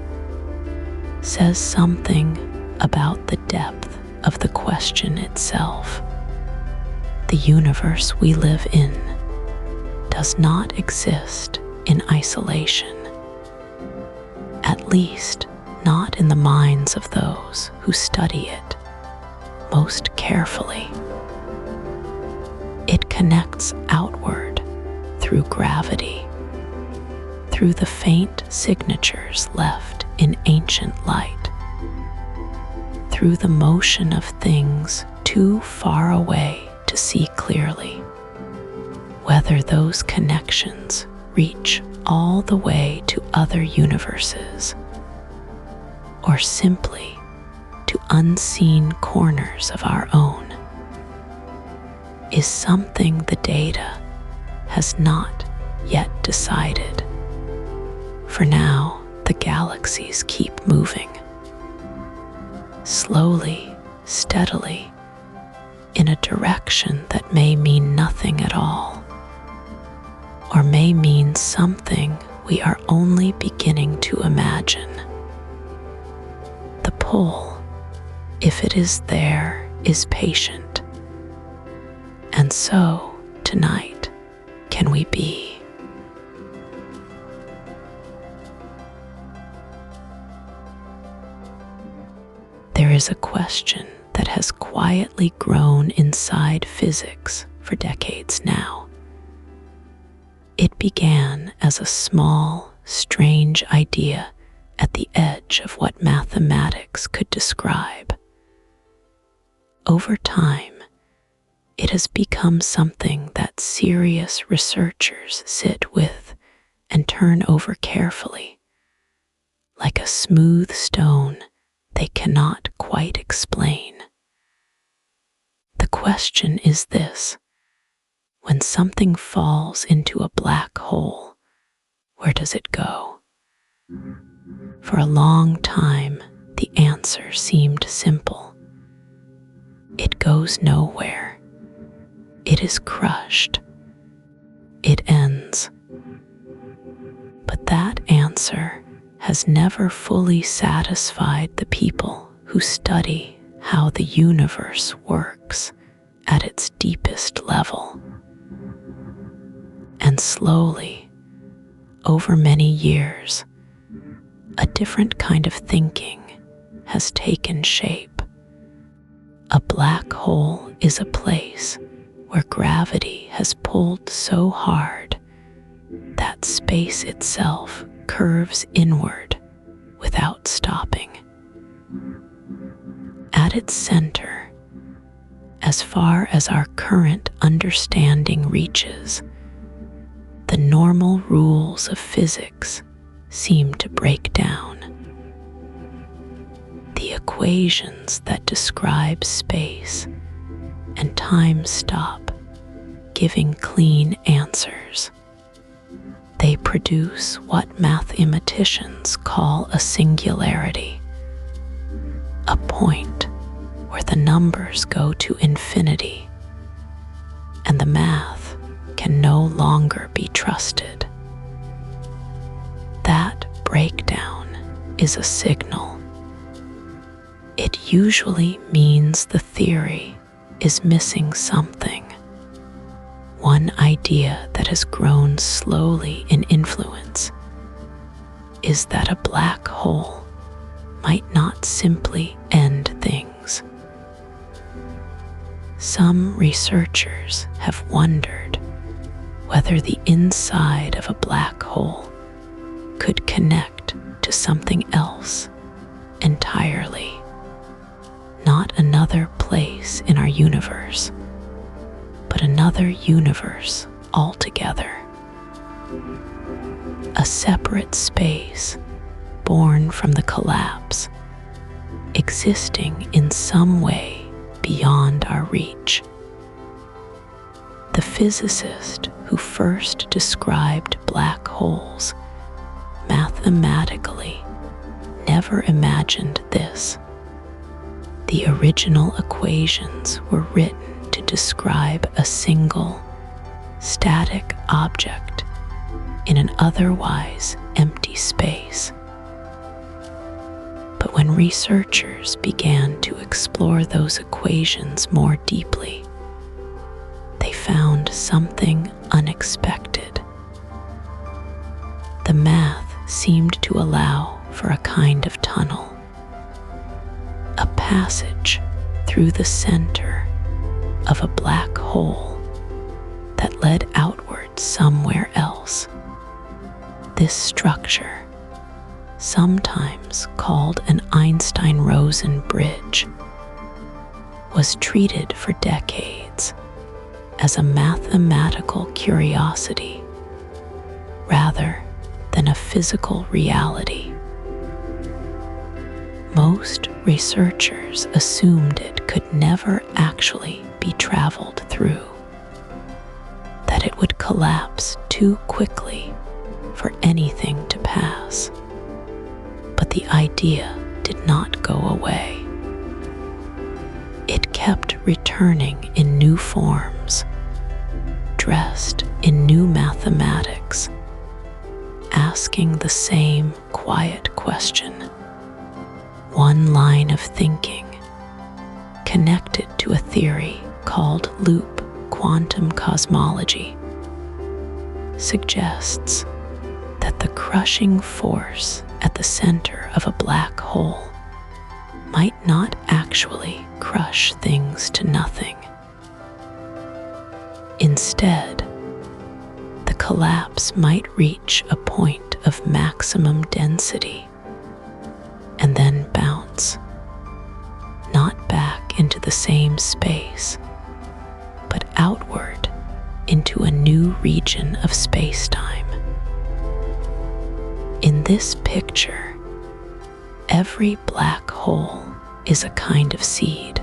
says something about the depth of the question itself. The universe we live in does not exist in isolation, at least not in the minds of those who study it most carefully. It connects outward through gravity, through the faint signatures left in ancient light, through the motion of things too far away to see clearly. Whether those connections reach all the way to other universes, or simply to unseen corners of our own, is something the data has not yet decided. For now, the galaxies keep moving, slowly, steadily, in a direction that may mean nothing at all, or may mean something we are only beginning to imagine. The pull, if it is there, is patient. And so, tonight, can we be? There is a question that has quietly grown inside physics for decades now. It began as a small, strange idea at the edge of what mathematics could describe. Over time, it has become something that serious researchers sit with and turn over carefully, like a smooth stone they cannot quite explain. The question is this: When something falls into a black hole, where does it go? For a long time, the answer seemed simple. It goes nowhere. It is crushed. It ends. But that answer has never fully satisfied the people who study how the universe works at its deepest level. And slowly, over many years, a different kind of thinking has taken shape. A black hole is a place where gravity has pulled so hard that space itself curves inward without stopping. At its center, as far as our current understanding reaches, the normal rules of physics seem to break down. The equations that describe space and time stop giving clean answers. They produce what mathematicians call a singularity, a point where the numbers go to infinity and the math can no longer be trusted. That breakdown is a signal. It usually means the theory is missing something. One idea that has grown slowly in influence is that a black hole might not simply end things. Some researchers have wondered whether the inside of a black hole could connect to something else entirely, not another place in our universe, but another universe altogether. A separate space born from the collapse, existing in some way beyond our reach. The physicist who first described black holes mathematically never imagined this. The original equations were written to describe a single, static object in an otherwise empty space. But when researchers began to explore those equations more deeply, they found something unexpected. The math seemed to allow for a kind of tunnel, a passage through the center of a black hole that led outward somewhere else. This structure, sometimes called an Einstein-Rosen bridge, was treated for decades as a mathematical curiosity rather than a physical reality. Most researchers assumed it could never actually be traveled through, that it would collapse too quickly for anything to pass. But the idea did not go away. It kept returning in new forms, dressed in new mathematics, asking the same quiet question. One line of thinking, connected to a theory called loop quantum cosmology, suggests that the crushing force at the center of a black hole might not actually crush things to nothing. Instead, the collapse might reach a point of maximum density and then bounce, not back into the same space, but outward into a new region of space-time. In this picture, every black hole is a kind of seed.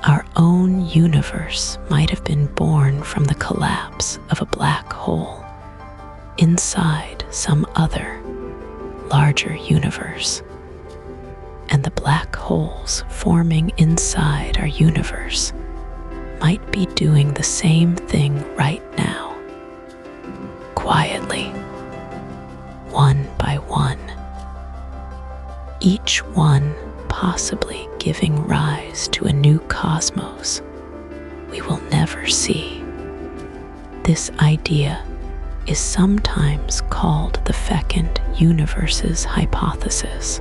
Our own universe might have been born from the collapse of a black hole inside some other, larger universe. And the black holes forming inside our universe might be doing the same thing right now, quietly, one by one, each one possibly giving rise to a new cosmos we will never see. This idea is sometimes called the fecund universes hypothesis,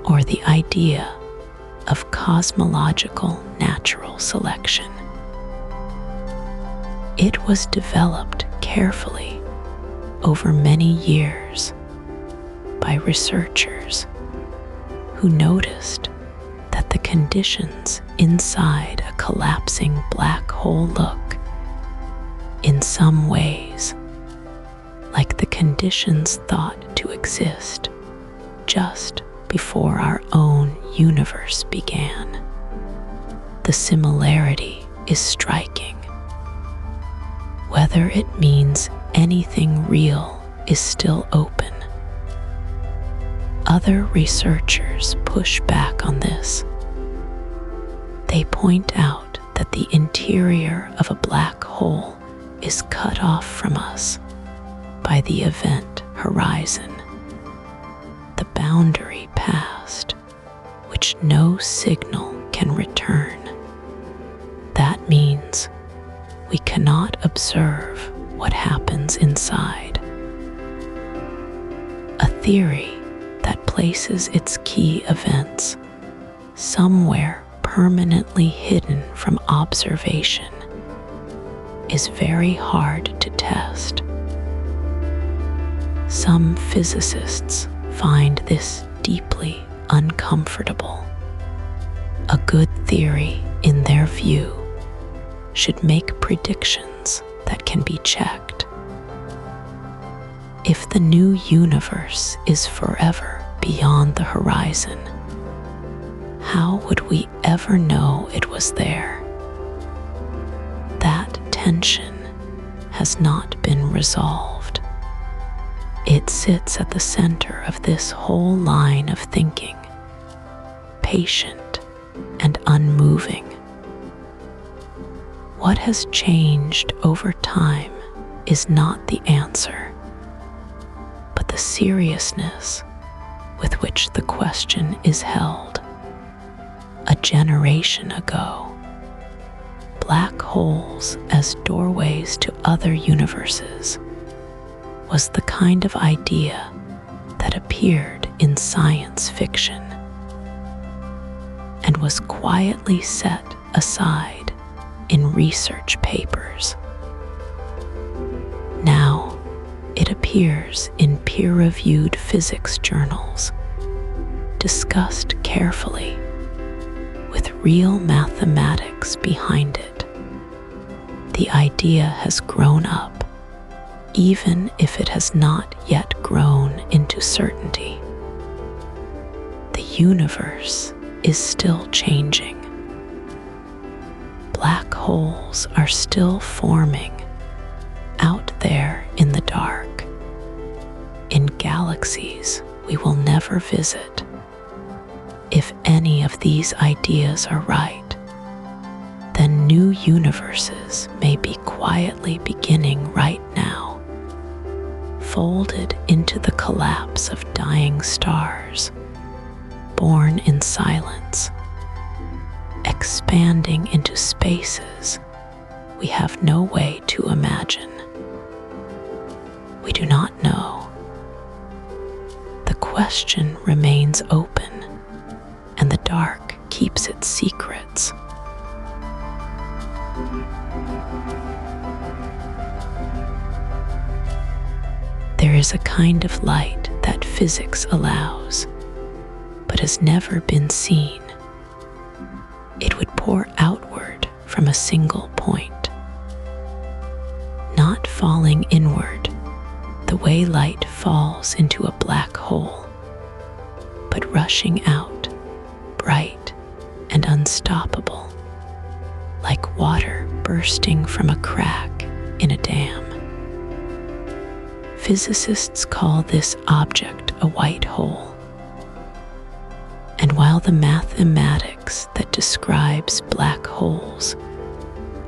or the idea of cosmological natural selection. It was developed carefully over many years by researchers who noticed that the conditions inside a collapsing black hole look, in some ways, like the conditions thought to exist just before our own universe began. The similarity is striking. Whether it means anything real is still open. Other researchers push back on this. They point out that the interior of a black hole is cut off from us by the event horizon, the boundary past which no signal can return. That means we cannot observe what happens inside. A theory that places its key events somewhere permanently hidden from observation is very hard to test. Some physicists find this deeply uncomfortable. A good theory, in their view, should make predictions that can be checked. If the new universe is forever beyond the horizon, how would we ever know it was there? That tension has not been resolved. It sits at the center of this whole line of thinking, patient and unmoving. What has changed over time is not the answer, but the seriousness with which the question is held. A generation ago, black holes as doorways to other universes was the kind of idea that appeared in science fiction and was quietly set aside in research papers. Now, it appears in peer-reviewed physics journals, discussed carefully, with real mathematics behind it. The idea has grown up, even if it has not yet grown into certainty. The universe is still changing. Black holes are still forming out there in the dark, in galaxies we will never visit. If any of these ideas are right, then new universes may be quietly beginning right now, folded into the collapse of dying stars, born in silence, expanding into spaces we have no way to imagine. We do not know. The question remains open, and the dark keeps its secrets. There is a kind of light that physics allows, but has never been seen. It would pour outward from a single point, not falling inward the way light falls into a black hole, but rushing out, bright and unstoppable. unstoppable, like water bursting from a crack in a dam. Physicists call this object a white hole. And while the mathematics that describes black holes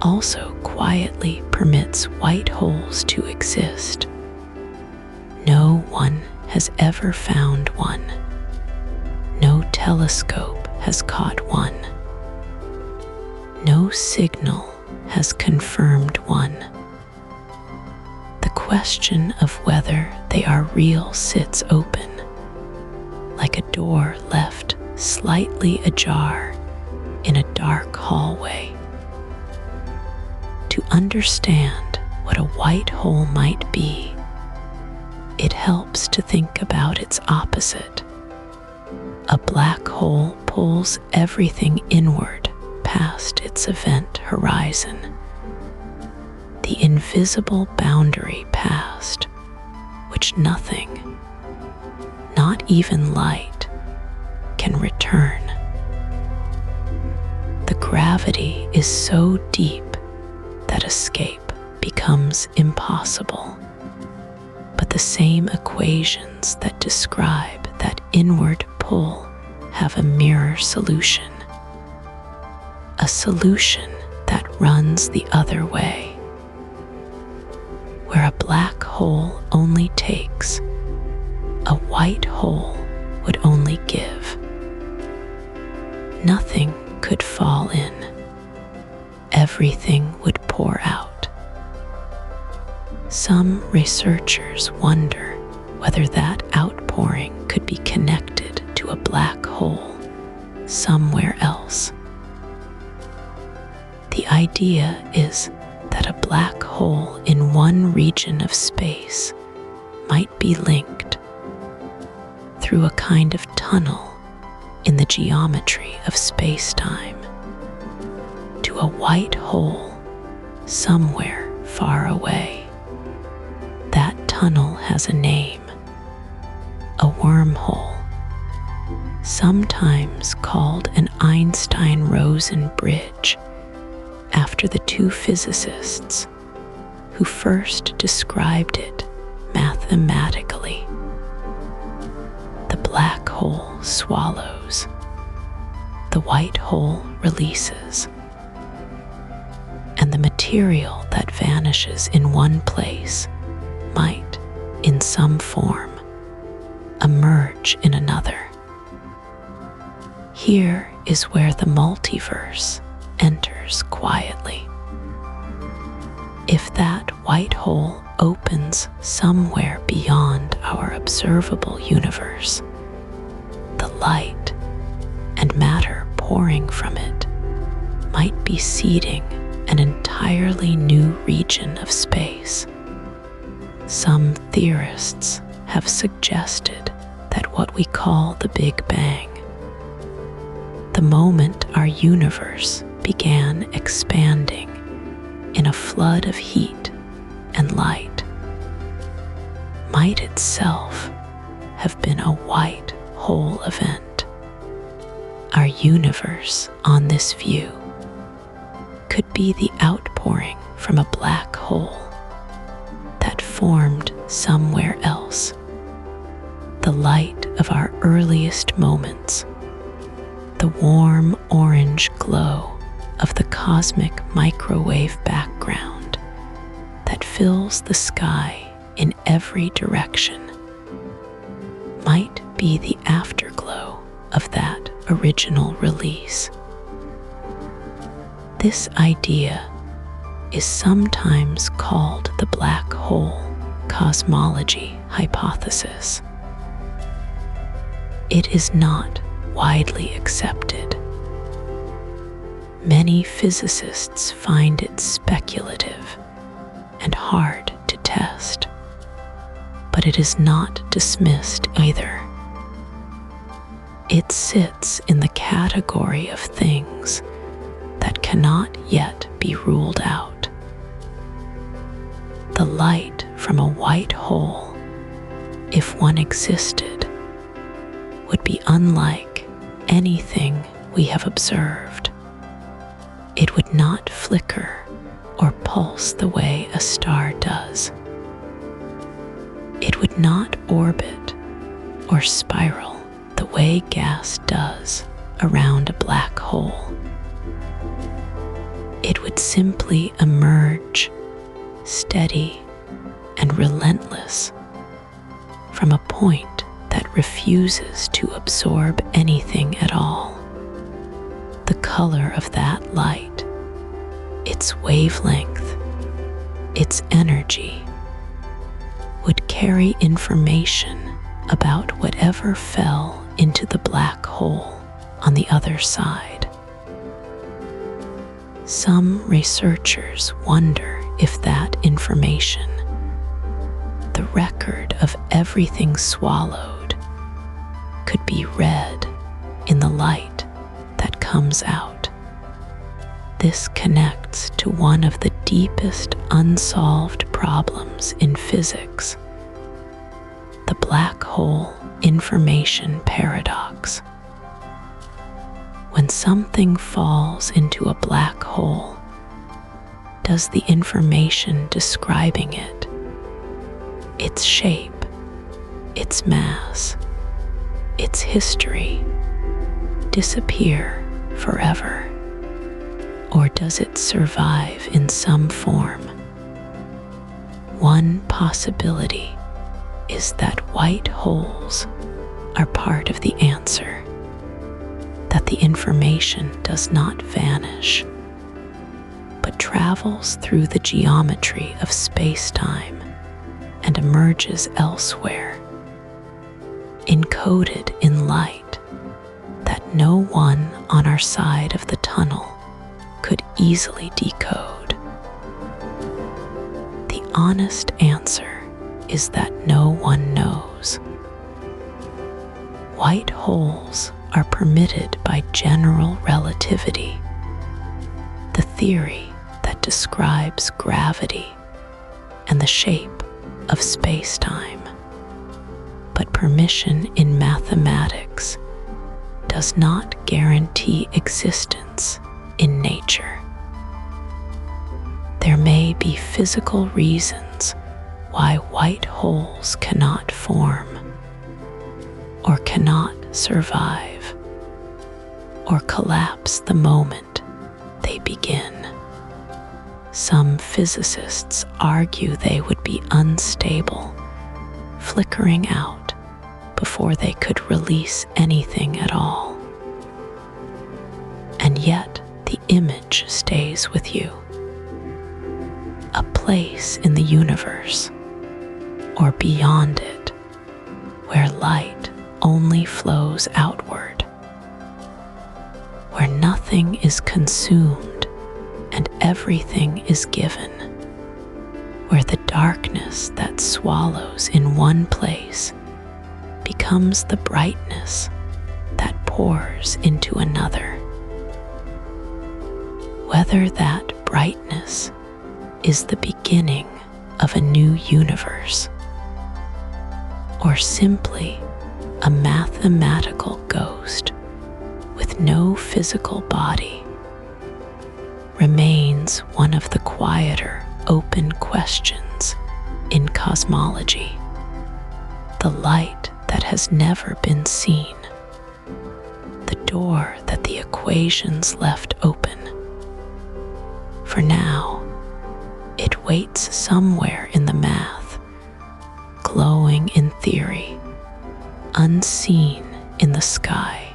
also quietly permits white holes to exist, no one has ever found one. No telescope has caught one. No signal has confirmed one. The question of whether they are real sits open, like a door left slightly ajar in a dark hallway. To understand what a white hole might be, it helps to think about its opposite. A black hole pulls everything inward past its event horizon, the invisible boundary past which nothing, not even light, can return. The gravity is so deep that escape becomes impossible, but the same equations that describe that inward pull have a mirror solution, a solution that runs the other way. Where a black hole only takes, a white hole would only give. Nothing could fall in. Everything would pour out. Some researchers wonder whether that outpouring could be connected to a black hole somewhere else. The idea is that a black hole in one region of space might be linked through a kind of tunnel in the geometry of space-time to a white hole somewhere far away. That tunnel has a name, a wormhole, sometimes called an Einstein-Rosen bridge, after the two physicists who first described it mathematically. The black hole swallows, the white hole releases, and the material that vanishes in one place might, in some form, emerge in another. Here is where the multiverse enters quietly. If that white hole opens somewhere beyond our observable universe, the light and matter pouring from it might be seeding an entirely new region of space. Some theorists have suggested that what we call the Big Bang, the moment our universe began expanding in a flood of heat and light, might itself have been a white hole event. Our universe, on this view, could be the outpouring from a black hole that formed somewhere else, the light of our earliest moments, the warm orange glow of the cosmic microwave background that fills the sky in every direction, might be the afterglow of that original release. This idea is sometimes called the black hole cosmology hypothesis. It is not widely accepted. Many physicists find it speculative and hard to test, but it is not dismissed either. It sits in the category of things that cannot yet be ruled out. The light from a white hole, if one existed, would be unlike anything we have observed. It would not flicker or pulse the way a star does. It would not orbit or spiral the way gas does around a black hole. It would simply emerge, steady and relentless, from a point that refuses to absorb anything at all. The color of that light, its wavelength, its energy, would carry information about whatever fell into the black hole on the other side. Some researchers wonder if that information, the record of everything swallowed, could be read in the light that comes out. This connects to one of the deepest unsolved problems in physics, the black hole information paradox. When something falls into a black hole, does the information describing it, its shape, its mass, its history, disappear forever? Or does it survive in some form? One possibility is that white holes are part of the answer, that the information does not vanish, but travels through the geometry of space-time and emerges elsewhere, encoded in light that no one on our side of the tunnel could easily decode. The honest answer is that no one knows. White holes are permitted by general relativity, the theory that describes gravity and the shape of space-time. But permission in mathematics does not guarantee existence in nature. There may be physical reasons why white holes cannot form, or cannot survive, or collapse the moment they begin. Some physicists argue they would be unstable, flickering out before they could release anything at all. And yet the image stays with you. A place in the universe, or beyond it, where light only flows outward, where nothing is consumed and everything is given, where the darkness that swallows in one place becomes the brightness that pours into another. Whether that brightness is the beginning of a new universe, or simply a mathematical ghost with no physical body, remains one of the quieter, open questions in cosmology. The light that has never been seen, the door that the equations left open. For now, it waits somewhere in the math, glowing in theory, unseen in the sky.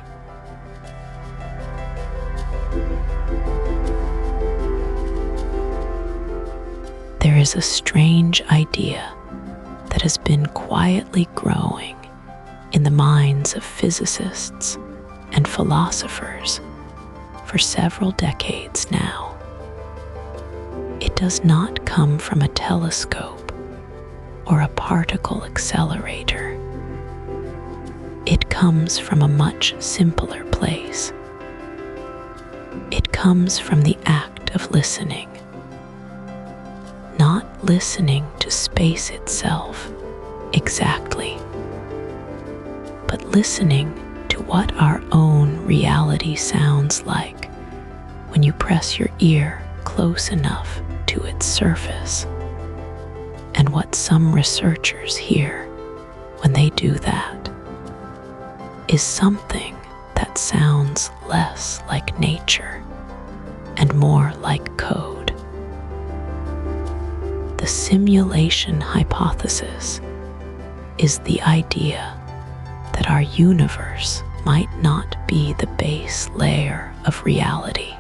There is a strange idea that has been quietly growing in the minds of physicists and philosophers for several decades now. It does not come from a telescope or a particle accelerator. It comes from a much simpler place. It comes from the act of listening. Not listening to space itself exactly, but listening to what our own reality sounds like when you press your ear close enough to its surface. And what some researchers hear when they do that is something that sounds less like nature and more like code. The simulation hypothesis is the idea that our universe might not be the base layer of reality.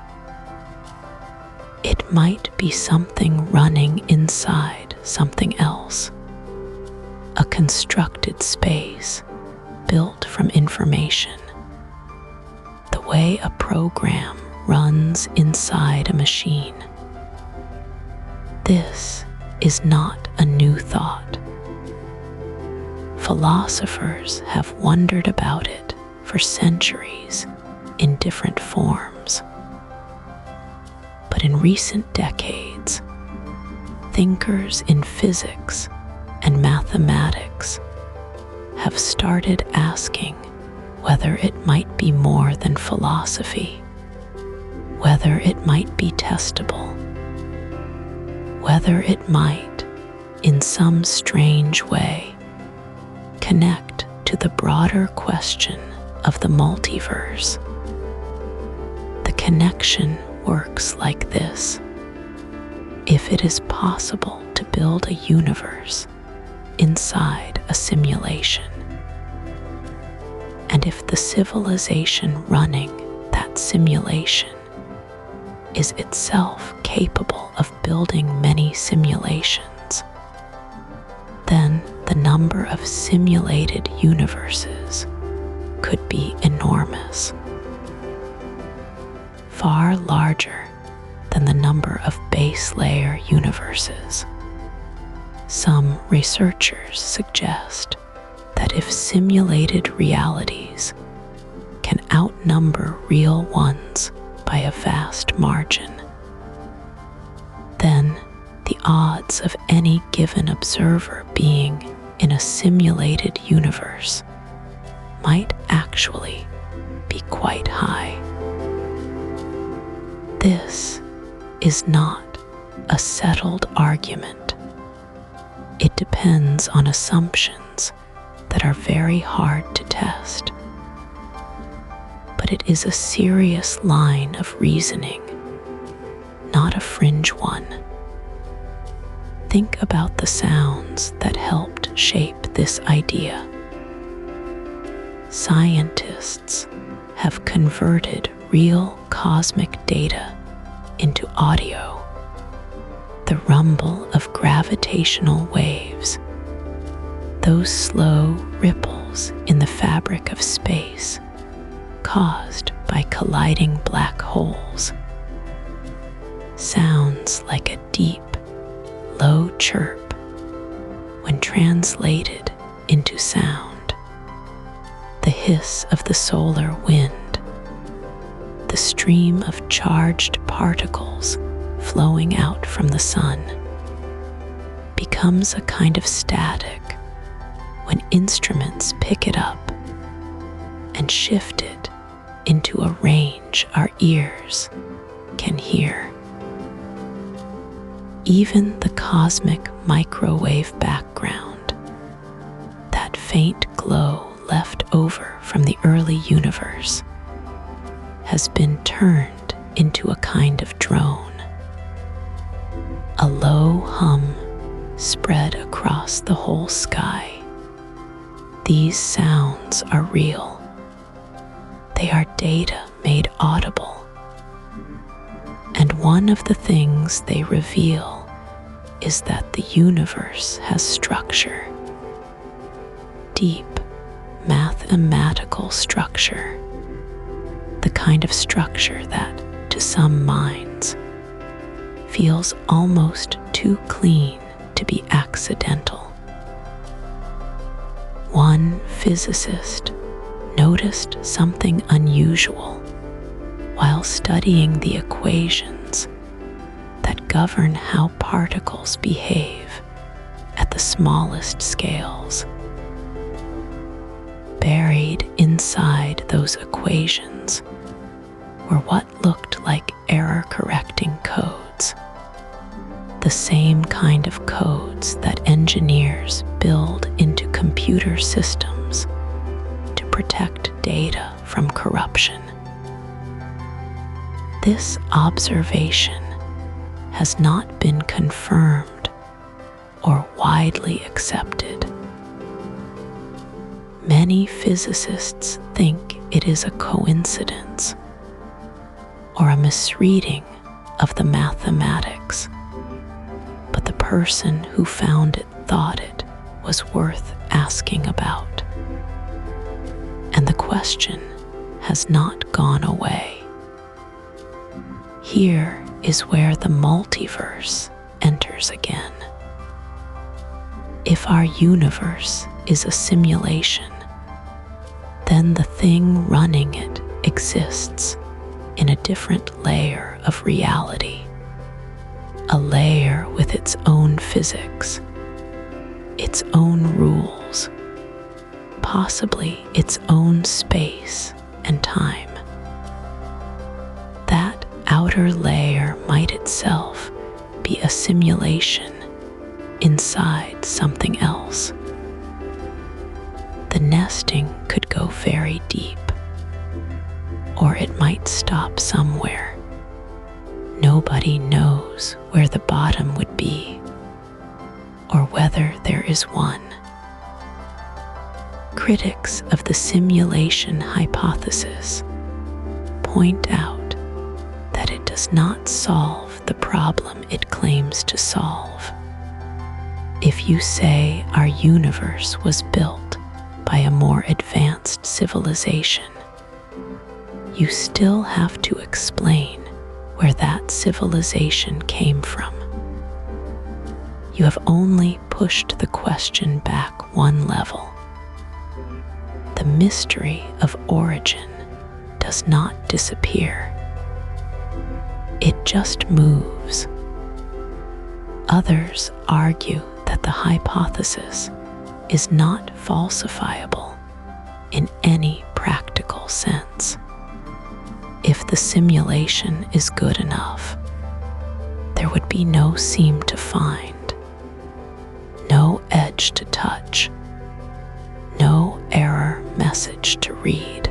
It might be something running inside something else, a constructed space built from information, the way a program runs inside a machine. This is not a new thought. Philosophers have wondered about it for centuries in different forms. But in recent decades, thinkers in physics and mathematics have started asking whether it might be more than philosophy, whether it might be testable, whether it might, in some strange way, connect to the broader question of the multiverse. The connection works like this. If it is possible to build a universe inside a simulation, and if the civilization running that simulation is itself capable of building many simulations, then the number of simulated universes could be enormous, far larger than the number of base layer universes. Some researchers suggest that if simulated realities can outnumber real ones by a vast margin, then the odds of any given observer being in a simulated universe might actually be quite high. This is not a settled argument. It depends on assumptions that are very hard to test. But it is a serious line of reasoning, not a fringe one. Think about the sounds that helped shape this idea. Scientists have converted real cosmic data into audio. The rumble of gravitational waves, those slow ripples in the fabric of space caused by colliding black holes, sounds like a deep, low chirp when translated into sound, the hiss of the solar wind, the stream of charged particles flowing out from the sun, becomes a kind of static when instruments pick it up and shift it into a range our ears can hear. Even the cosmic microwave background, that faint glow left over from the early universe, has been turned into a kind of drone. A low hum spread across the whole sky. These sounds are real. They are data made audible. And one of the things they reveal is that the universe has structure. Deep, mathematical structure. The kind of structure that, to some minds, feels almost too clean to be accidental. One physicist noticed something unusual while studying the equations that govern how particles behave at the smallest scales. Buried inside those equations were what looked like error-correcting codes, the same kind of codes that engineers build into computer systems to protect data from corruption. This observation has not been confirmed or widely accepted. Many physicists think it is a coincidence or a misreading of the mathematics, but the person who found it thought it was worth asking about. And the question has not gone away. Here is where the multiverse enters again. If our universe is a simulation, then the thing running it exists in a different layer of reality, a layer with its own physics, its own rules, possibly its own space and time. That outer layer might itself be a simulation inside something else. The nesting could go very deep, or it might stop somewhere. Nobody knows where the bottom would be, or whether there is one. Critics of the simulation hypothesis point out that it does not solve the problem it claims to solve. If you say our universe was built by a more advanced civilization, you still have to explain where that civilization came from. You have only pushed the question back one level. The mystery of origin does not disappear. It just moves. Others argue that the hypothesis is not falsifiable in any practical sense. If the simulation is good enough, there would be no seam to find, no edge to touch, no error message to read.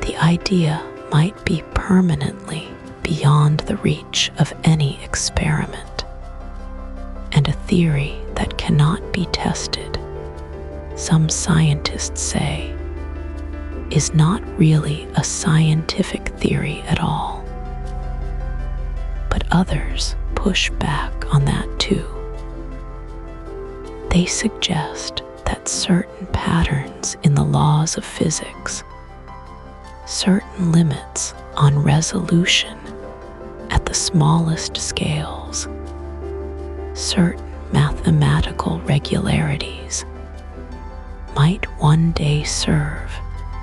The idea might be permanently beyond the reach of any experiment, and a theory that cannot be tested, some scientists say, is not really a scientific theory at all. But others push back on that too. They suggest that certain patterns in the laws of physics, certain limits on resolution at the smallest scales, certain mathematical regularities might one day serve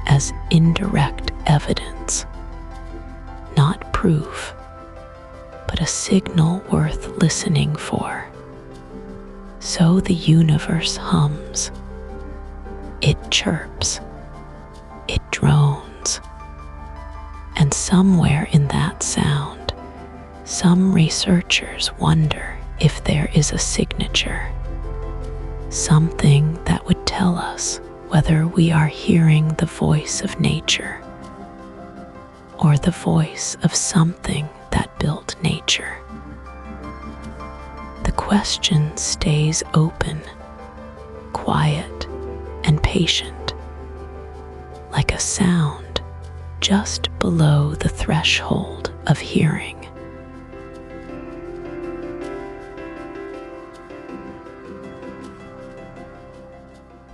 as indirect evidence, not proof, but a signal worth listening for. So the universe hums, it chirps, it drones, and somewhere in that sound, some researchers wonder if there is a signature, something that would tell us whether we are hearing the voice of nature or the voice of something that built nature. The question stays open, quiet, and patient, like a sound just below the threshold of hearing.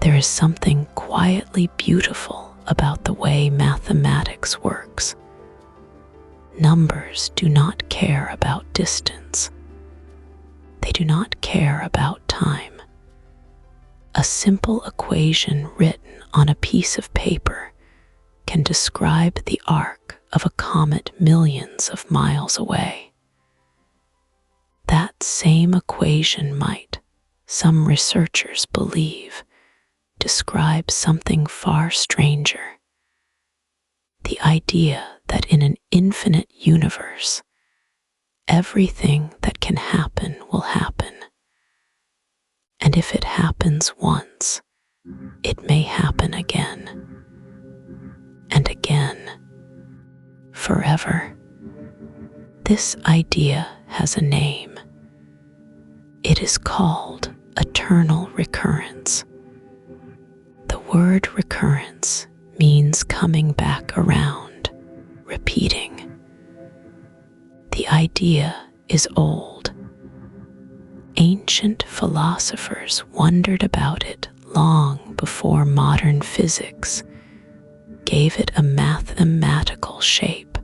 There is something quietly beautiful about the way mathematics works. Numbers do not care about distance. They do not care about time. A simple equation written on a piece of paper can describe the arc of a comet millions of miles away. That same equation might, some researchers believe, describe something far stranger. The idea that in an infinite universe, everything that can happen will happen. And if it happens once, it may happen again and again, forever. This idea has a name. It is called eternal recurrence. The word recurrence means coming back around, repeating. The idea is old. Ancient philosophers wondered about it long before modern physics gave it a mathematical shape.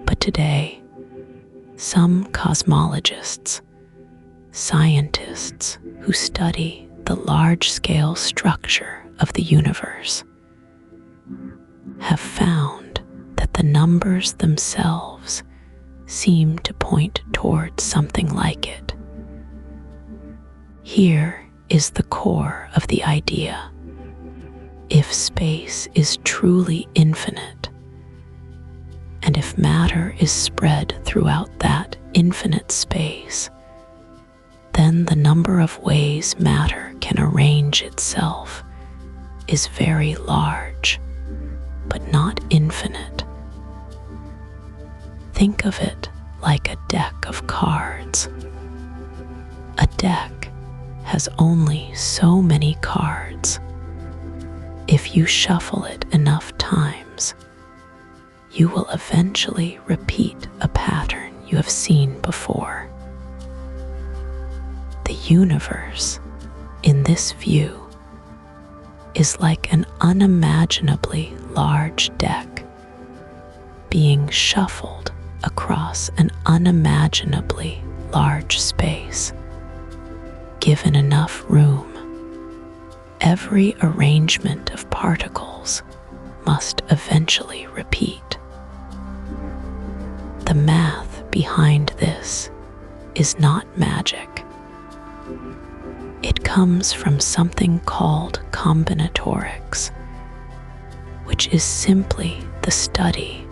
But today, some cosmologists, scientists who study the large-scale structure of the universe, have found that the numbers themselves seem to point towards something like it. Here is the core of the idea. If space is truly infinite, and if matter is spread throughout that infinite space, then the number of ways matter can arrange itself is very large, but not infinite. Think of it like a deck of cards. A deck has only so many cards. If you shuffle it enough times, you will eventually repeat a pattern you have seen before. The universe, in this view, is like an unimaginably large deck being shuffled across an unimaginably large space. Given enough room, every arrangement of particles must eventually repeat. The math behind this is not magic. It comes from something called combinatorics, which is simply the study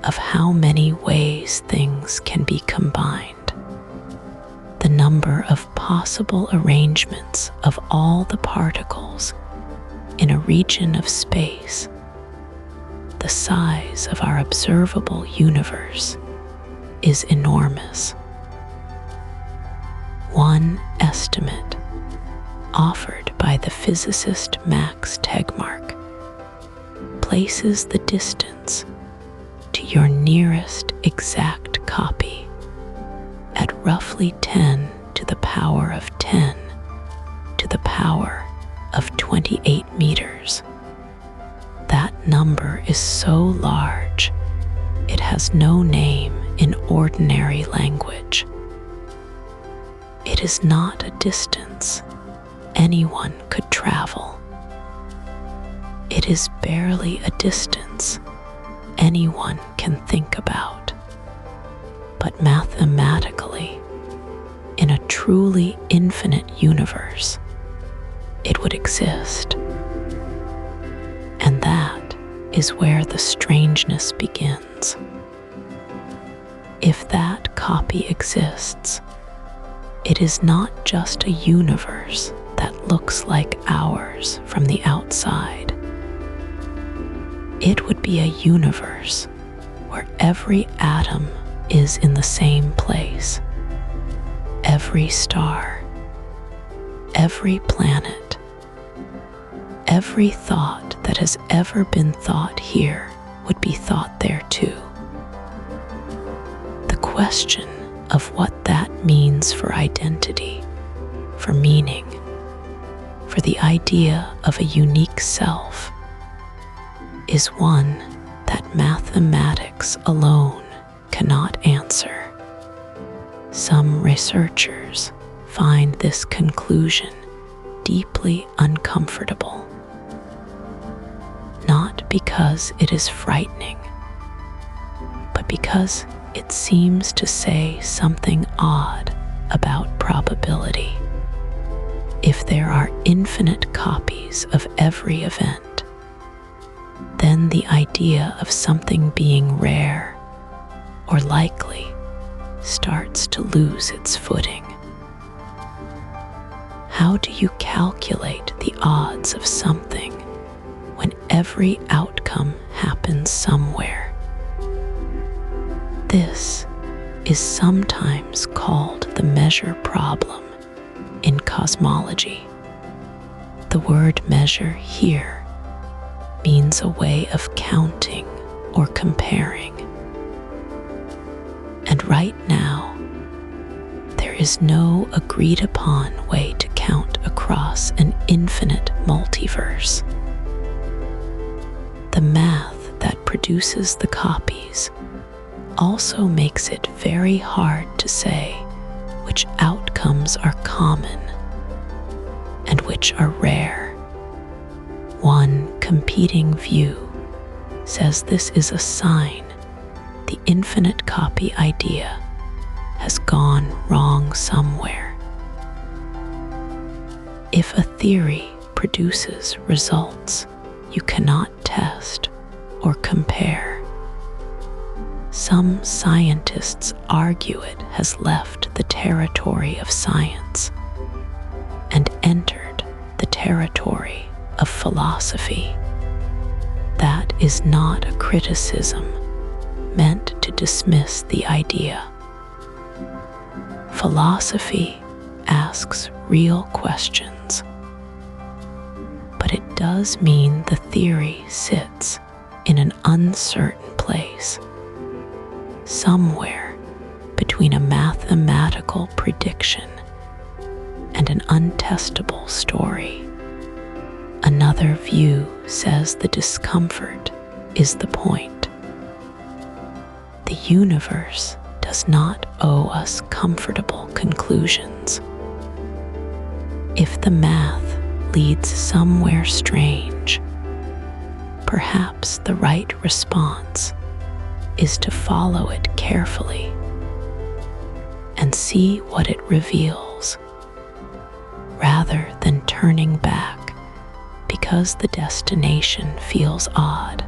of how many ways things can be combined, the number of possible arrangements of all the particles in a region of space. The size of our observable universe is enormous. One estimate, offered by the physicist Max Tegmark, places the distance to your nearest exact copy at roughly 10 to the power of 10 to the power of 28 meters. That number is so large, it has no name in ordinary language. It is not a distance anyone could travel. It is barely a distance anyone can think about. But mathematically, in a truly infinite universe, it would exist. And that is where the strangeness begins. If that copy exists, it is not just a universe that looks like ours from the outside. It would be a universe where every atom is in the same place. Every star, every planet, every thought that has ever been thought here would be thought there too. The question of what that means for identity, for meaning, for the idea of a unique self, is one that mathematics alone cannot answer. Some researchers find this conclusion deeply uncomfortable, not because it is frightening, but because it seems to say something odd about probability. If there are infinite copies of every event, then then the idea of something being rare or likely starts to lose its footing. How do you calculate the odds of something when every outcome happens somewhere? This is sometimes called the measure problem in cosmology. The word measure here means a way of counting or comparing. And right now, there is no agreed upon way to count across an infinite multiverse. The math that produces the copies also makes it very hard to say which outcomes are common and which are rare. One competing view says this is a sign the infinite copy idea has gone wrong somewhere. If a theory produces results you cannot test or compare, some scientists argue it has left the territory of science and entered the territory of philosophy. That is not a criticism meant to dismiss the idea. Philosophy asks real questions, but it does mean the theory sits in an uncertain place, somewhere between a mathematical prediction and an untestable story. Another view says the discomfort is the point. The universe does not owe us comfortable conclusions. If the math leads somewhere strange, perhaps the right response is to follow it carefully and see what it reveals, rather than turning back because the destination feels odd.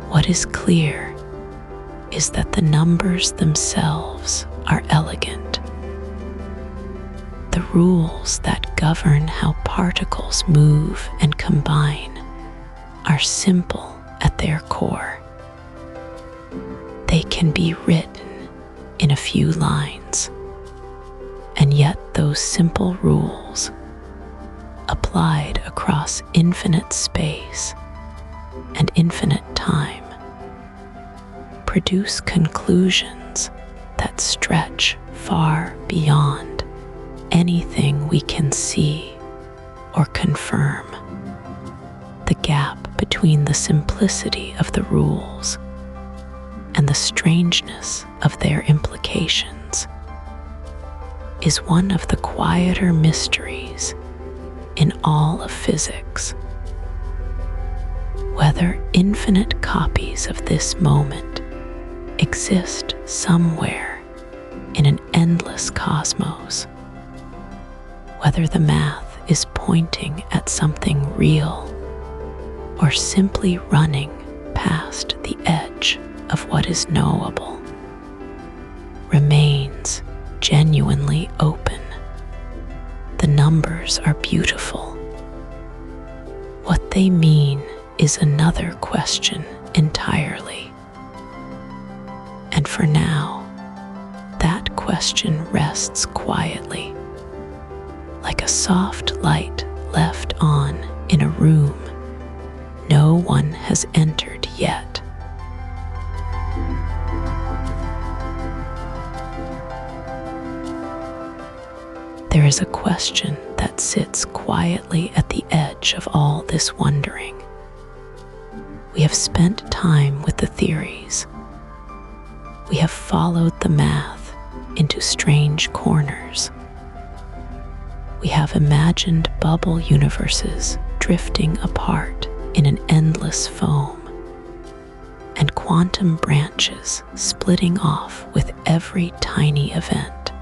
What is clear is that the numbers themselves are elegant. The rules that govern how particles move and combine are simple at their core. They can be written in a few lines, and yet those simple rules, applied across infinite space and infinite time, produce conclusions that stretch far beyond anything we can see or confirm. The gap between the simplicity of the rules and the strangeness of their implications is one of the quieter mysteries in all of physics. Whether infinite copies of this moment exist somewhere in an endless cosmos, whether the math is pointing at something real or simply running past the edge of what is knowable, remains genuinely open. The numbers are beautiful. What they mean is another question entirely. And for now, that question rests quietly, like a soft light left on in a room no one has entered yet. There is a question that sits quietly at the edge of all this wondering. We have spent time with the theories. We have followed the math into strange corners. We have imagined bubble universes drifting apart in an endless foam, and quantum branches splitting off with every tiny event.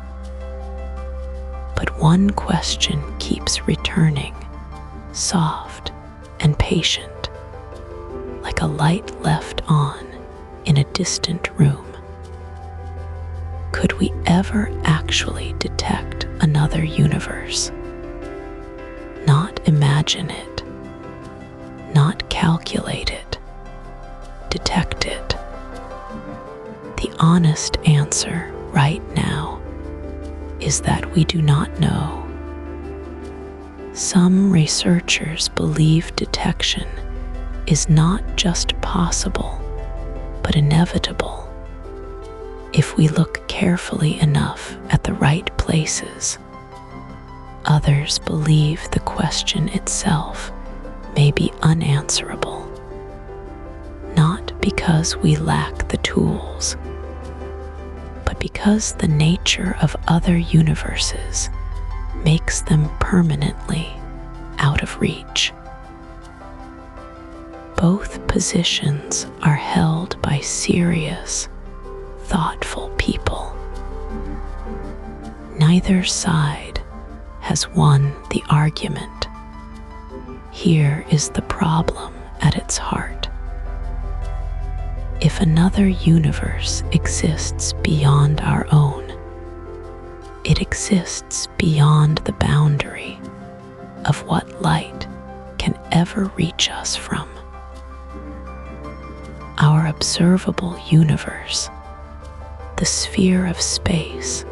But one question keeps returning, soft and patient, like a light left on in a distant room. Could we ever actually detect another universe? Not imagine it, not calculate it, detect it. The honest answer right now is that we do not know. Some researchers believe detection is not just possible, but inevitable if we look carefully enough at the right places. Others believe the question itself may be unanswerable, not because we lack the tools, but because the nature of other universes makes them permanently out of reach. Both positions are held by serious, thoughtful people. Neither side has won the argument. Here is the problem at its heart. If another universe exists beyond our own, it exists beyond the boundary of what light can ever reach us from. Our observable universe, the sphere of space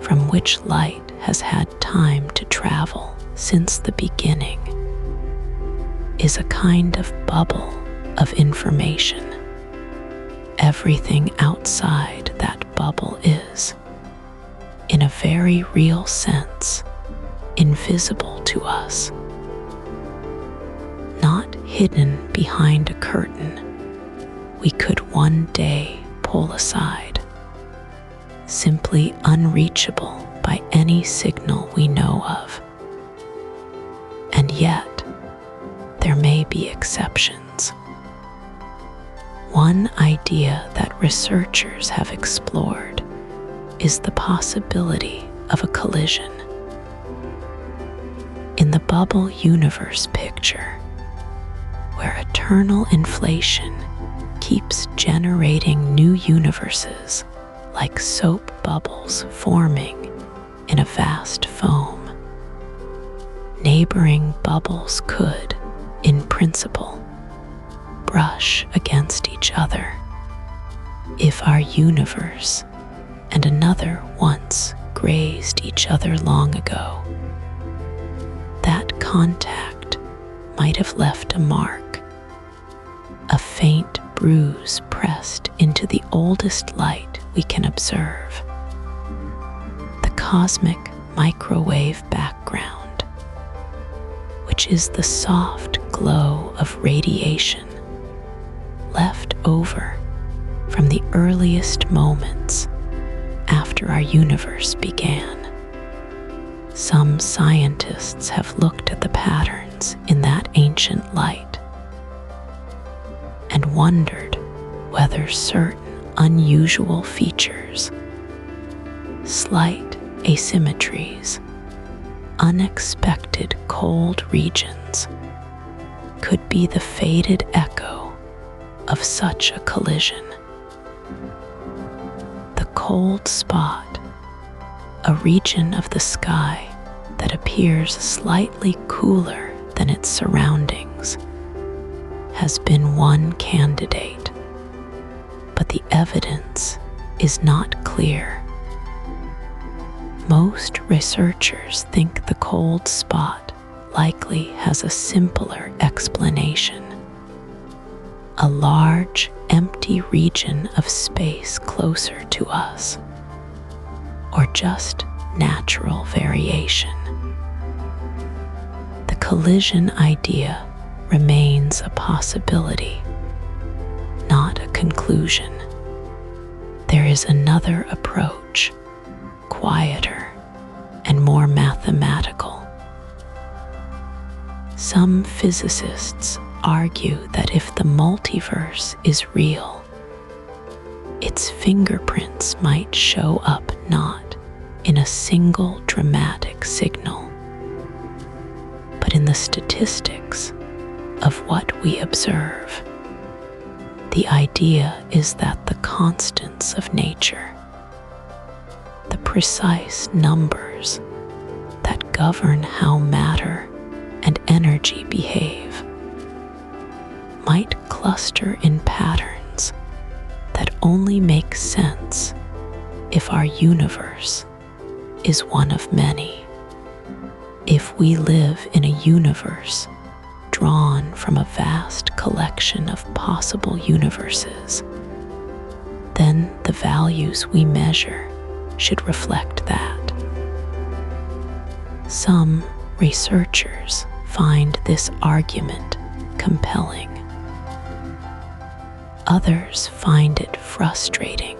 from which light has had time to travel since the beginning, is a kind of bubble of information. Everything outside that bubble is, in a very real sense, invisible to us. Not hidden behind a curtain we could one day pull aside, simply unreachable by any signal we know of. And yet, there may be exceptions. One idea that researchers have explored is the possibility of a collision. In the bubble universe picture, where eternal inflation keeps generating new universes like soap bubbles forming in a vast foam, neighboring bubbles could, in principle, brush against each other if our universe and another once grazed each other long ago. That contact might have left a mark, a faint bruise pressed into the oldest light we can observe, the cosmic microwave background, which is the soft glow of radiation left over from the earliest moments after our universe began. Some scientists have looked at the patterns in that ancient light and wondered whether certain unusual features, slight asymmetries, unexpected cold regions, could be the faded echo of such a collision. The cold spot, a region of the sky that appears slightly cooler than its surroundings, has been one candidate, but the evidence is not clear. Most researchers think the cold spot likely has a simpler explanation: a large, empty region of space closer to us, or just natural variation. The collision idea remains a possibility, not a conclusion. There is another approach, quieter and more mathematical. Some physicists argue that if the multiverse is real, its fingerprints might show up not in a single dramatic signal, but in the statistics of what we observe. The idea is that the constants of nature, the precise numbers that govern how matter and energy behave, might cluster in patterns that only make sense if our universe is one of many. If we live in a universe drawn from a vast collection of possible universes, then the values we measure should reflect that. Some researchers find this argument compelling. Others find it frustrating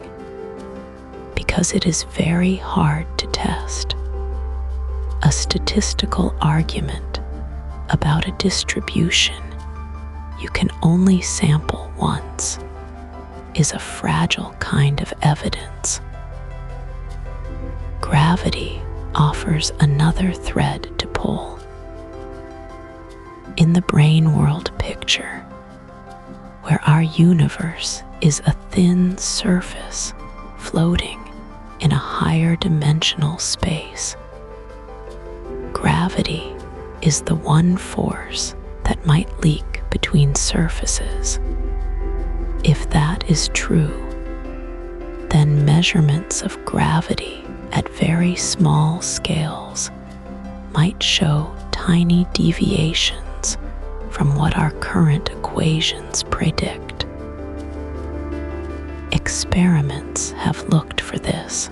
because it is very hard to test. A statistical argument about a distribution you can only sample once is a fragile kind of evidence. Gravity offers another thread to pull. In the Braneworld picture, where our universe is a thin surface floating in a higher dimensional space, gravity is the one force that might leak between surfaces. If that is true, then measurements of gravity at very small scales might show tiny deviations from what our current equations predict. Experiments have looked for this.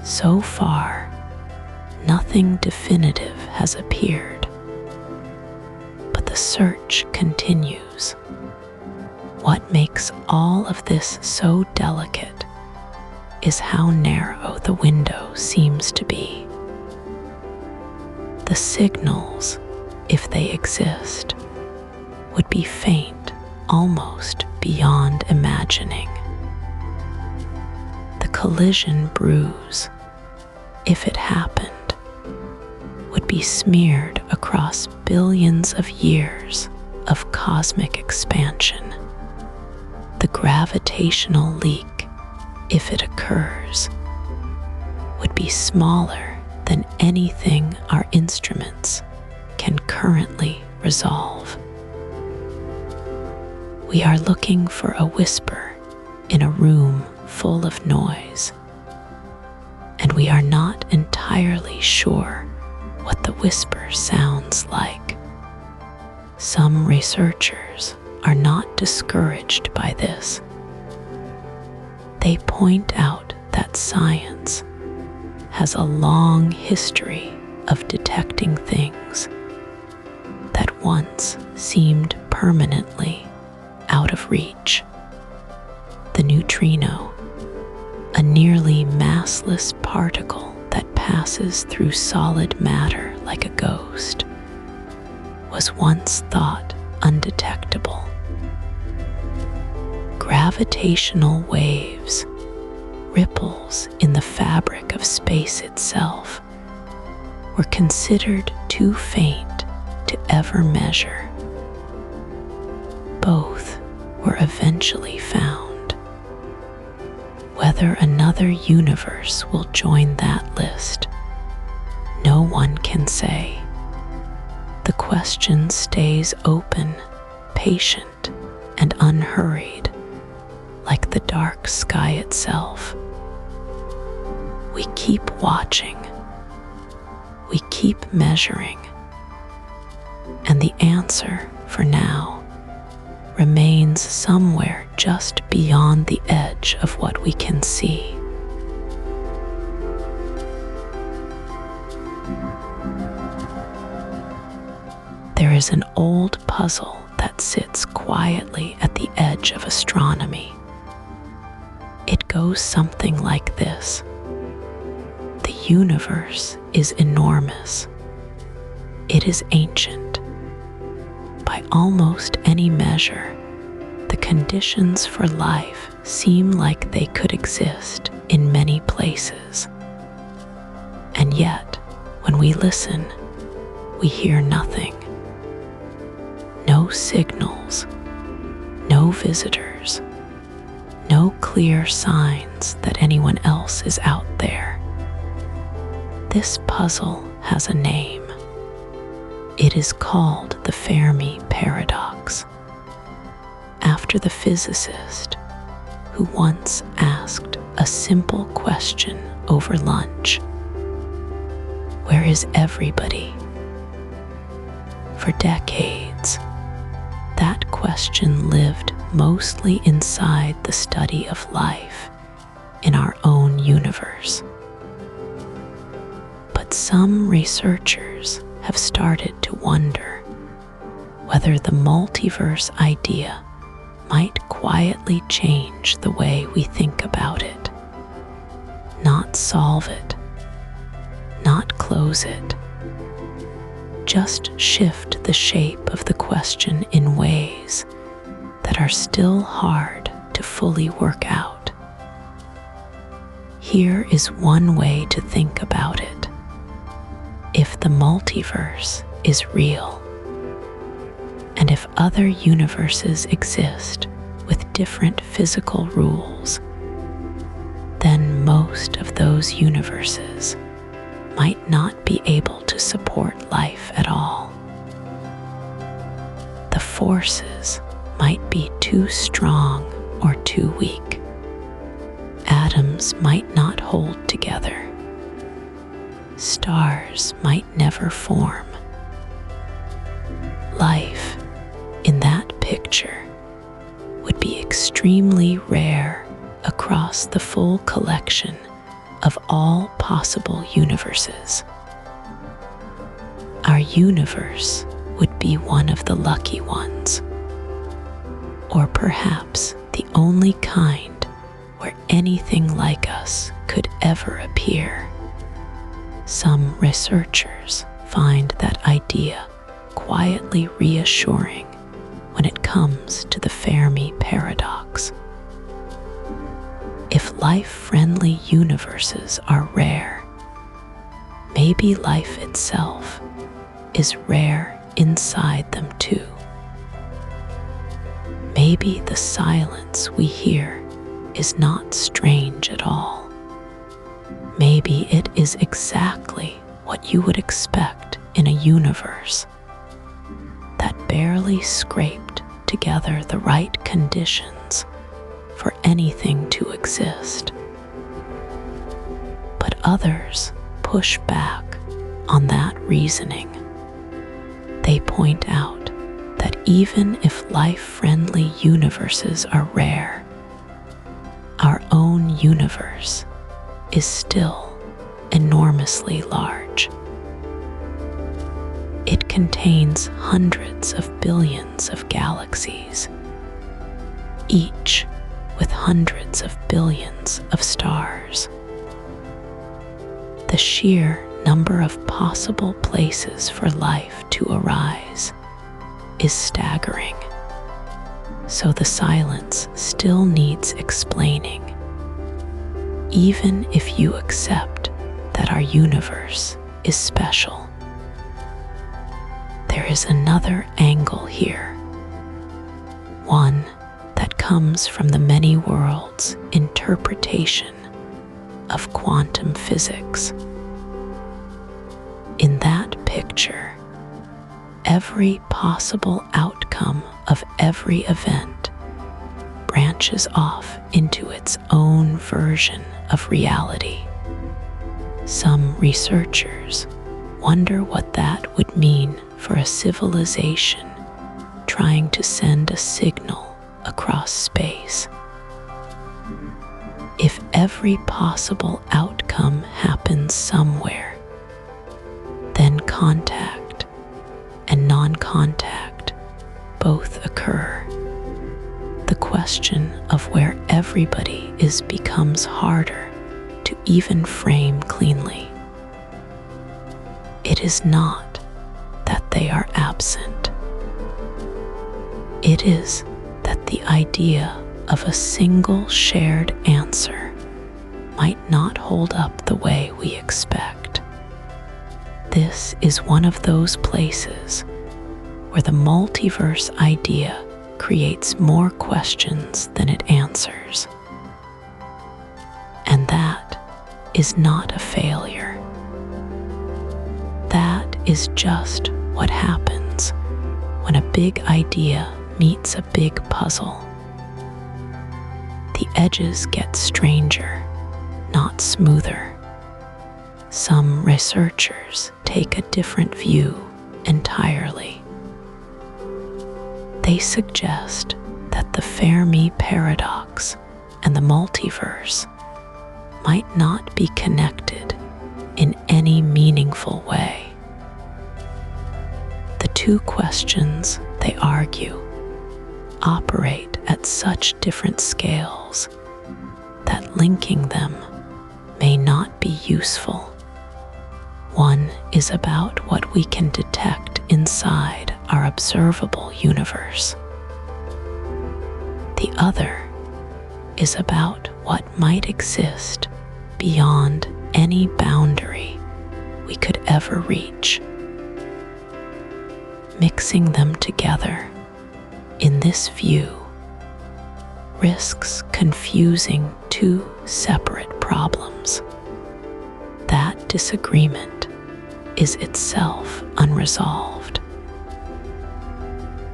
So far, nothing definitive has appeared, but the search continues. What makes all of this so delicate is how narrow the window seems to be. The signals, if they exist, would be faint almost beyond imagining. The collision bruise, if it happened, would be smeared across billions of years of cosmic expansion. The gravitational leak, if it occurs, would be smaller than anything our instruments can currently resolve. We are looking for a whisper in a room full of noise, and we are not entirely sure what the whisper sounds like. Some researchers are not discouraged by this. They point out that science has a long history of detecting things that once seemed permanently out of reach. The neutrino, a nearly massless particle that passes through solid matter like a ghost, was once thought undetectable. Gravitational waves, ripples in the fabric of space itself, were considered too faint to ever measure. Both were eventually found. Whether another universe will join that list, no one can say. The question stays open, patient, and unhurried, like the dark sky itself. We keep watching, we keep measuring, and the answer, for now, remains somewhere just beyond the edge of what we can see. There is an old puzzle that sits quietly at the edge of astronomy. It goes something like this. The universe is enormous. It is ancient. By almost any measure, the conditions for life seem like they could exist in many places. And yet, when we listen, we hear nothing. No signals, No visitors, no clear signs that anyone else is out there. This puzzle has a name. It is called the Fermi paradox, after the physicist who once asked a simple question over lunch: where is everybody? For decades, that question lived mostly inside the study of life in our own universe. But some researchers have started to wonder whether the multiverse idea might quietly change the way we think about it. Not solve it, not close it, just shift the shape of the question in ways that are still hard to fully work out. Here is one way to think about it. If the multiverse is real, and if other universes exist with different physical rules, then most of those universes might not be able to support life at all. The forces might be too strong or too weak. Atoms might not hold together. Stars might never form. Life, in that picture, would be extremely rare across the full collection of all possible universes. Our universe would be one of the lucky ones, or perhaps the only kind where anything like us could ever appear. Some researchers find that idea quietly reassuring when it comes to the Fermi paradox. If life-friendly universes are rare, maybe life itself is rare inside them too. Maybe the silence we hear is not strange at all. Maybe it is exactly what you would expect in a universe that barely scraped together the right conditions for anything to exist. But others push back on that reasoning. They point out that even if life-friendly universes are rare, our own universe is still enormously large. It contains hundreds of billions of galaxies, each with hundreds of billions of stars. The sheer number of possible places for life to arise is staggering, so the silence still needs explaining. Even if you accept that our universe is special, there is another angle here, one that comes from the many worlds interpretation of quantum physics. In that picture, every possible outcome of every event branches off into its own version of reality. Some researchers wonder what that would mean for a civilization trying to send a signal across space. If every possible outcome happens somewhere, then contact and non-contact both occur. The question of where everybody is becomes harder to even frame cleanly. It is not that they are absent. It is that the idea of a single shared answer might not hold up the way we expect. This is one of those places where the multiverse idea creates more questions than it answers. And that is not a failure. That is just what happens when a big idea meets a big puzzle. The edges get stranger, not smoother. Some researchers take a different view entirely. They suggest that the Fermi paradox and the multiverse might not be connected in any meaningful way. The two questions, they argue, operate at such different scales that linking them may not be useful. One is about what we can detect inside our observable universe. The other is about what might exist beyond any boundary we could ever reach. Mixing them together in this view risks confusing two separate problems. That disagreement is itself unresolved.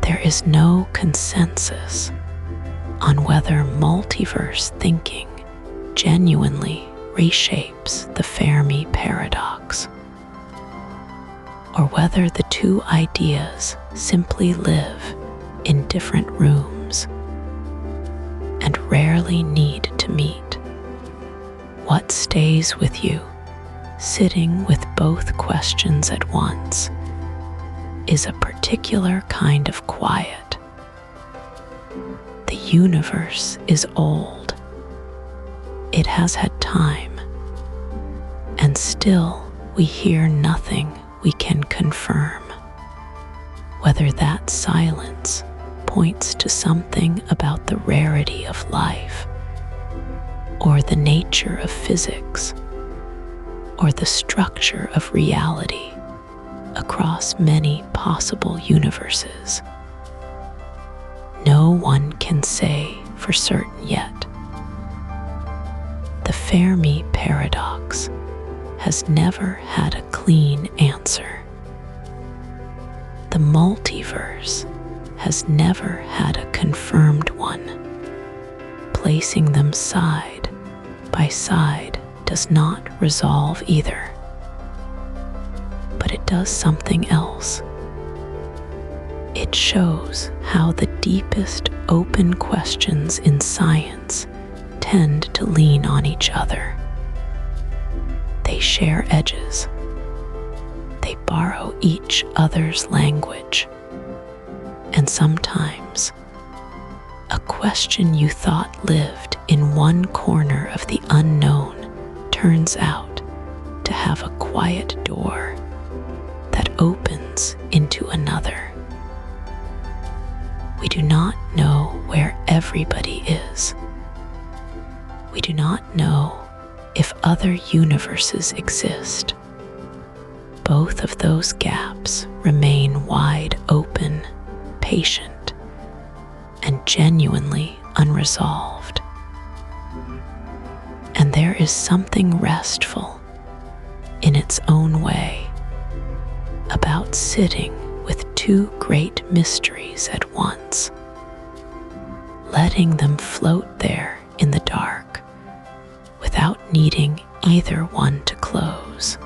There is no consensus on whether multiverse thinking genuinely reshapes the Fermi paradox, or whether the two ideas simply live in different rooms and rarely need to meet. What stays with you, sitting with both questions at once, is a particular kind of quiet. The universe is old. It has had time, and still we hear nothing we can confirm. Whether that silence points to something about the rarity of life, or the nature of physics, or the structure of reality across many possible universes. No one can say for certain yet. The Fermi paradox has never had a clean answer. The multiverse has never had a confirmed one. Placing them side by side does not resolve either. But it does something else. It shows how the deepest open questions in science tend to lean on each other. They share edges. They borrow each other's language. And sometimes, a question you thought lived in one corner of the unknown turns out to have a quiet door that opens into another. We do not know where everybody is. We do not know if other universes exist. Both of those gaps remain wide open, patient, and genuinely unresolved. And there is something restful in its own way about sitting with two great mysteries at once, letting them float there in the dark without needing either one to close.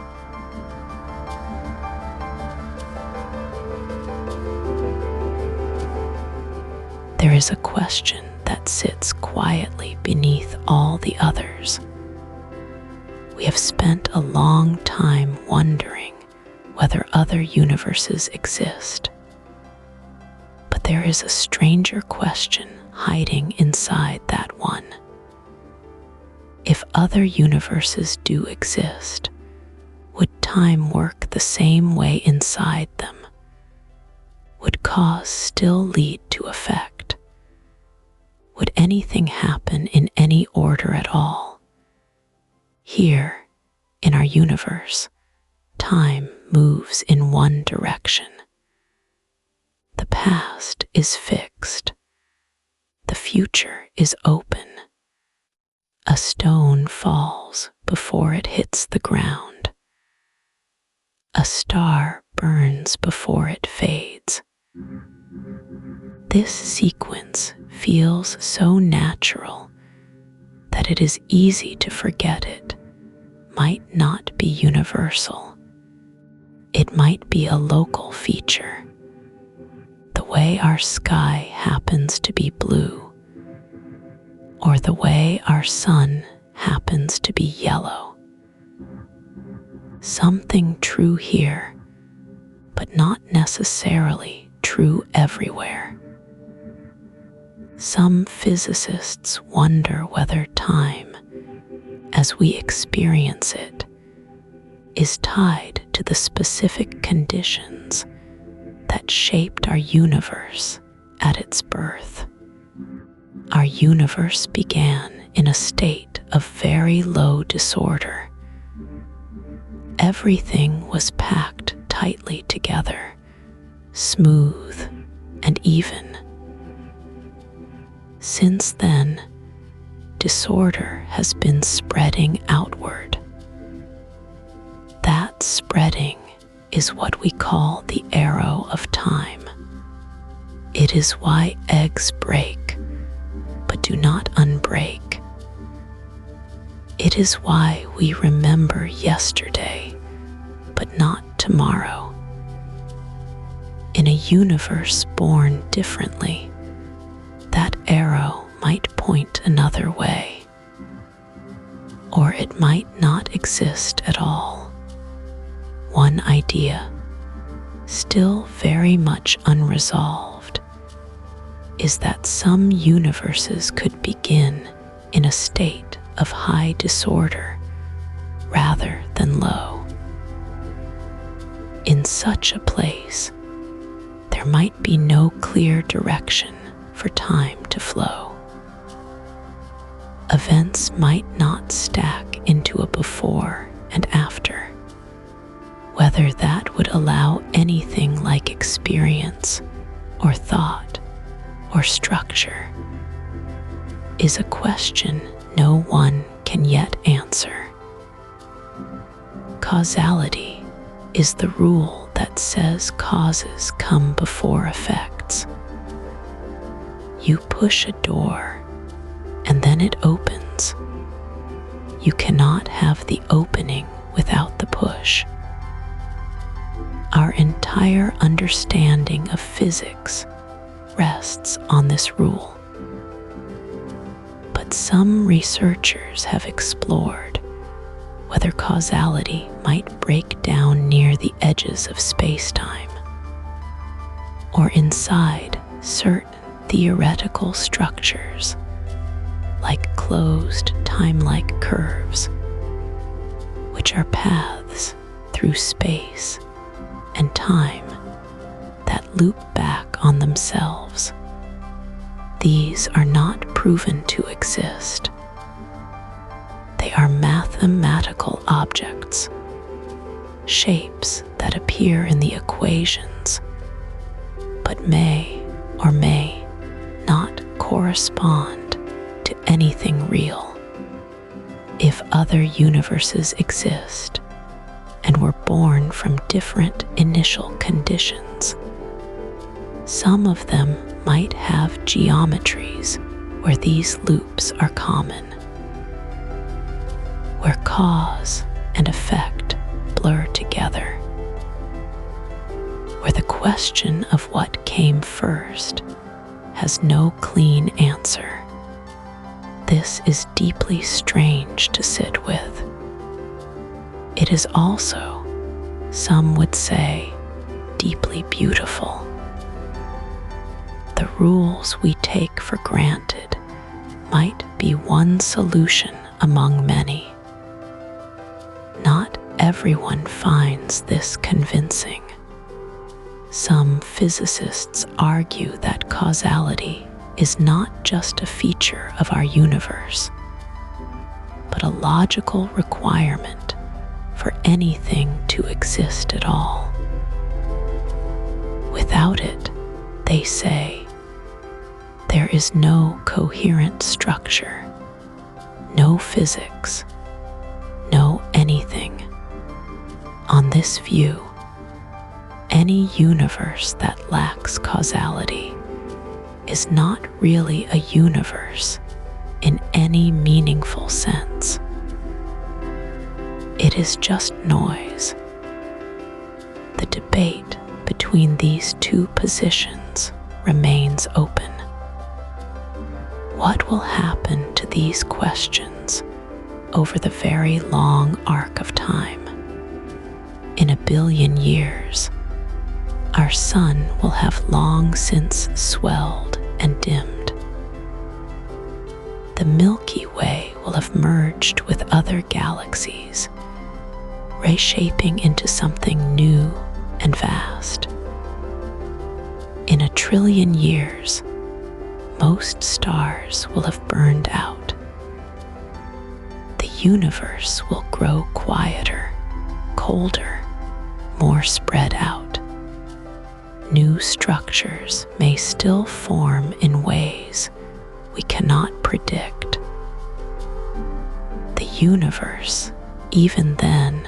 There is a question that sits quietly beneath all the others. We have spent a long time wondering whether other universes exist. But there is a stranger question hiding inside that one. If other universes do exist, would time work the same way inside them? Would cause still lead to effect? Would anything happen in any order at all? Here, in our universe, time moves in one direction. The past is fixed, the future is open. A stone falls before it hits the ground. A star burns before it fades. This sequence feels so natural that it is easy to forget it might not be universal. It might be a local feature, the way our sky happens to be blue, or the way our sun happens to be yellow. Something true here, but not necessarily true everywhere. Some physicists wonder whether time, as we experience it, is tied to the specific conditions that shaped our universe at its birth. Our universe began in a state of very low disorder. Everything was packed tightly together, smooth and even. Since then, disorder has been spreading outward. That spreading is what we call the arrow of time. It is why eggs break, but do not unbreak. It is why we remember yesterday, but not tomorrow. In a universe born differently, that arrow might point another way, or it might not exist at all. One idea, still very much unresolved, is that some universes could begin in a state of high disorder rather than low. In such a place, there might be no clear direction for time to flow. Events might not stack into a before and after. Whether that would allow anything like experience or thought or structure is a question no one can yet answer. Causality is the rule that says causes come before effects. You push a door, and then it opens. You cannot have the opening without the push. Our entire understanding of physics rests on this rule. But some researchers have explored whether causality might break down near the edges of space-time, or inside certain theoretical structures, like closed time-like curves, which are paths through space and time that loop back on themselves. These are not proven to exist. They are mathematical objects, shapes that appear in the equations, but may or may not correspond to anything real. If other universes exist and were born from different initial conditions, some of them might have geometries where these loops are common, where cause and effect blur together, where the question of what came first has no clean answer. This is deeply strange to sit with. It is also, some would say, deeply beautiful. The rules we take for granted might be one solution among many. Not everyone finds this convincing. Some physicists argue that causality is not just a feature of our universe, but a logical requirement for anything to exist at all. Without it, they say, there there is no coherent structure, no physics, no anything. On this view, any universe that lacks causality is not really a universe in any meaningful sense. It is just noise. The debate between these two positions remains open. What will happen to these questions over the very long arc of time? In 1 billion years, our sun will have long since swelled and dimmed. The Milky Way will have merged with other galaxies, reshaping into something new and vast. In 1 trillion years, most stars will have burned out. The universe will grow quieter, colder, more spread out. New structures may still form in ways we cannot predict. The universe, even then,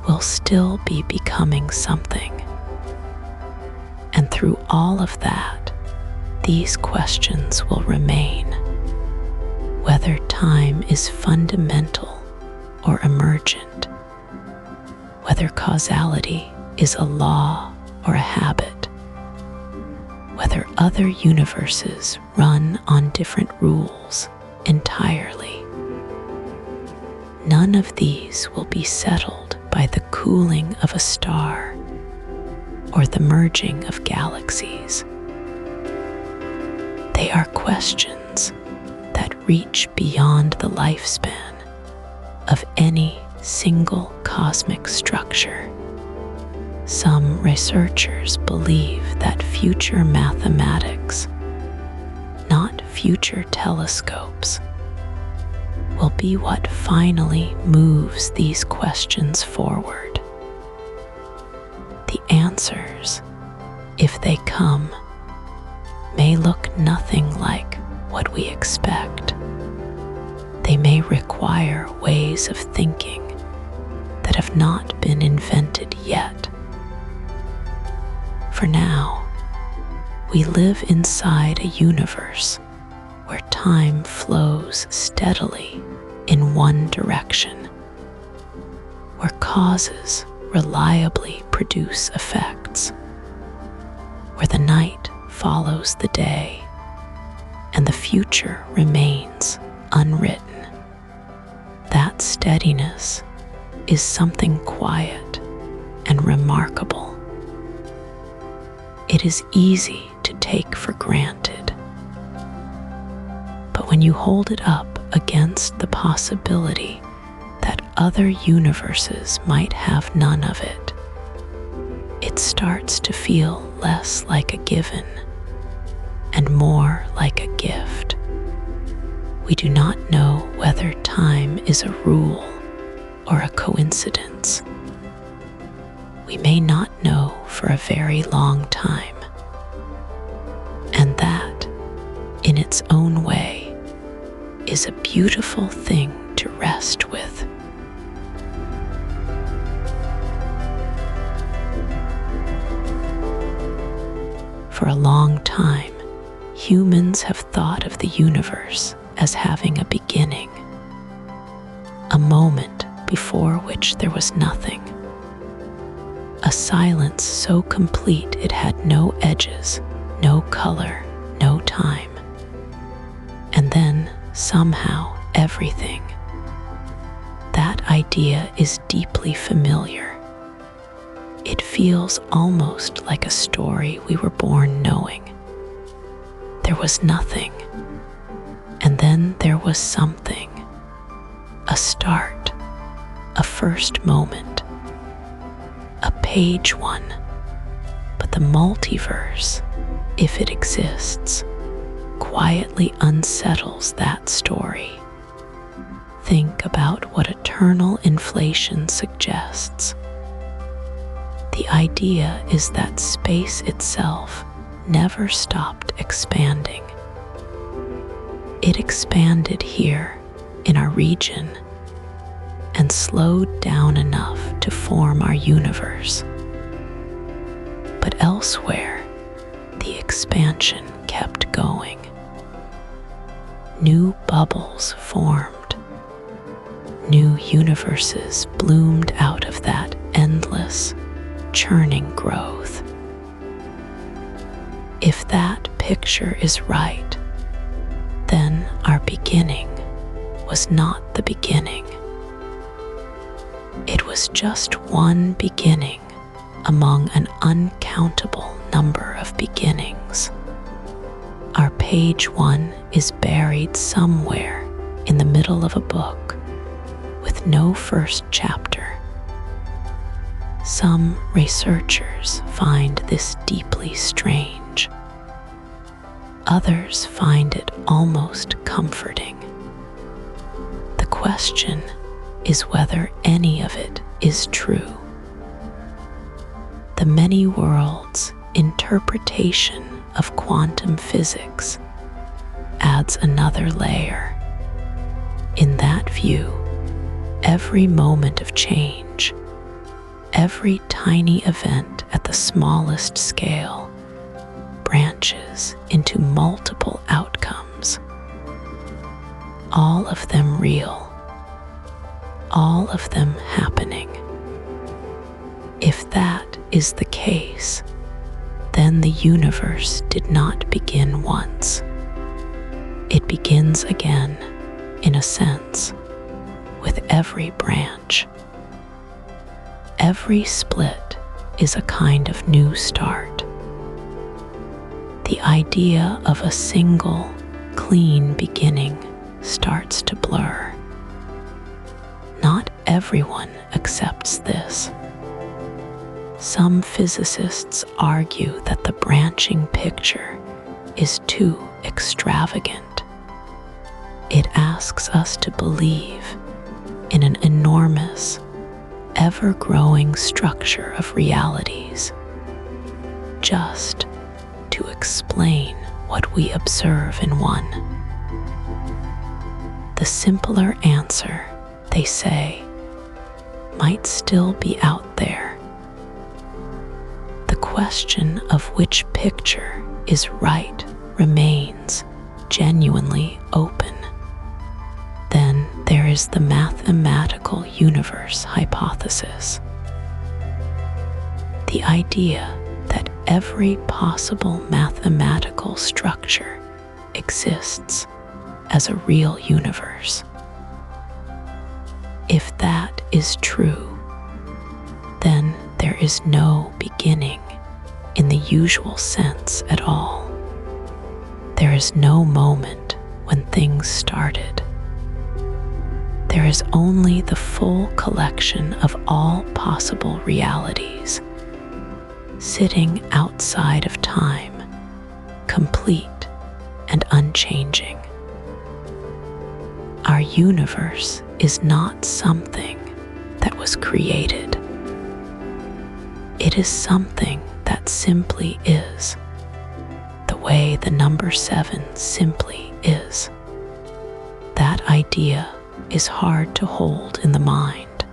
will still be becoming something. And through all of that, these questions will remain. Whether time is fundamental or emergent, whether causality is a law or a habit, whether other universes run on different rules entirely. None of these will be settled by the cooling of a star or the merging of galaxies. They are questions that reach beyond the lifespan of any single cosmic structure. Some researchers believe that future mathematics, not future telescopes, will be what finally moves these questions forward. The answers, if they come, may look nothing like what we expect. They may require ways of thinking that have not been invented yet. For now, we live inside a universe where time flows steadily in one direction, where causes reliably produce effects, where the night follows the day and the future remains unwritten. That steadiness is something quiet and remarkable. It is easy to take for granted. But when you hold it up against the possibility that other universes might have none of it, it starts to feel less like a given and more like a gift. We do not know whether time is a rule or a coincidence. We may not know for a very long time. And that, in its own way, is a beautiful thing to rest with. For a long time, humans have thought of the universe as having a beginning, a moment before which there was nothing, a silence so complete it had no edges, no color, no time. And then, somehow, everything. That idea is deeply familiar. It feels almost like a story we were born knowing. There was nothing, and then there was something. A start, a first moment, a page one. But the multiverse, if it exists, quietly unsettles that story. Think about what eternal inflation suggests. The idea is that space itself never stopped expanding, it expanded here in our region and slowed down enough to form our universe. But elsewhere, the expansion kept going. New bubbles formed. New universes bloomed out of that endless, churning growth. If that picture is right, then our beginning was not the beginning. It was just one beginning among an uncountable number of beginnings. Our page one is buried somewhere in the middle of a book with no first chapter. Some researchers find this deeply strange. Others find it almost comforting. The question is whether any of it is true. The many worlds interpretation of quantum physics adds another layer. In that view, every moment of change, every tiny event at the smallest scale, branches into multiple outcomes, all of them real, all of them happening. If that is the case, then the universe did not begin once. It begins again, in a sense, with every branch. Every split is a kind of new start. The idea of a single, clean beginning starts to blur. Not everyone accepts this. Some physicists argue that the branching picture is too extravagant. It asks us to believe in an enormous, ever-growing structure of realities, just to explain what we observe in one. The simpler answer, they say, might still be out there. The question of which picture is right remains genuinely open. Then there is the mathematical universe hypothesis. The idea that every possible mathematical structure exists as a real universe. If that is true, then there is no beginning in the usual sense at all. There is no moment when things started. There is only the full collection of all possible realities, sitting outside of time, complete and unchanging. Our universe is not something that was created. It is something that simply is, the way the number 7 simply is. That idea is hard to hold in the mind.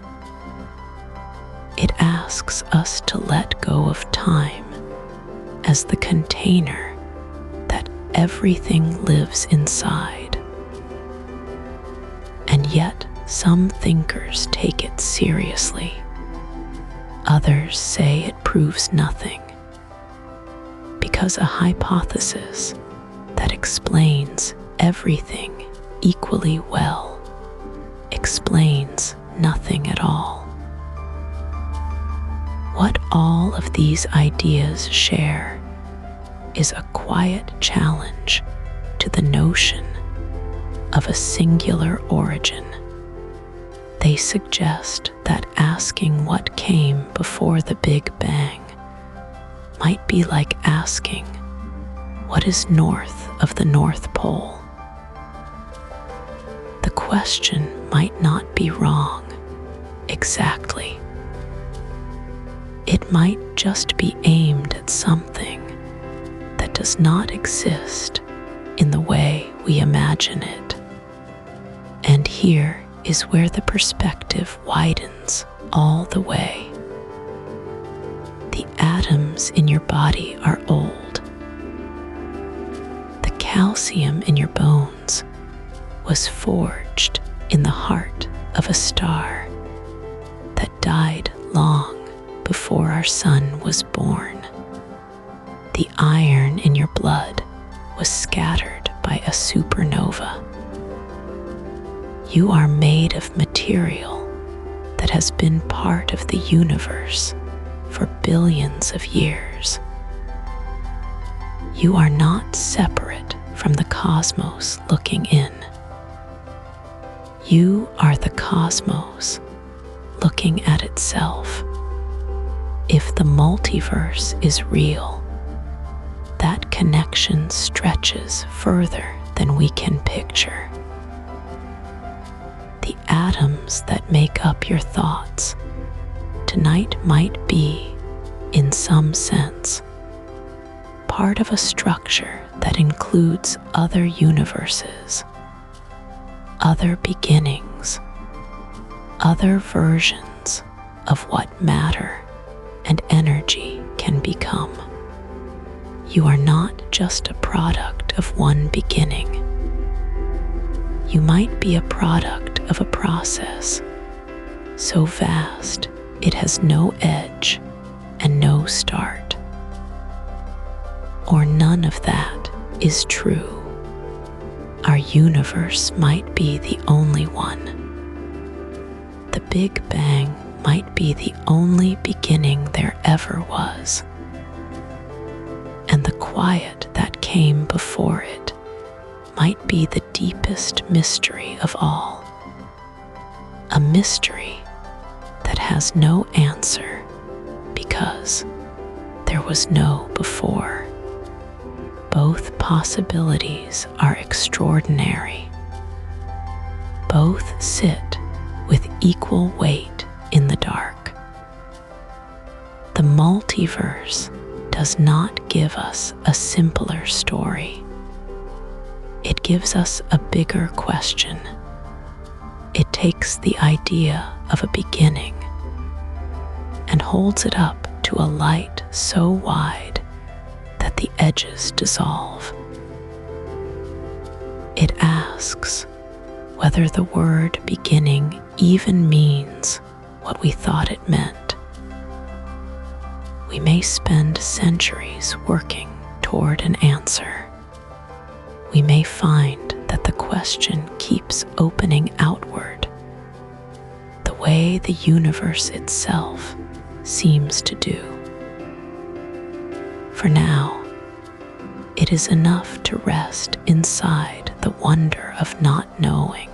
It asks us to let go of time as the container that everything lives inside. And yet, some thinkers take it seriously. Others say it proves nothing, because a hypothesis that explains everything equally well explains nothing at all. What all of these ideas share is a quiet challenge to the notion of a singular origin. They suggest that asking what came before the Big Bang might be like asking what is north of the North Pole. The question might not be wrong exactly. It might just be aimed at something that does not exist in the way we imagine it. And here is where the perspective widens all the way. The atoms in your body are old. The calcium in your bones was forged in the heart of a star that died long before our sun was born. The iron in your blood was scattered by a supernova. You are made of material that has been part of the universe for billions of years. You are not separate from the cosmos looking in. You are the cosmos looking at itself. If the multiverse is real, that connection stretches further than we can picture. The atoms that make up your thoughts tonight might be, in some sense, part of a structure that includes other universes, other beginnings, other versions of what matter and energy can become. You are not just a product of one beginning. You might be a product of a process so vast it has no edge and no start. Or none of that is true. Our universe might be the only one. The Big Bang might be the only beginning there ever was. And the quiet that came before it might be the deepest mystery of all. A mystery that has no answer because there was no before. Both possibilities are extraordinary. Both sit with equal weight in the dark. The multiverse does not give us a simpler story. It gives us a bigger question. It takes the idea of a beginning and holds it up to a light so wide that the edges dissolve. It asks whether the word beginning even means what we thought it meant. We may spend centuries working toward an answer. We may find that the question keeps opening outward, the way the universe itself seems to do. For now, it is enough to rest inside the wonder of not knowing,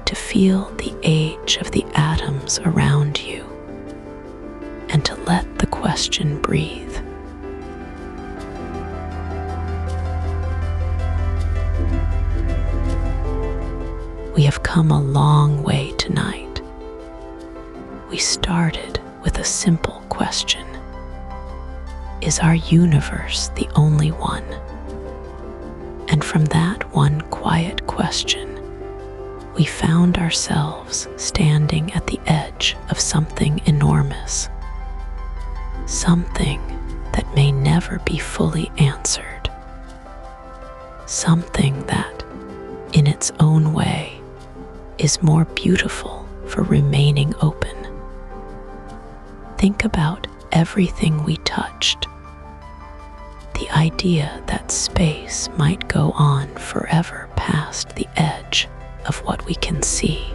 to feel the age of the atoms around you, and to let the question breathe. We have come a long way tonight. We started with a simple question. Is our universe the only one? And from that one quiet question, we found ourselves standing at the edge of something enormous, something that may never be fully answered, something that, in its own way, is more beautiful for remaining open. Think about everything we touched. The idea that space might go on forever past the edge of what we can see.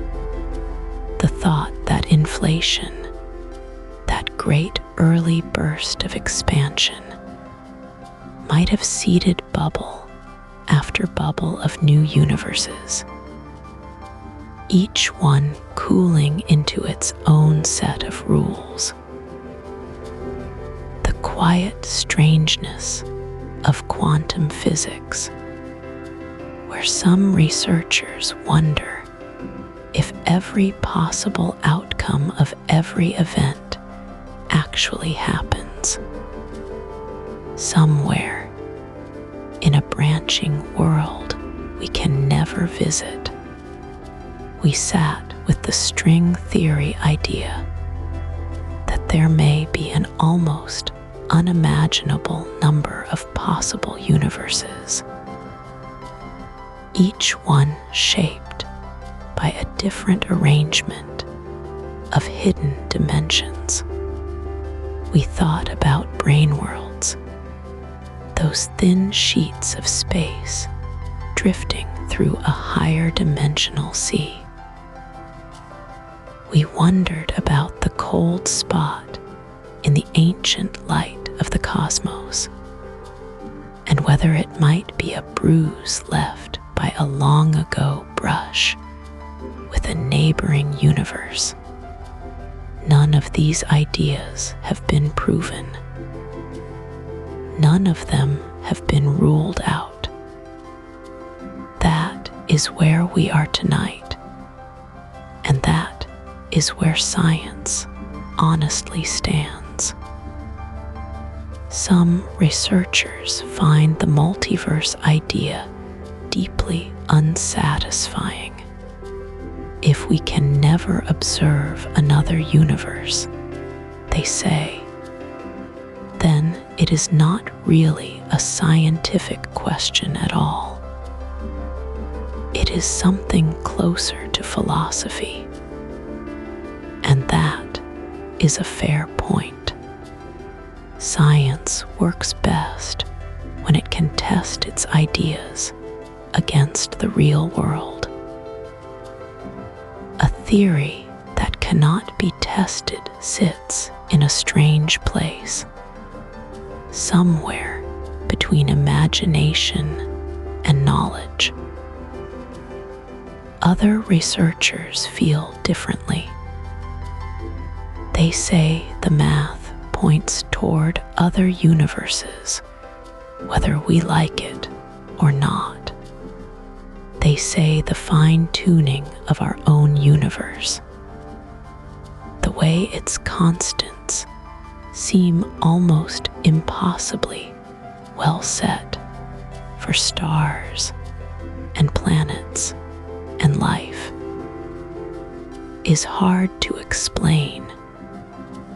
The thought that inflation, that great early burst of expansion, might have seeded bubble after bubble of new universes, each one cooling into its own set of rules. The quiet strangeness of quantum physics, where some researchers wonder if every possible outcome of every event actually happens. Somewhere in a branching world ever visit. We sat with the string theory idea that there may be an almost unimaginable number of possible universes, each one shaped by a different arrangement of hidden dimensions. We thought about Braneworlds, those thin sheets of space drifting through a higher dimensional sea. We wondered about the cold spot in the ancient light of the cosmos, and whether it might be a bruise left by a long ago brush with a neighboring universe. None of these ideas have been proven. None of them have been ruled out. That is where we are tonight, and that is where science honestly stands. Some researchers find the multiverse idea deeply unsatisfying. If we can never observe another universe, they say, then it is not really a scientific question at all. It is something closer to philosophy. And that is a fair point. Science works best when it can test its ideas against the real world. A theory that cannot be tested sits in a strange place, somewhere between imagination and knowledge. Other researchers feel differently. They say the math points toward other universes, whether we like it or not. They say the fine-tuning of our own universe, the way its constants seem almost impossibly well set for stars and planets and life, is hard to explain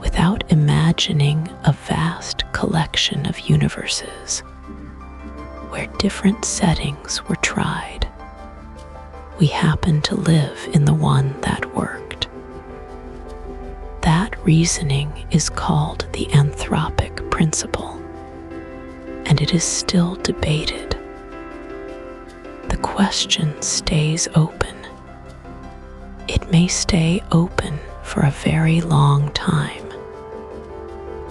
without imagining a vast collection of universes where different settings were tried. We happen to live in the one that worked. That reasoning is called the Anthropic principle, and it is still debated. The question stays open. It may stay open for a very long time.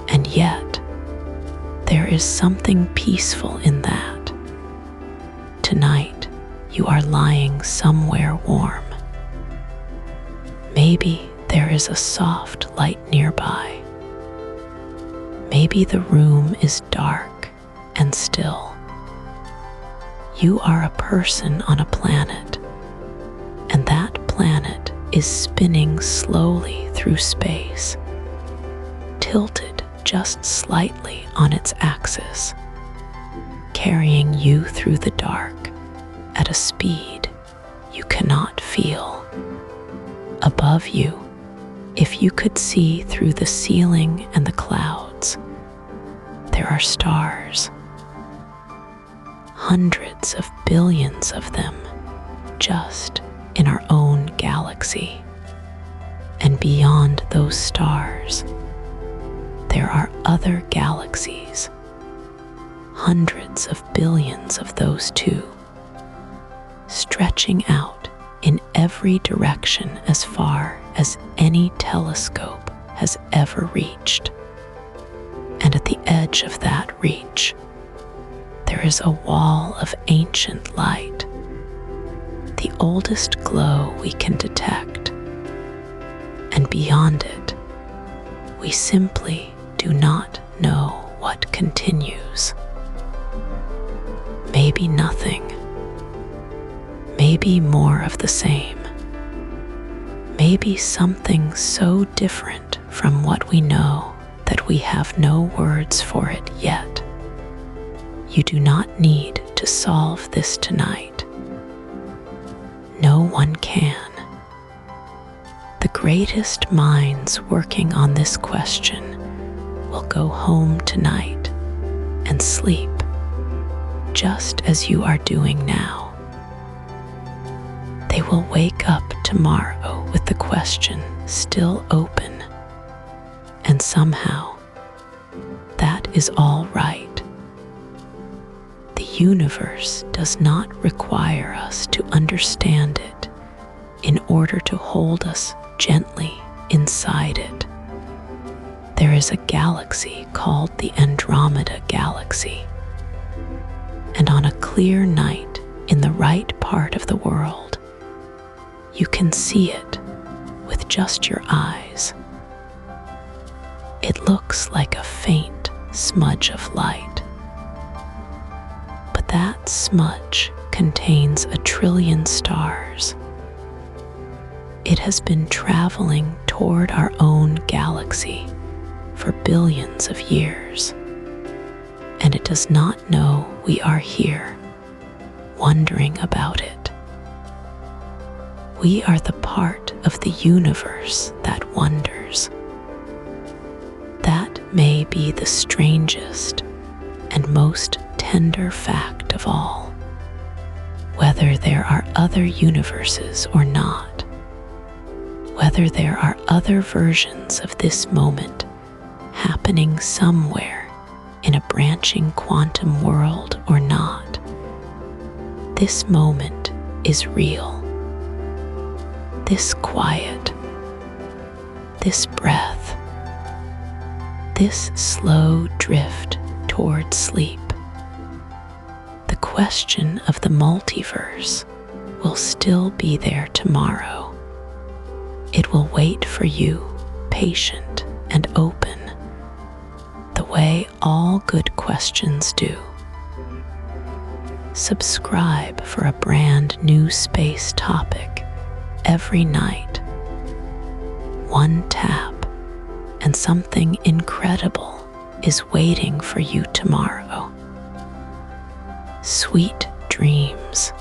And yet, there is something peaceful in that. Tonight, you are lying somewhere warm. Maybe there is a soft light nearby. Maybe the room is dark and still. You are a person on a planet, and that planet is spinning slowly through space, tilted just slightly on its axis, carrying you through the dark at a speed you cannot feel. Above you, if you could see through the ceiling and the clouds, there are stars. Hundreds of billions of them just in our own galaxy. And beyond those stars, there are other galaxies, hundreds of billions of those too, stretching out in every direction as far as any telescope has ever reached. And at the edge of that reach, there is a wall of ancient light, the oldest glow we can detect. And beyond it, we simply do not know what continues. Maybe nothing. Maybe more of the same. Maybe something so different from what we know that we have no words for it yet. You do not need to solve this tonight. no one can. The greatest minds working on this question will go home tonight and sleep just as you are doing now. They will wake up tomorrow with the question still open, and somehow that is all right. The universe does not require us to understand it in order to hold us gently inside it. There is a galaxy called the Andromeda Galaxy, and on a clear night in the right part of the world, you can see it with just your eyes. It looks like a faint smudge of light, but that smudge contains 1 trillion stars. It has been traveling toward our own galaxy for billions of years, and it does not know we are here, wondering about it. We are the part of the universe that wonders. That may be the strangest and most tender fact of all, whether there are other universes or not, whether there are other versions of this moment happening somewhere in a branching quantum world or not. This moment is real. This quiet, this breath, this slow drift toward sleep. The question of the multiverse will still be there tomorrow. It will wait for you, patient and open, the way all good questions do. Subscribe for a brand new space topic every night. One tap, and something incredible is waiting for you tomorrow. Sweet dreams.